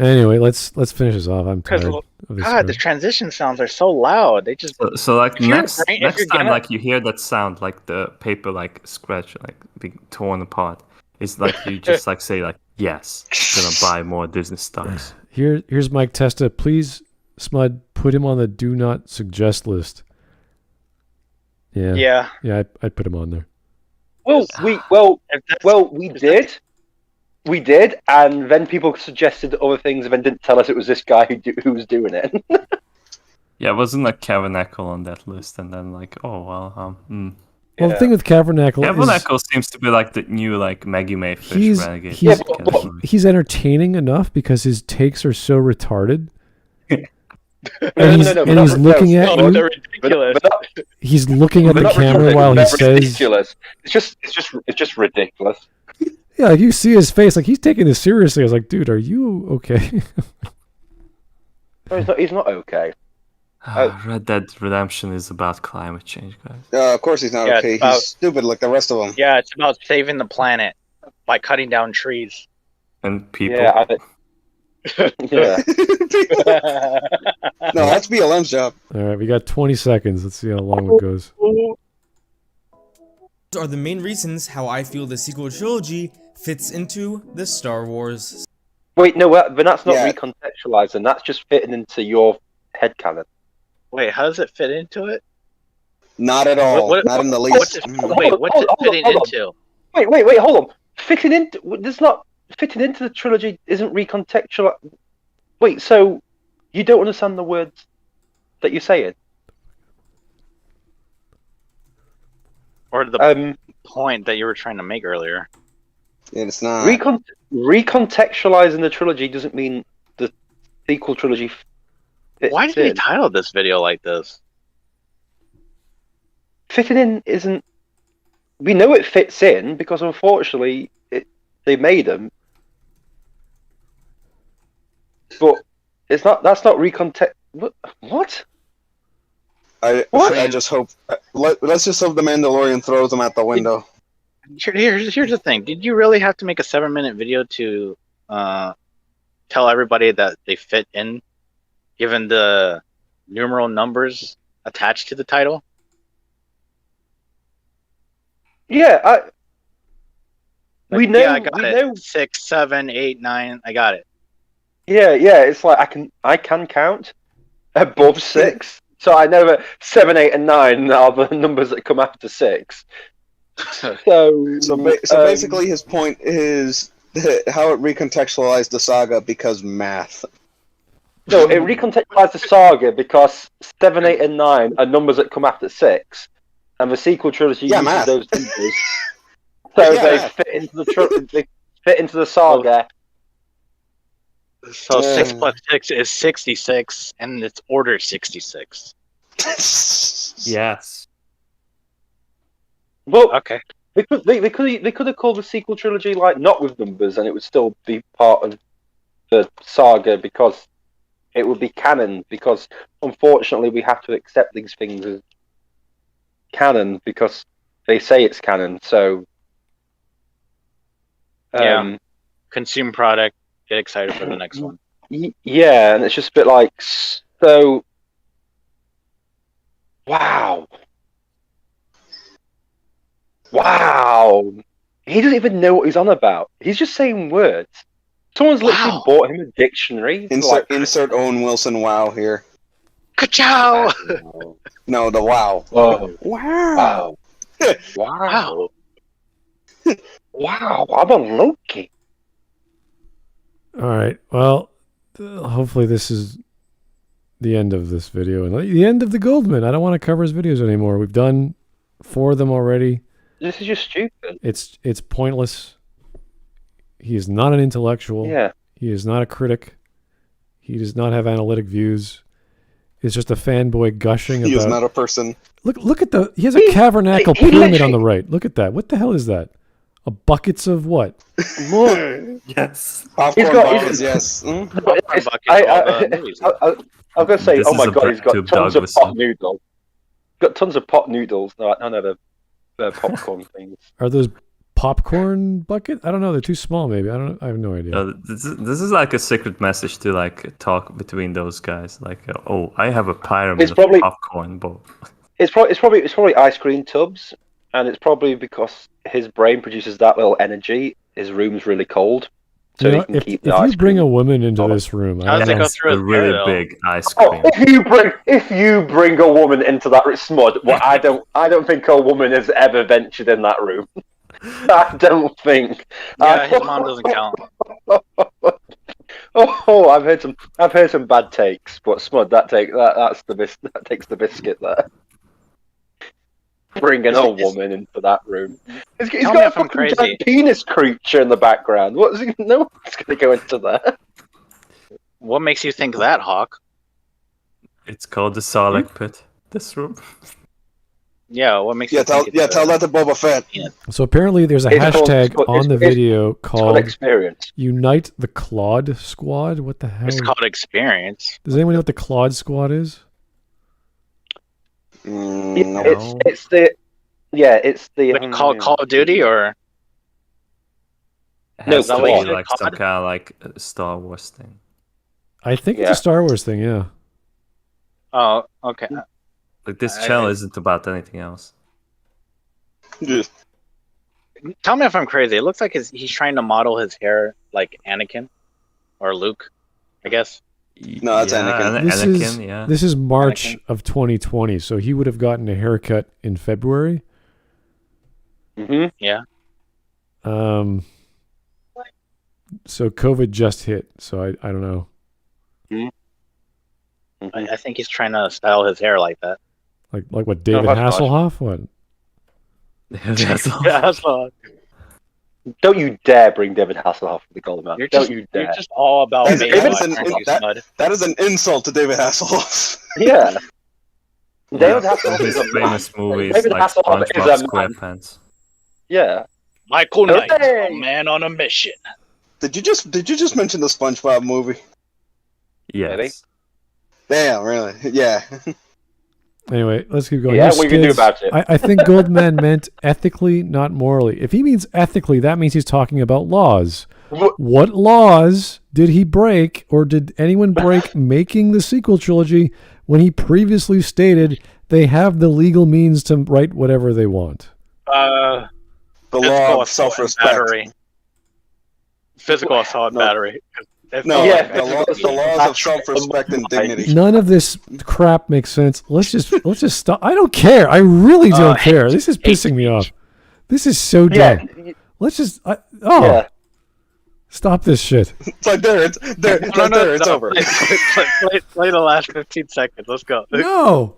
Anyway, let's finish this off. I'm tired of this. God, the transition sounds are so loud. They just So like If you're next brain- if next you're time, gonna- like you hear that sound, like the paper like scratch, like being torn apart. It's like you just like say like yes, gonna buy more Disney stocks. Here's Mike Testa. Please, Smud, put him on the do not suggest list. Yeah, I'd put him on there. Well, we did, and then people suggested other things, and then didn't tell us it was this guy who was doing it. Yeah, wasn't like Tabernacle on that list, and then like Well, the thing with Tabernacle seems to be like the new like Maggie Mayfish he's renegade. he's entertaining enough because his takes are so retarded. And he's looking at you. they're ridiculous. He's looking at the camera while he says, ridiculous. It's just ridiculous. "Yeah, like you see his face, like he's taking this seriously." I was like, "Dude, are you okay?" No, he's not okay. Red Dead Redemption is about climate change, guys. Of course he's not Yeah, okay. it's about- He's stupid like the rest of them. Yeah, it's about saving the planet by cutting down trees. And people. Yeah, yeah. No, that's BLM's job. All right, we got 20 seconds. Let's see how long it goes. Are the main reasons how I feel the sequel trilogy fits into the Star Wars. Wait, no, but that's not Yeah. recontextualizing. That's just fitting into your headcanon. Wait, how does it fit into it? Not at all. Not in the least. What's it fitting hold on. into? Wait, hold on. Fitting into the trilogy isn't recontextual. Wait, so you don't understand the words that you're saying? Or the point that you were trying to make earlier? Yeah, it's not. Recontextualizing the trilogy doesn't mean the sequel trilogy fits Why did we in. title this video like this? Fitting in isn't. We know it fits in because unfortunately they made them, but it's not. That's not recontext. What? I just hope. Let's just hope the Mandalorian throws them out the window. Here's the thing. Did you really have to make a 7-minute video to tell everybody that they fit in, given the numeral numbers attached to the title? Yeah, we know. Yeah, I got we it. know. 6, 7, 8, 9. I got it. Yeah. It's like I can count above 6, so I know that 7, 8, and 9 are the numbers that come after 6. So basically, his point is how it recontextualized the saga because math. No, it recontextualized the saga because 7, 8, and 9 are numbers that come after 6, and the sequel trilogy uses math. those numbers. So Yeah, they math. they fit into the saga. So 6 plus 6 is 66, and it's order 66. Yes. Well, Okay. they could have called the sequel trilogy like not with numbers, and it would still be part of the saga because it would be canon. Because unfortunately, we have to accept these things as canon because they say it's canon. So, Yeah. Consume product. Get excited for the next one. Yeah, and it's just a bit like so. Wow. He doesn't even know what he's on about. He's just saying words. Someone's literally bought him a dictionary. Insert Owen Wilson wow here. Ka-chow! No, the wow. Oh. Wow. Wow. Wow. I'm on Loki. All right. Well, hopefully this is the end of this video and the end of the Goldman. I don't want to cover his videos anymore. We've done 4 of them already. This is just stupid. It's pointless. He is not an intellectual. Yeah. He is not a critic. He does not have analytic views. He's just a fanboy gushing He about. is not a person. Look at the. He has a cavernacle he pyramid literally- on the right. Look at that. What the hell is that? A buckets of what? More. Yes. Popcorn He's got- bottles, yes. Popcorn buckets, I all the movies. was going to say, This oh my is a god, he's got Tube tons of Douglas pot song. noodles. Got tons of pot noodles. No, I know the popcorn things. Are those popcorn bucket? I don't know. They're too small. Maybe I don't. I have no idea. This is like a secret message to like talk between those guys. Like, oh, I have a pyramid It's of probably- popcorn, but It's probably ice cream tubs, and it's probably because his brain produces that little energy. His room's really cold, so You he know, can if keep the ice you bring cream. a woman into this room, How I does don't it know. go through a his really hair, though? big ice Oh, cream. if you bring a woman into that Smud, well, I don't think a woman has ever ventured in that room. I don't think. Yeah, his mom doesn't count. Oh, I've heard some bad takes, but Smud, that takes the biscuit there. Bringing a woman into that room. He's Tell got me a if I'm fucking crazy. giant penis creature in the background. No one's gonna go into there. What makes you think that, Hawk? It's called the Sarlacc pit. This room. Yeah, what makes Yeah, you tell think it's that to Boba Fett. So apparently, there's a It's called- hashtag it's- on the it's- video It's called called experience. "Unite the Claude Squad." What the hell? It's called experience. Does anyone know what the Claude Squad is? No. It's the Like Call of Duty or It No, has to Claude. be Is it like some Claude? kind of like Star Wars thing. I think it's Yeah. a Star Wars thing. Yeah. oh, okay. Like this I- channel isn't about anything else. Just- Tell me if I'm crazy. It looks like he's trying to model his hair like Anakin or Luke, I guess. No, that's Anakin. This Anakin, is yeah. this is March Anakin. of 2020, so he would have gotten a haircut in February. hmm Yeah. So COVID just hit, so I don't know. I think he's trying to style his hair like that. Like what, David that's nice. Hasselhoff? What? That's all. Yeah, that's all. Don't you dare bring David Hasselhoff to the Golden Man. You're Don't just, you dare. you're just all about That Baywatch, is an- aren't you, that- Smud? That is an insult to David Hasselhoff. Yeah. David Yeah, Hasselhoff his is a man. famous movies David like Hasselhoff is SpongeBob a man. SquarePants. Yeah. Michael Knight, Hey! a man on a mission. Did you just mention the SpongeBob movie? Yes. Damn, really? Yeah. Anyway, let's keep going. Yeah, Your what you can do skids. about it? I think Goldman meant ethically, not morally. If he means ethically, that means he's talking about laws. What laws did he break, or did anyone break making the sequel trilogy when he previously stated they have the legal means to write whatever they want? The Physical law of assault and self-respect. battery. Physical assault and No. battery. No, Yeah. the laws of self-respect and dignity. None of this crap makes sense. Let's just stop. I don't care. I really don't care. This is pissing me off. This is so dumb. Yeah. Let's just Yeah. stop this shit. It's like there, it's over. Play the last 15 seconds. Let's go. No,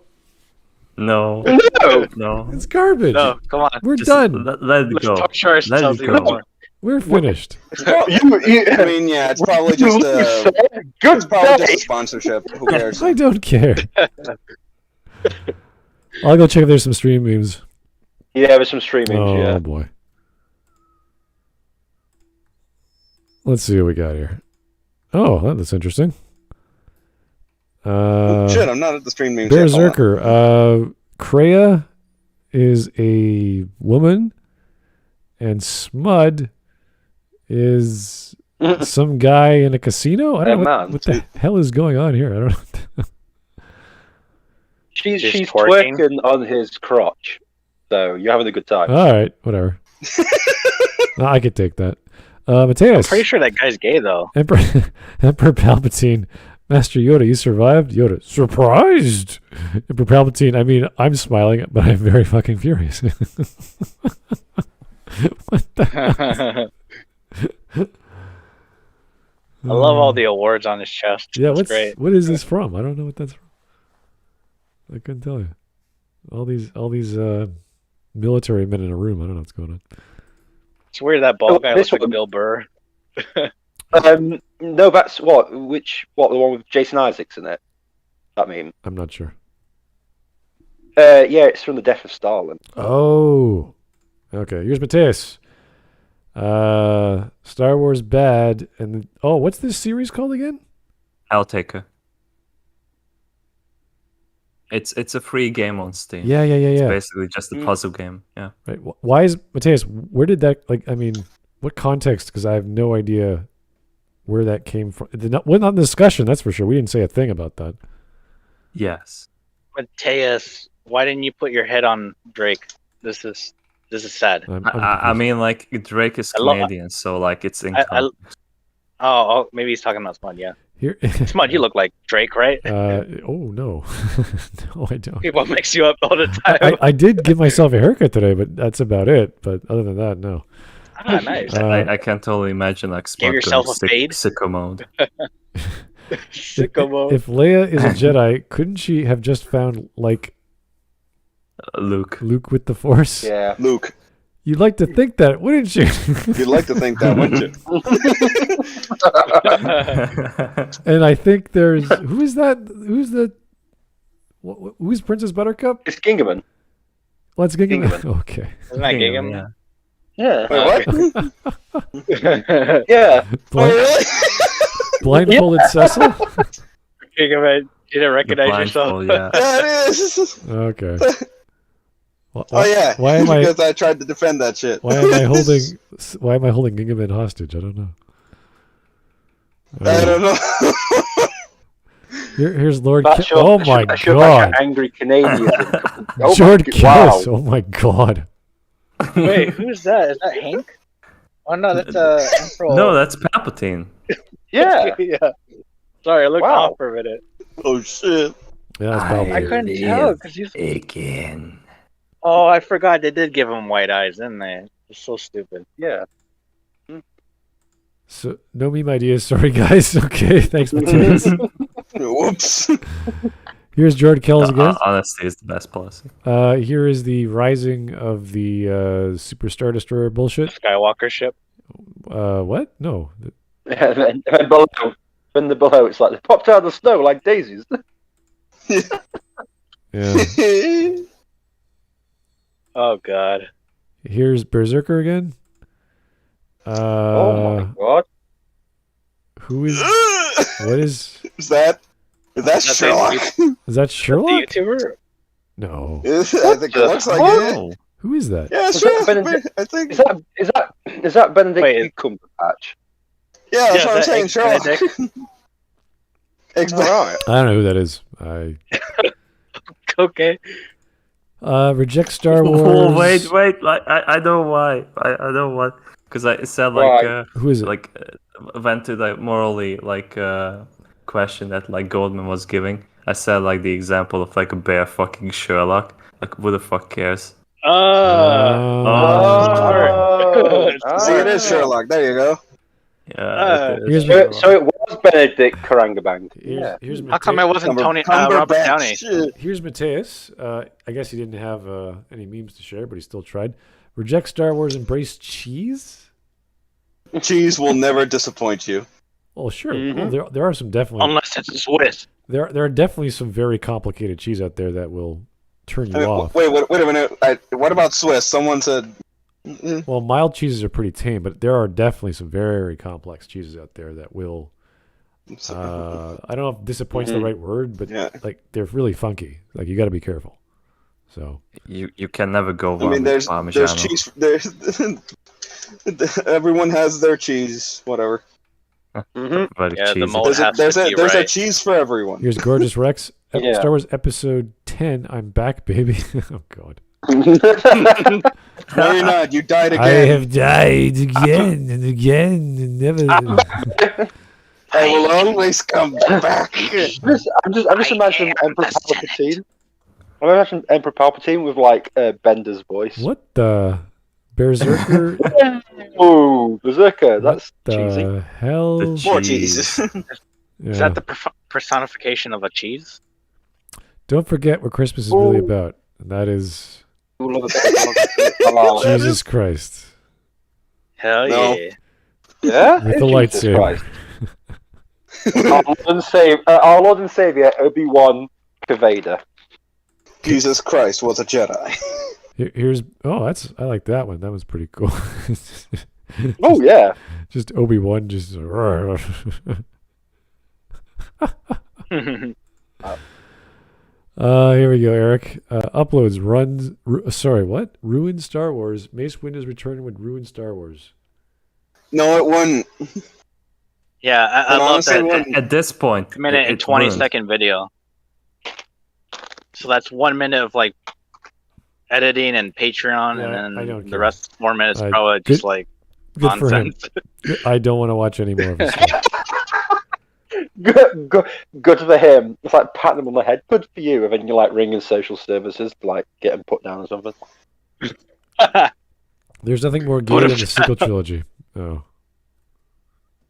No. No. No. it's garbage. No, come on. We're Just done. let it Let's go. talk to ourselves Let it even go. more. We're finished. I mean, yeah, it's probably just Good day. a sponsorship. Who cares? I don't care. I'll go check if there's some stream memes. Yeah, there's some streaming. Oh Yeah. boy. Let's see what we got here. Oh, that's interesting. Shit, I'm not at the stream memes yet. Hold on. Bearserker. Kreia is a woman, and Smud is some guy in a casino. I don't know man. what the hell is going on here. I don't know. She's Just twerking. twerking. On his crotch. So you're having a good time. All right, whatever. No, I could take that. Mateus. Pretty sure that guy's gay though. Emperor Palpatine. Master Yoda, you survived? Yoda, surprised! Emperor Palpatine, I mean, I'm smiling, but I'm very fucking furious. What the hell? I love all the awards on his chest. Yeah, That's great. what is this from? I don't know what that's from. I couldn't tell you. All these military men in a room. I don't know what's going on. It's weird that bald guy this looks like one- Bill Burr. No, that's the one with Jason Isaacs in it. That meme. I'm not sure. Yeah, it's from the Death of Stalin. Oh, okay. Here's Mateus. Star Wars bad, and what's this series called again? I'll take her. It's a free game on Steam. Yeah. It's basically just a puzzle game. Yeah. Right. Why is Mateus? Where did that what context? Because I have no idea where that came from. We're not in discussion. That's for sure. We didn't say a thing about that. Yes. Mateus, why didn't you put your head on Drake? This is sad. I mean, like Drake is Canadian, so like it's in. Oh, maybe he's talking about Smud. Yeah. Here, Smud, you look like Drake, right? oh no, no, I don't. People mix you up all the time. I did give myself a haircut today, but that's about it. But other than that, no. Ah, nice. I can totally imagine like Smud Give yourself going a fade? sicko mode. Sicko mode. If Leia is a Jedi, couldn't she have just found like Luke. Luke with the Force? Yeah. Luke, You'd like to think that, wouldn't you? you'd like to think that, wouldn't you? And I think there's who's who's Princess Buttercup? It's Gingerman. Let's get Gingerman. Okay. Isn't that Gigam? Yeah. Yeah. Wait, what? Yeah. Blind, really? blindfolded Cecil? Gigam, you didn't recognize yourself. Blindfold, yeah. Yeah, it is. Okay. Oh yeah. Why am I? Because I tried to defend that shit. Why am I holding? Why am I holding Gingaman hostage? I don't know. I don't know. Here's Lord. That's your, Oh my that's your, like, God. angry Canadian. Oh Jord my, Kiss. wow. Oh my God. Wait, who's that? Is that Hank? Oh no, that's Emperor. No, that's Palpatine. Yeah. yeah. Sorry, I looked Wow. off for a minute. Oh shit. Yeah, that's I probably. couldn't tell because he's. Again. Oh, I forgot they did give him white eyes, didn't they? It's so stupid. Yeah. So no meme ideas. Sorry guys. Okay, thanks Matthias. Whoops. Here's Jord Kells again. Honesty is the best policy. Here is the rising of the Super Star Destroyer bullshit. Skywalker ship. What? No. And then below, when the below, it's like they popped out of the snow like daisies. Yeah. Oh God. Here's Berserker again. Oh my God. Who is? What is? Is that That's Sherlock? Is that The Sherlock? YouTuber. No. I think it looks like it. Oh, Who is that? Yeah, Is sure. that Benedict- I think. Is that Benedict Wait. Cumberbatch? Yeah, that's Yeah, what I'm saying. that Sherlock. Right. I don't know who that is. I Okay. reject Star Wars. Oh, wait. Like, I know why. I know what. Because it said like Why? Who is it? like went to the morally like question that like Goldman was giving. I said like the example of like a bear fucking Sherlock. Like who the fuck cares? See, it is Sherlock. There you go. Yeah. it is Here's So it was Benedict Karangabang. Yeah. Here's How come it wasn't Robert Cumberbatch. Downey? Shit. Here's Mateus. I guess he didn't have any memes to share, but he still tried. Reject Star Wars, embrace cheese. Cheese will never disappoint you. Oh sure. Mhm. Well, there are some definitely Unless it's Swiss. there are definitely some very complicated cheese out there that will turn you I mean, off. wait a minute. What about Swiss? Someone said. Well, mild cheeses are pretty tame, but there are definitely some very complex cheeses out there that will. I don't know if disappoint's the right word, but Yeah. like they're really funky. Like you got to be careful. So You can never go wrong I mean, with there's Parmigiano. cheese. There's everyone has their cheese. Whatever. Mm-hmm. Very Yeah, the cheesy. mold has There's to be a right. cheese for everyone. here's Gorgeous Rex, Yeah. Star Wars Episode 10. I'm back, baby. Oh God. No, you're not. You died again. I have died again and again and never. I will always come back. I'm just imagining Emperor Palpatine. I'm imagining Emperor Palpatine with like Bender's voice. What the Berserker? Oh, Berserker. That's what cheesy. the hell? The More cheese. cheese. Yeah. Is that the personification of a cheese? Don't forget what Christmas is really about, and that is Who love a bit of oh, Jesus Christ Hell No. yeah. yeah, with it's the Jesus lightsaber. Christ. Our Lord and Savior Obi-Wan Kavader. Jesus Christ was a Jedi. Here's I like that one. That was pretty cool. Oh yeah. Just Obi-Wan just Here we go, Eric. Uploads runs. What? Ruined Star Wars. Mace Windu's return would ruin Star Wars. No, it wouldn't. Yeah, I love honestly, that. when- At this point, Minute and it's 20 ruined. second video. So that's 1 minute of like editing and Patreon, Yeah, I and don't then care. the rest 4 minutes I- probably good- just like Good for him. nonsense. I don't want to watch any more of his stuff. Good for him. It's like patting him on the head. Good for you. And then you're like ringing social services to like get him put down or something. There's nothing more gay than the sequel trilogy. Oh.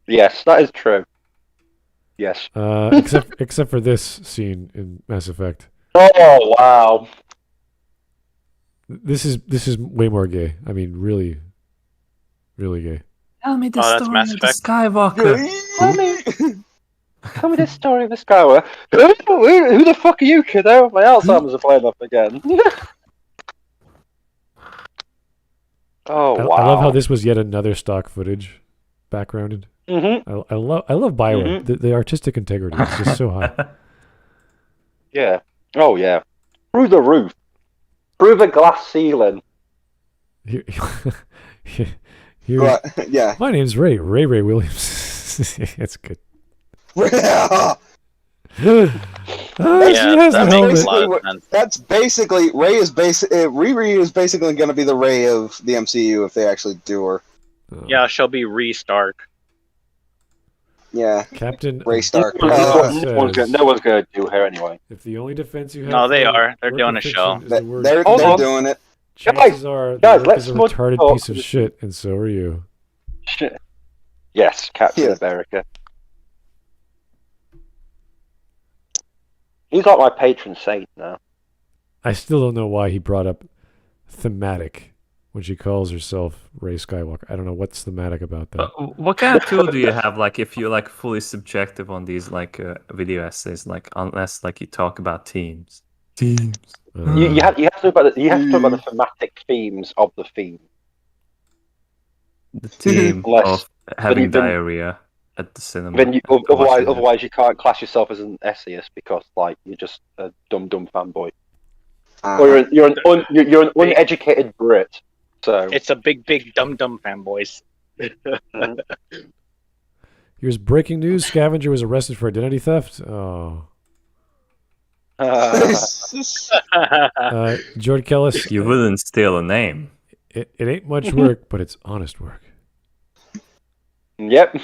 Yes, that is true. Yes. Except for this scene in Mass Effect. Oh wow. This is way more gay. I mean, really, really gay. Tell me the Oh, that's story Mass of the Effect. Skywalker. Tell me this story of the Skywalker. Who the fuck are you, kiddo? My Alzheimer's are playing up again. Oh wow. I love how this was yet another stock footage backgrounded. Mm-hmm. I love Bioware. The artistic integrity is just so high. Yeah. Oh yeah. Through the roof. Through the glass ceiling. Here, Right, yeah. my name's Ray Williams. That's good. Yeah. She Yeah, has that the makes helmet. a lot of sense. That's basically Ray is Riri is basically going to be the Ray of the MCU if they actually do her. Yeah, she'll be Stark. Yeah, Captain Ray Stark. Says, No one's going to do her anyway. if the only defense you have, No, they for are. They're work doing of a show. fiction is the word They're Hold on. doing it. chances are the guys, work let's is a smudge retarded talk. piece of shit, and so are you. Shit. Yes, Captain Yeah. America. He's like my patron saint now. I still don't know why he brought up thematic when she calls herself Ray Skywalker. I don't know what's thematic about that. What kind of tool do you have, like, if you're like fully subjective on these like video essays, like unless like you talk about teams? You have to talk about the thematic themes of the theme. The theme Unless- of having then- diarrhea at the cinema. Then and watching it. otherwise you can't class yourself as an essayist because like you're just a dumb fanboy, or you're an uneducated Brit. So It's a big dumb fanboys. Here's breaking news: Scavenger was arrested for identity theft. Oh, George Kellis. You wouldn't steal a name. It ain't much work, but it's honest work. Yep.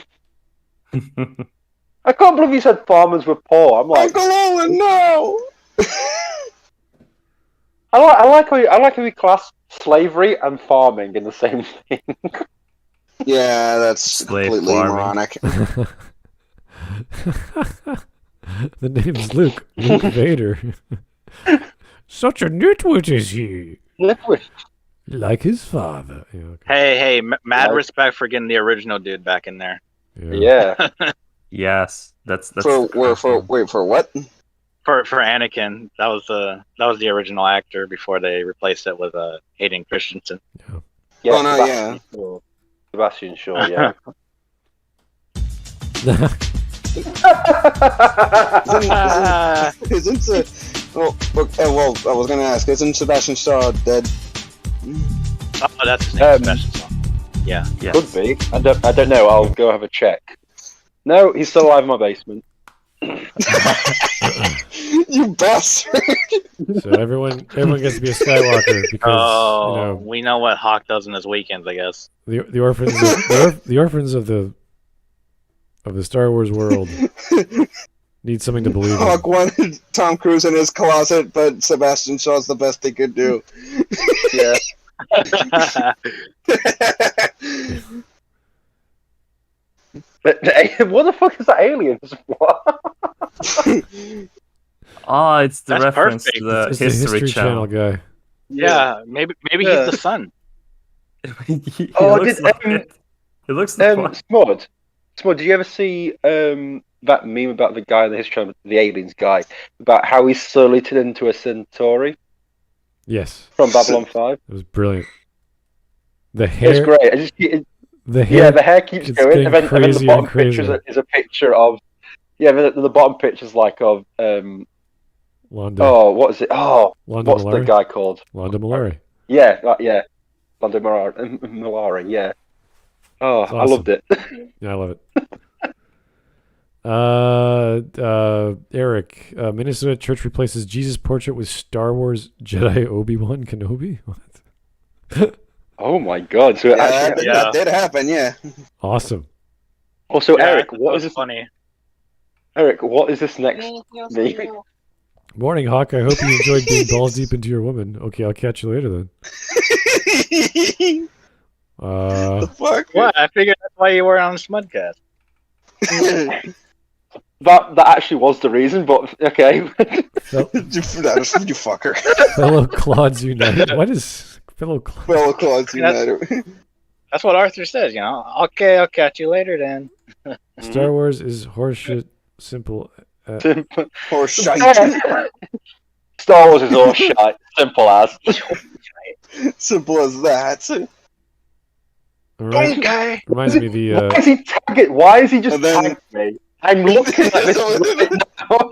I can't believe you said farmers were poor. I'm like, Uncle Owen, no. I like how we class slavery and farming in the same thing. Yeah, that's Slave completely farming. moronic. The name's Luke Vader. Such a nitwit is he, like his father. Yeah, okay. Hey, mad Right. respect for getting the original dude back in there. Yeah. Yes, that's For the correct one. for what? For Anakin, that was the original actor before they replaced it with Hayden Christensen. Yeah, Oh, no, Sebastian Shaw, yeah. Isn't well, I was gonna ask, isn't Sebastian Shaw dead? Oh, that's his name, Sebastian Shaw. Yeah. Yes. Could be. I don't know. I'll go have a check. No, he's still alive in my basement. You bastard! So everyone gets to be a Skywalker because We know what Hawk does in his weekends, I guess. the orphans the orphans of the Star Wars world need something to believe in. Hawk wanted Tom Cruise in his closet, but Sebastian Shaw's the best he could do. Yeah. But what the fuck is that aliens? What? Oh, it's the That's reference perfect. to the It's History, the History Channel guy. Yeah, maybe Yeah. he's the son. He Oh, looks did- like it. It looks like one. Smud, did you ever see that meme about the guy in the History Channel, the aliens guy, about how he's slowly turned into a Centauri Yes, from Babylon 5? it was brilliant. The It's hair, great. the Yeah, hair. the hair keeps it's going, getting and then the crazier bottom and picture crazier. is a picture of. Yeah, the bottom picture's like of Londo. Oh, what is it? Oh, Londo what's the Mollari. guy called? Londo Mollari. Yeah, yeah. Londo Mollari, yeah. Oh, It's I loved it. Yeah, I love it. Eric, Minnesota church replaces Jesus portrait with Star Wars Jedi Obi-Wan Kenobi. What? Oh my god! So actually, that did happen. Yeah. Awesome. also, Yeah, Eric, that what was is this? funny? Eric, what is this next? Me? Morning, Hawk. I hope you enjoyed being balls deep into your woman. Okay, I'll catch you later then. Fuck. What? I figured that's why you were on Smudcast. That actually was the reason, but okay. You fucker. Fellow Claudes United. What is fellow Claudes? Fellow Claudes United. That's what Arthur says, you know. Okay, I'll catch you later then. Star Wars is horseshit. Simple. Or shite. Star Wars is all shite. Simple as. Simple as that. Right. Okay. Reminds me of the. Why is he tagging? Why is he just And then- tagging me? I'm looking at this right now.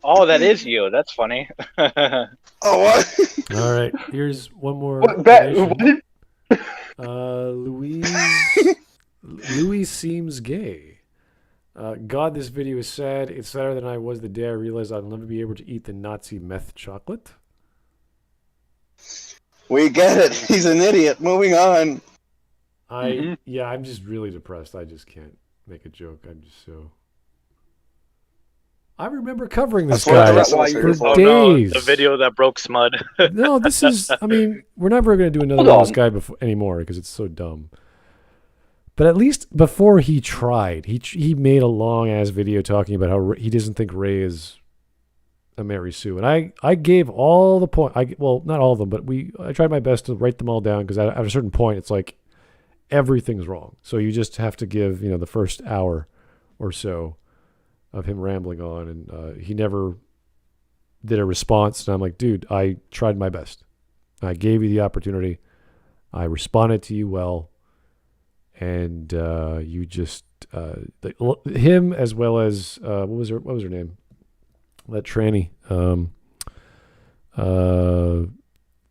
Oh, that is you. That's funny. Oh, what? All right. Here's one more. What donation. did- Louis seems gay. God, this video is sad. It's sadder than I was the day I realized I'll never be able to eat the Nazi meth chocolate. We get it. He's an idiot. Moving on. Yeah, I'm just really depressed. I just can't make a joke. I'm just so. I remember covering this guy That's why for you're Oh days. no, the video that broke Smud. No, this is. I mean, we're never going to do another Hold one of on. this guy anymore because it's so dumb. But at least before he tried, he made a long ass video talking about how he doesn't think Rey is a Mary Sue, and I gave all the point. Well, not all of them, but I tried my best to write them all down because at a certain point, it's like everything's wrong. So you just have to give the first hour or so of him rambling on, and he never did a response. And I'm like, dude, I tried my best. I gave you the opportunity. I responded to you well. And you just him as well as what was her name? That tranny.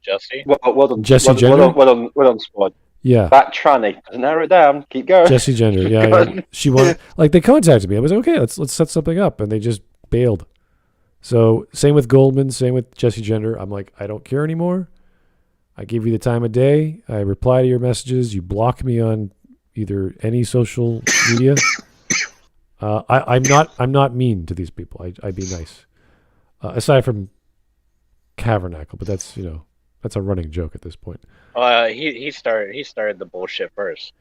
Jesse. Well done, Jesse well Gender? done, Squad. Yeah, That tranny. Narrow it down. Keep going. Jesse Gender. Yeah. She wanted, like, they contacted me. I was like, okay, let's set something up, and they just bailed. So same with Goldman, same with Jesse Gender. I'm like, I don't care anymore. I give you the time of day. I reply to your messages. You block me on either any social media. I'm not mean to these people. I'd be nice. Aside from Cavernacle, but that's that's a running joke at this point. He started the bullshit first.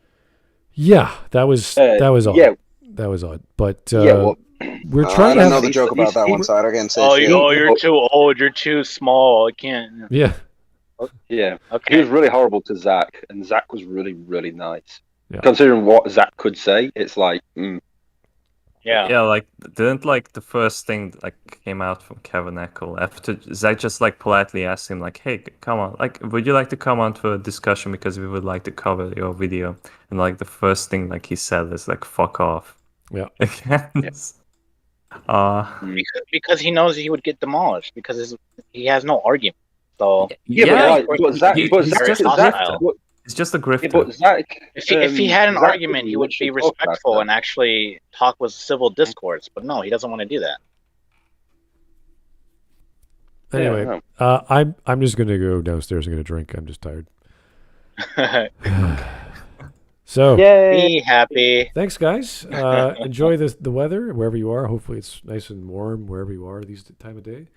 Yeah, that was odd. Yeah. That was odd. But Well, we're I trying to don't have, know the joke about that one side. I can't say Oh, shit. you're too old. You're too small. I can't. yeah. yeah. He Okay. was really horrible to Zach, and Zach was really, really nice. Yeah. Considering what Zach could say, it's like, Yeah. Yeah, like didn't like the first thing like came out from Cavernacle after Zach just like politely asked him like, "Hey, come on, like, would you like to come on to a discussion because we would like to cover your video?" And like the first thing like he said is like, "Fuck off." Yeah. Because he knows he would get demolished because he has no argument. So but Zach, he's just a grifter. It's just a grifter. But Zach, if he had an Zach argument, he would be literally talked about respectful that. and actually talk with civil discourse. But no, he doesn't want to do that. Anyway, Yeah, I'm just gonna go downstairs and get a drink. I'm just tired. So Yay! Be happy. thanks, guys. Enjoy the weather wherever you are. Hopefully it's nice and warm wherever you are these time of day.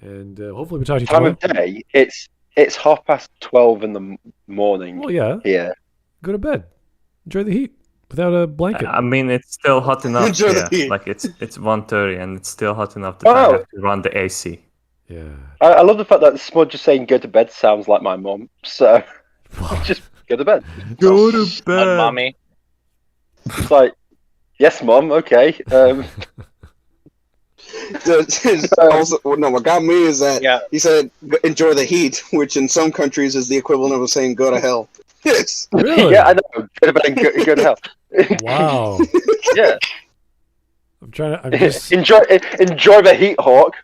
And hopefully we talk to you Time tomorrow. of day, it's 12:30 in the morning Well, yeah. here. Go to bed. Enjoy the heat without a blanket. I mean, it's still hot enough. Enjoy the Yeah. heat. Like it's 1:30 and it's still hot enough that I Oh. have to run the AC. Yeah. I love the fact that Smudge just saying go to bed sounds like my mum. So just go to bed. Go to Mud mommy. It's like, yes, mum. Okay. Also, no, what got me is that Yeah. he said enjoy the heat, which in some countries is the equivalent of saying go to hell. Yes. Really? Yeah, I know. Go to bed and go to hell. Wow. Yeah. I'm trying to. I'm just. enjoy the heat, Hawk.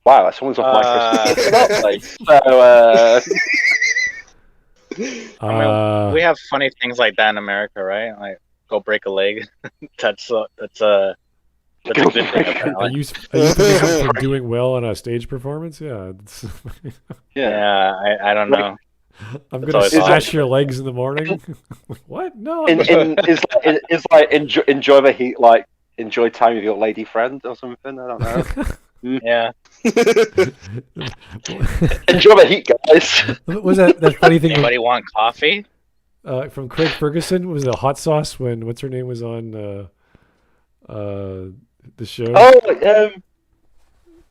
Wow, someone's off my Christmas. I mean, we have funny things like that in America, right? Like go break a leg. that's a good thing. Are you forgiving for doing well on a stage performance? Yeah. Yeah, I don't know. I'm gonna slash your legs in the morning. What? No. It's like enjoy the heat, like enjoy time with your lady friend or something. I don't know. Yeah. Enjoy the heat, guys. What was that funny thing? Anybody want coffee? From Craig Ferguson was the hot sauce when what's her name was on the show. Oh,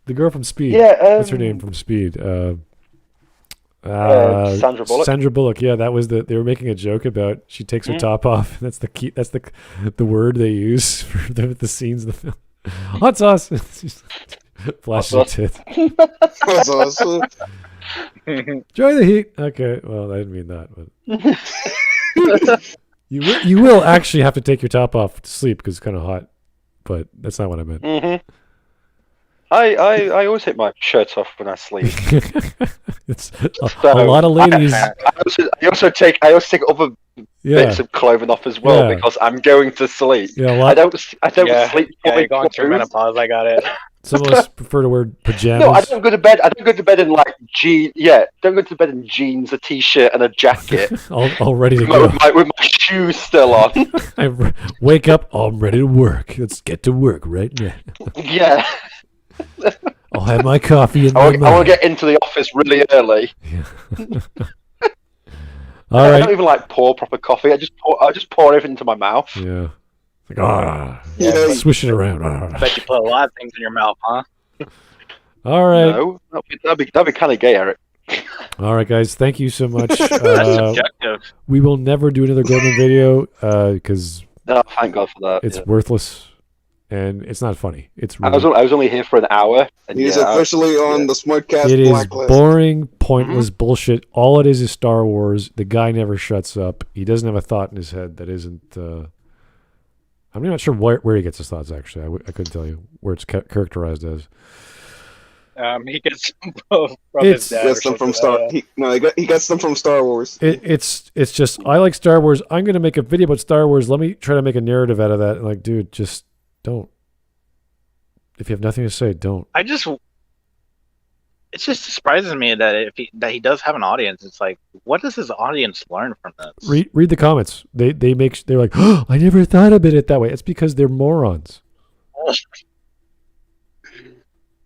the girl from Speed. Yeah. What's her name from Speed? Sandra Bullock. Sandra Bullock. Yeah, that was they were making a joke about she takes her top off. That's the key. That's the word they use for the scenes of the film. Hot sauce. Flash your tit. That's awesome. Enjoy the heat. Okay. Well, I didn't mean that, but you will actually have to take your top off to sleep because it's kind of hot. But that's not what I meant. Mm-hmm. I always take my shirt off when I sleep. It's a lot of ladies. I also take other bits of clothing off as well because I'm going to sleep. Yeah, I don't sleep. Yeah, you're going through menopause. I got it. Some of us prefer to wear pajamas. No, I don't go to bed. I don't go to bed in like jeans. Yeah, don't go to bed in jeans, a t-shirt, and a jacket. all ready to go. With my shoes still on. I wake up. I'm ready to work. Let's get to work right now. Yeah. I'll have my coffee. I want to get into the office really early. Yeah. I don't even like pour proper coffee. I just pour everything into my mouth. Yeah. Like, swish it around. Bet you put a lot of things in your mouth, huh? All right. No, that'd be kind of gay, Eric. All right, guys. Thank you so much. That's subjective. We will never do another Goldman video because thank God for that. It's worthless and it's not funny. It's really... I was only here for an hour. And He's officially on the Smudcast It is blacklist. boring, pointless bullshit. All it is Star Wars. The guy never shuts up. He doesn't have a thought in his head that isn't. I'm not sure where he gets his thoughts. Actually, I couldn't tell you where it's characterized as. He gets them from his dad. He gets them from he gets them from Star Wars. It's just I like Star Wars. I'm going to make a video about Star Wars. Let me try to make a narrative out of that. And like, dude, just don't. If you have nothing to say, don't. It just surprises me that he does have an audience. It's like, what does his audience learn from this? Read the comments. They're like, oh, I never thought of it that way. It's because they're morons.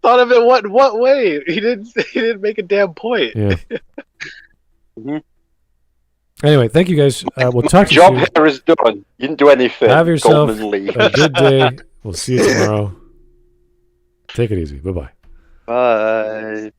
Thought of it what way? He didn't make a damn point. Yeah. Anyway, thank you guys. We'll talk to you soon. Job here is done. You didn't do anything. Have yourself Goldman a good day. We'll see you tomorrow. Take it easy. Bye-bye. Bye.